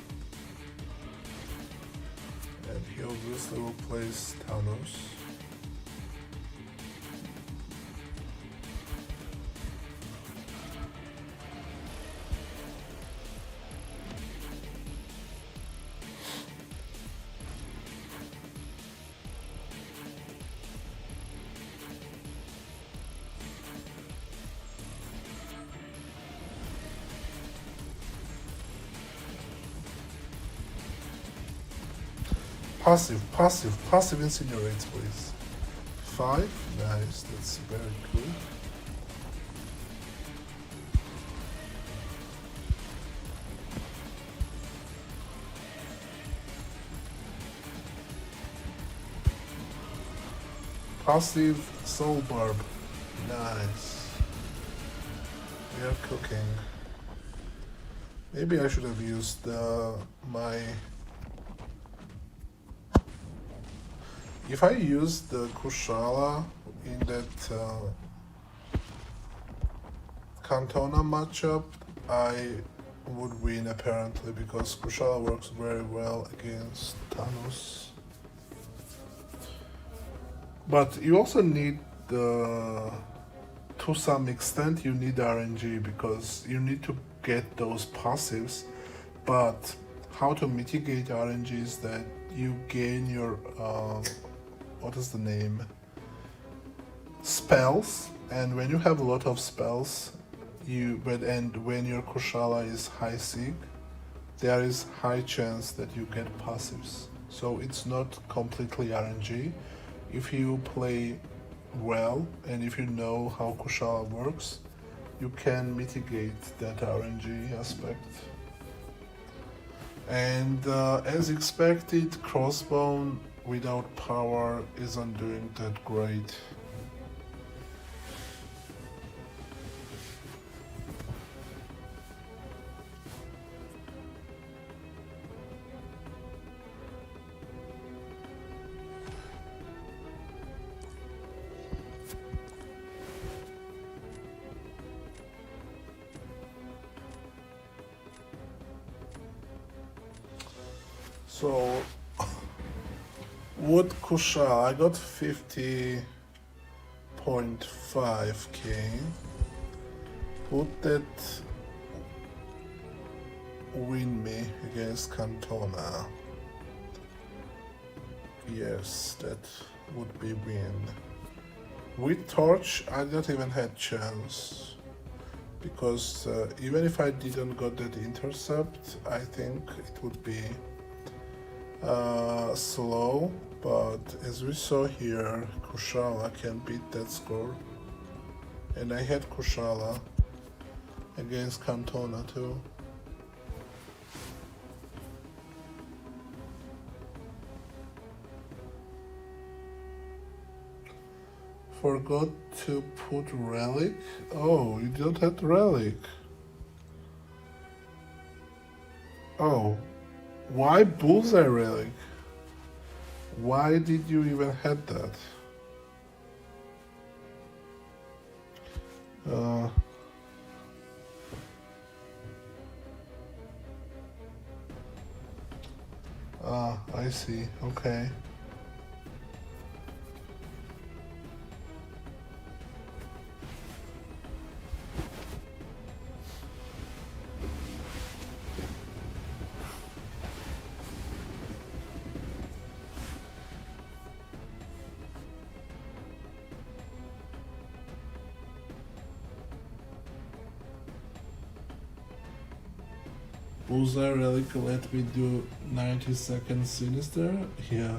And he obviously will place Thanos. Passive incinerates, please. 5, nice, that's very good. Passive soul barb, nice. We are cooking. Maybe I should have used my... If I used the Kushala in that Cantona matchup, I would win apparently, because Kushala works very well against Thanos. But you also need to some extent you need RNG, because you need to get those passives, but how to mitigate RNG is that you gain your what is the name? Spells, and when you have a lot of spells, when your Kushala is high sig, there is high chance that you get passives. So it's not completely RNG. If you play well and if you know how Kushala works, you can mitigate that RNG aspect. And as expected, Crossbone without power isn't doing that great. So, would Kushala, I got 50.5k. Would that win me against Cantona? Yes, that would be win. With Torch, I don't even had chance. Because even if I didn't got that intercept, I think it would be slow, but as we saw here, Kushala can beat that score, and I had Kushala against Cantona too. Forgot to put Relic. Oh, you don't have Relic. Oh. Why Bullseye Relic? Why did you even had that? Uh, I see. Okay. Bullseye Relic let me do 90 seconds Sinister? Yeah.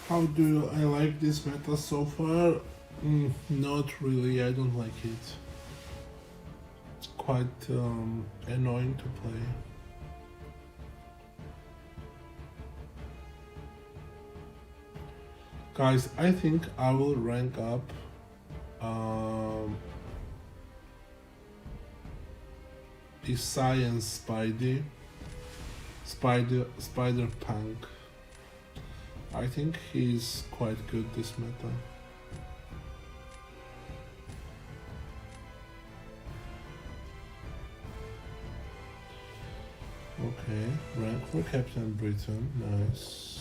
How do I like this meta so far? Not really, I don't like it. It's quite annoying to play. Guys, I think I will rank up the Science Spider Punk. I think he's quite good this meta. Okay, rank for Captain Britain, nice.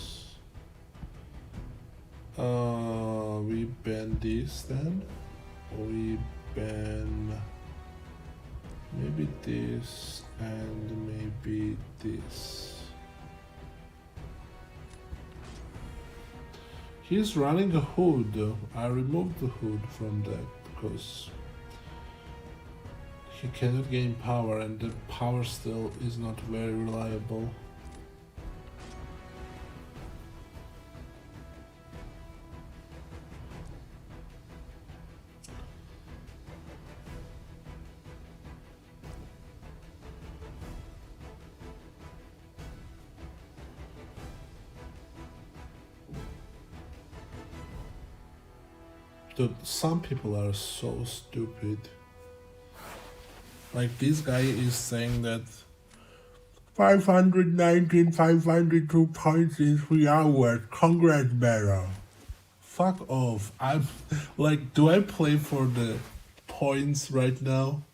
We ban this then. We ban maybe this and maybe this. He's running a hood. I removed the hood from that because he cannot gain power and the power still is not very reliable. Dude, some people are so stupid. Like this guy is saying that 502 points in 3 hours. Congrats, Barrow. Fuck off. I'm like, do I play for the points right now?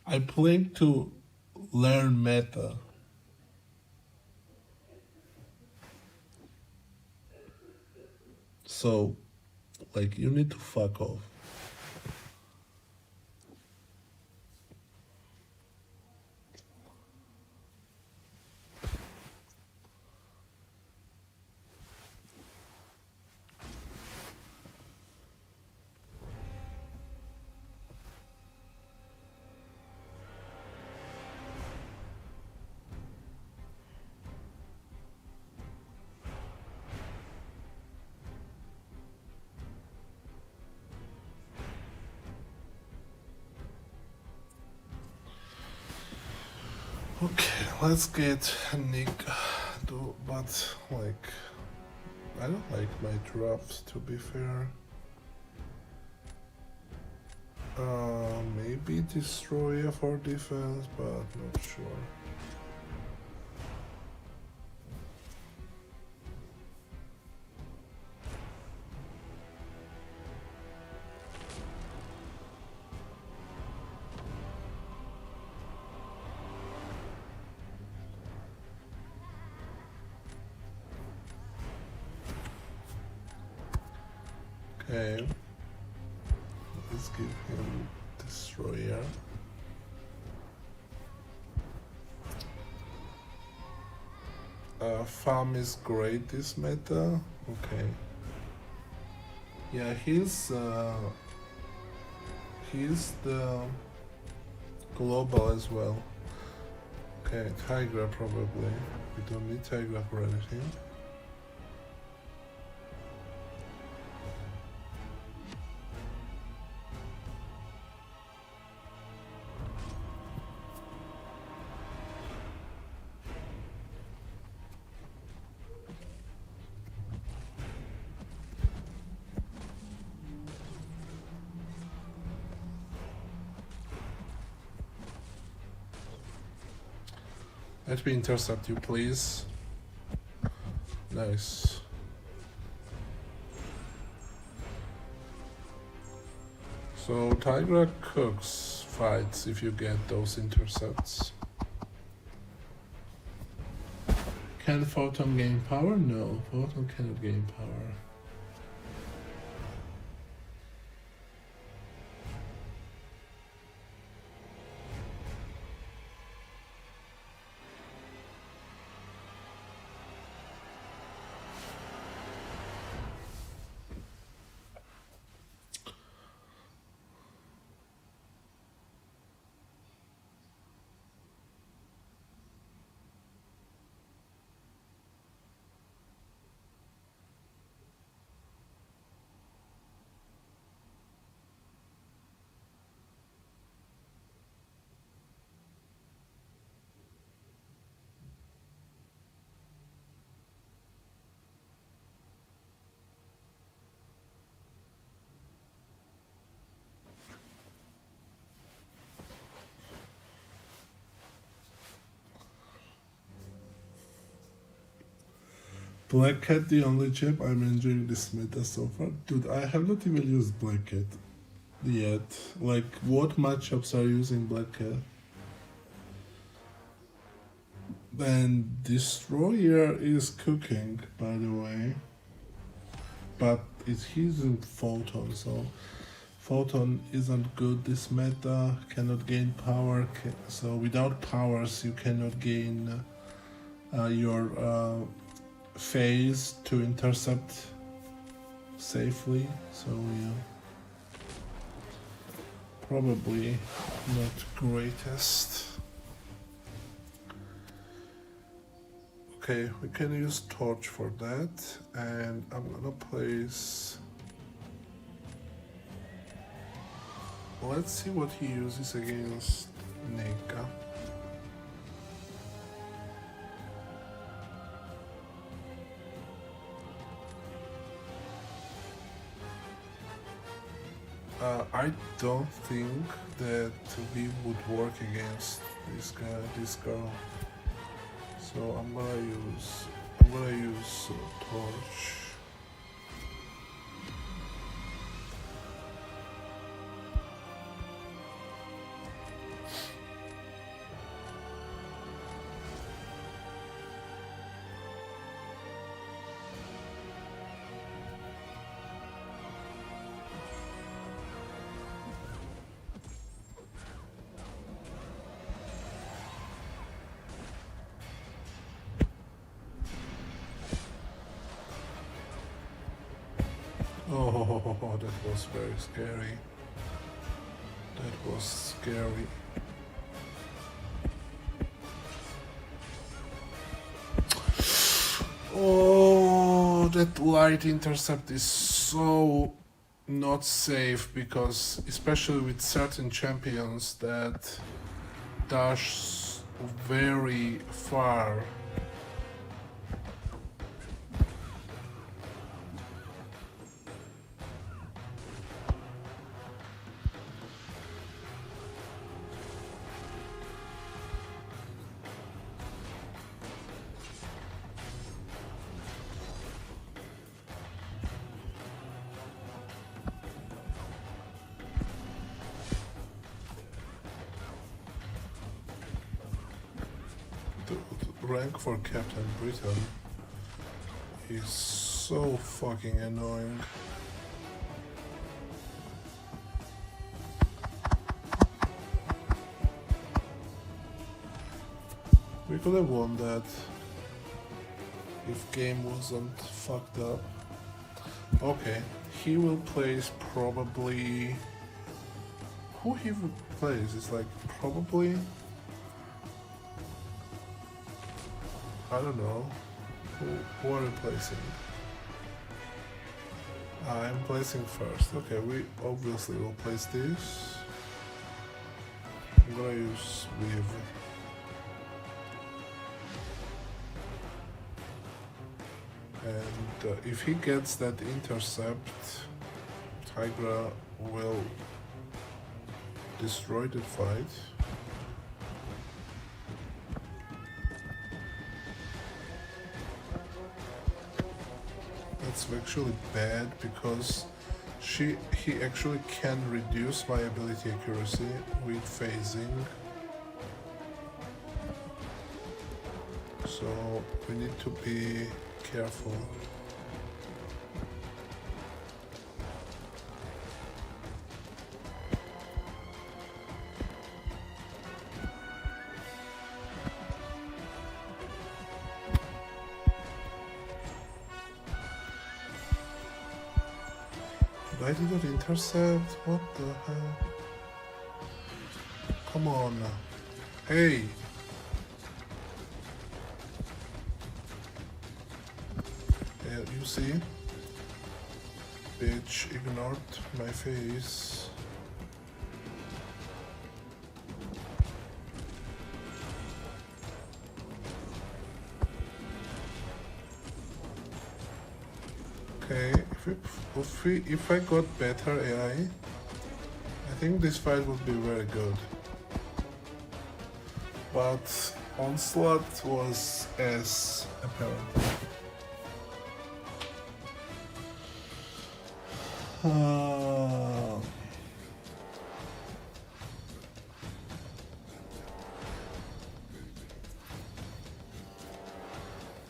I'm playing to learn meta. So, like, you need to fuck off. Okay, let's get Nick. But like, I don't like my drops, to be fair. Maybe Destroyer for defense, but not sure. Okay, let's give him Destroyer. Farm is great this meta. Okay. Yeah, he's the global as well. Okay, Tigra probably. We don't need Tigra for anything. Let me intercept you, please. Nice. So Tigra cooks fights if you get those intercepts. Can Photon gain power? No, Photon cannot gain power. Black Cat, the only chip. I'm enjoying this meta so far. Dude, I have not even used Black Cat yet. Like, what matchups are using Black Cat? And Destroyer is cooking, by the way. But he's using Photon, so Photon isn't good this meta, cannot gain power, so without powers you cannot gain your phase to intercept safely, so yeah. Probably not greatest. Okay, we can use Torch for that, and I'm gonna place... Let's see what he uses against Neka. I don't think that we would work against this girl. So I'm gonna use Torch. Oh, that was very scary. That was scary. Oh, that light intercept is so not safe, because especially with certain champions that dash very far. The rank for Captain Britain is so fucking annoying. We could have won that if game wasn't fucked up. Okay, he will place probably... Who he would place is like probably... I don't know. Who are we placing? I'm placing first. Okay, we obviously will place this. I'm gonna use Weave. And if he gets that intercept, Tigra will destroy the fight. That's actually bad because he actually can reduce my ability accuracy with phasing. So we need to be careful. Why did it intercept? What the hell? Come on. Hey! Yeah, you see? Bitch ignored my face. Okay, if I got better AI, I think this fight would be very good. But Onslaught was as apparent.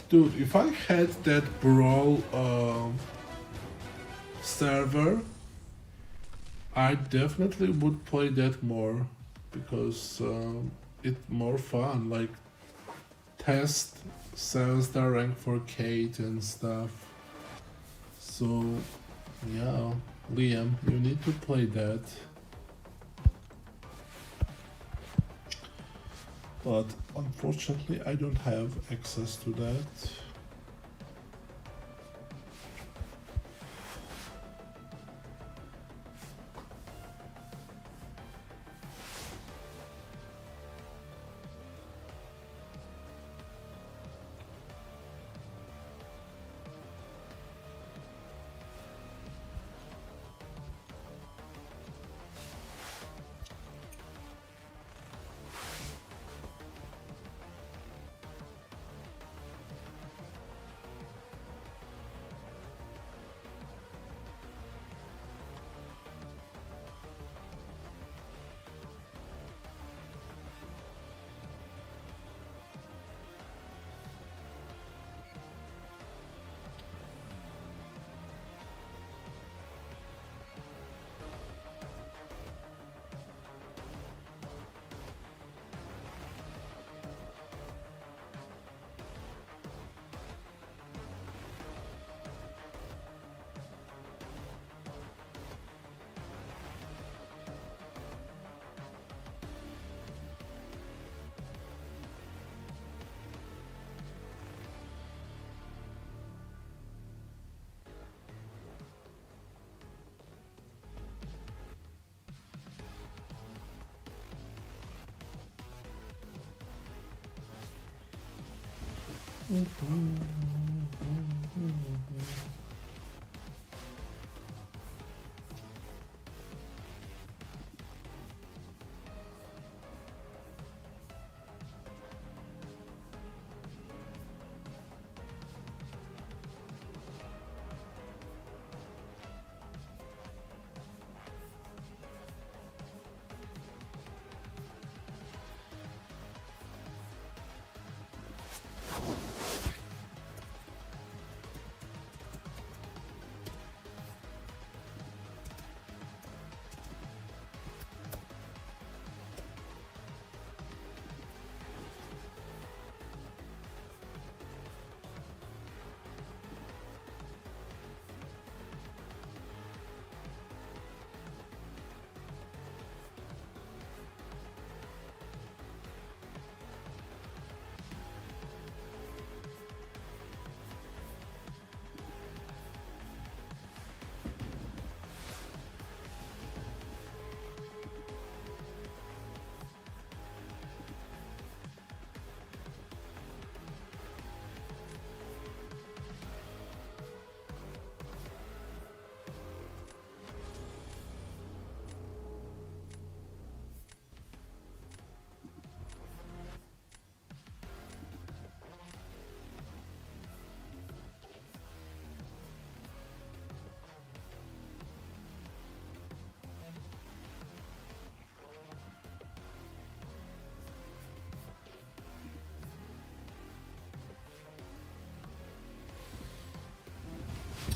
Dude, if I had that Brawl server, I definitely would play that more because it's more fun. Like, test 7-star rank for Kate and stuff. So, yeah, Liam, you need to play that. But unfortunately, I don't have access to that.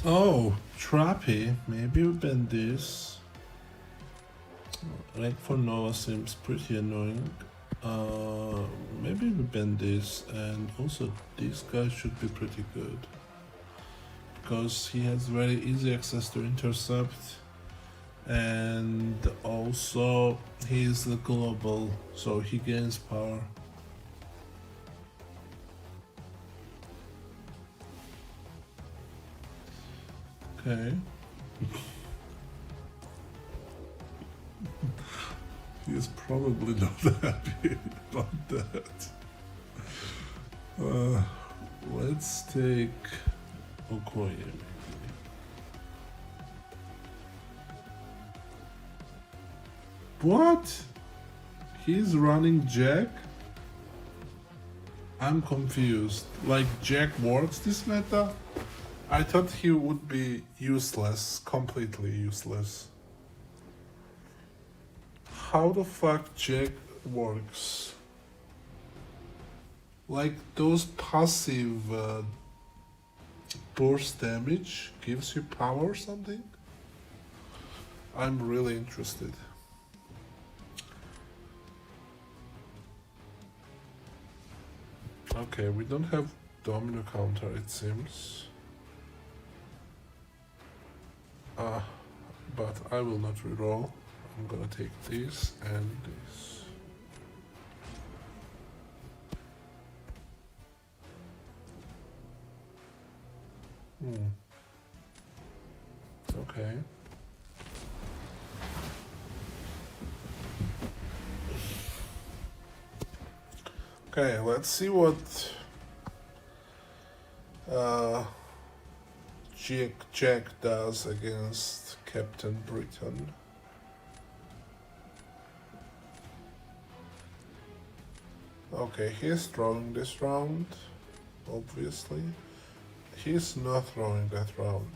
Oh, Trappy. Maybe we ban this. Rank for Nova seems pretty annoying. Maybe we ban this, and also this guy should be pretty good. Because he has very easy access to intercept, and also he is the global, so he gains power. Okay. He is probably not happy about that. Let's take Okoye maybe. What? He's running Jack? I'm confused. Like, Jack works this meta? I thought he would be useless, completely useless. How the fuck Jack works? Like, those passive burst damage gives you power or something? I'm really interested. Okay, we don't have domino counter, it seems. But I will not reroll. I'm gonna take this and this. Okay. Okay, let's see what Jack does against Captain Britain. Okay, he's throwing this round, obviously. He's not throwing that round.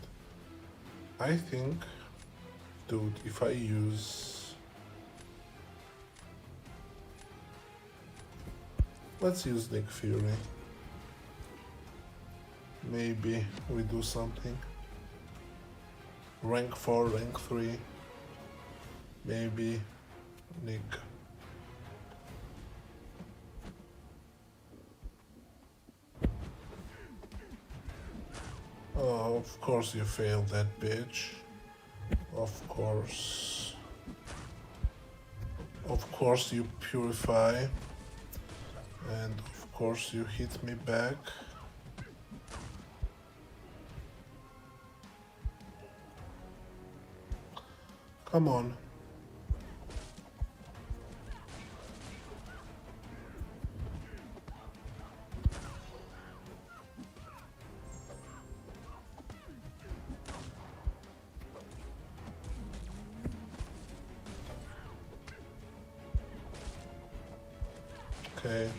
I think, dude, if I use... Let's use Nick Fury. Maybe we do something. Rank 4, rank 3. Maybe Nick. Oh, of course you failed that, bitch. Of course. Of course you purify. And of course you hit me back. Come on. Okay.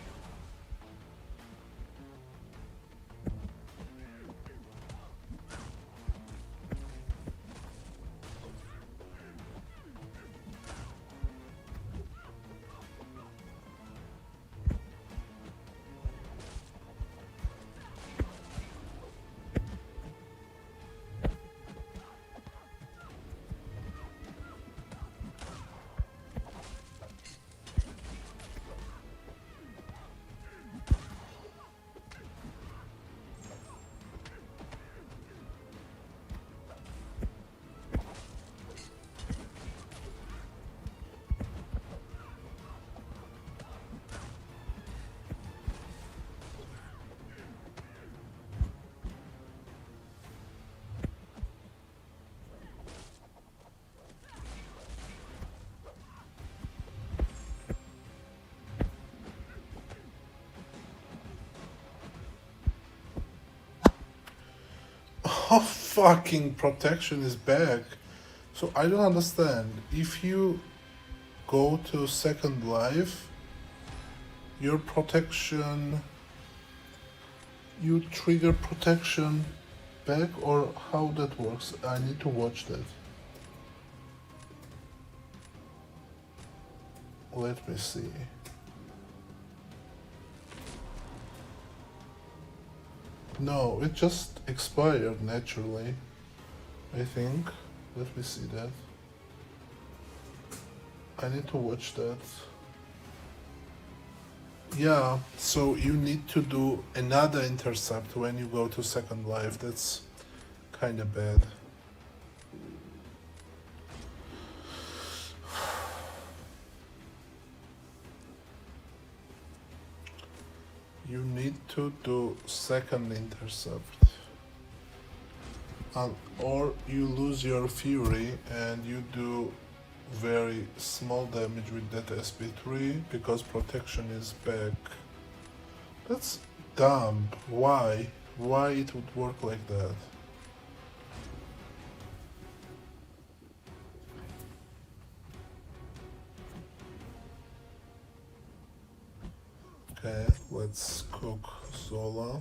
Oh, fucking protection is back. So I don't understand. If you go to second life, your protection, you trigger protection back, or how that works? I need to watch that. Let me see. No, it just expired naturally, I think. Let me see that. I need to watch that. Yeah, so you need to do another intercept when you go to second life. That's kind of bad. You need to do second intercept. Or you lose your fury and you do very small damage with that SP3 because protection is back. That's dumb. Why? Why it would work like that? Okay, let's cook Zola.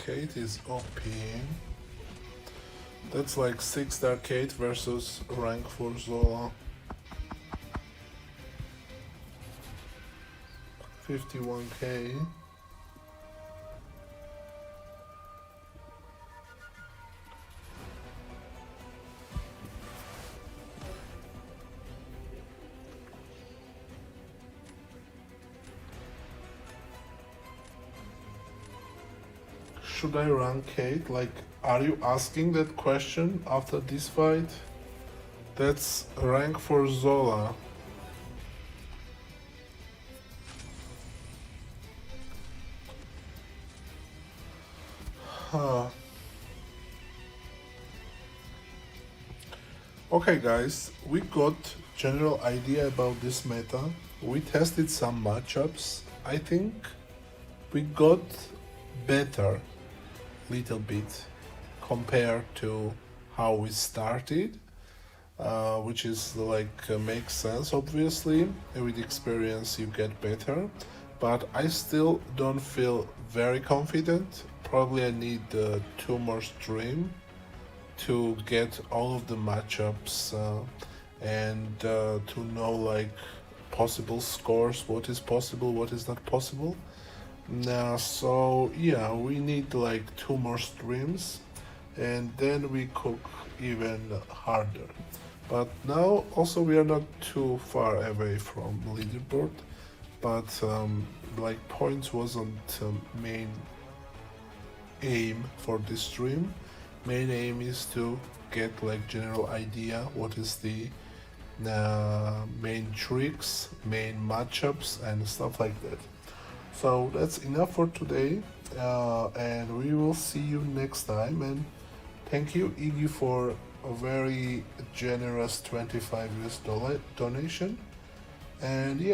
Kate is OP. That's like 6-star Kate versus rank 4 Zola. 51k. Should I run Kate? Like, are you asking that question after this fight? That's rank for Zola. Huh. Okay guys, we got general idea about this meta. We tested some matchups. I think we got better little bit compared to how we started, which is like makes sense obviously. With experience you get better, but I still don't feel very confident. Probably I need 2 more stream to get all of the matchups and to know like possible scores, what is possible, what is not possible. So yeah, we need like 2 more streams and then we cook even harder. But now also we are not too far away from leaderboard, but like points wasn't main aim for this stream. Main aim is to get like general idea what is the main tricks, main matchups, and stuff like that. So that's enough for today, and we will see you next time. And thank you, Iggy, for a very generous 25 US dollar donation. And yeah.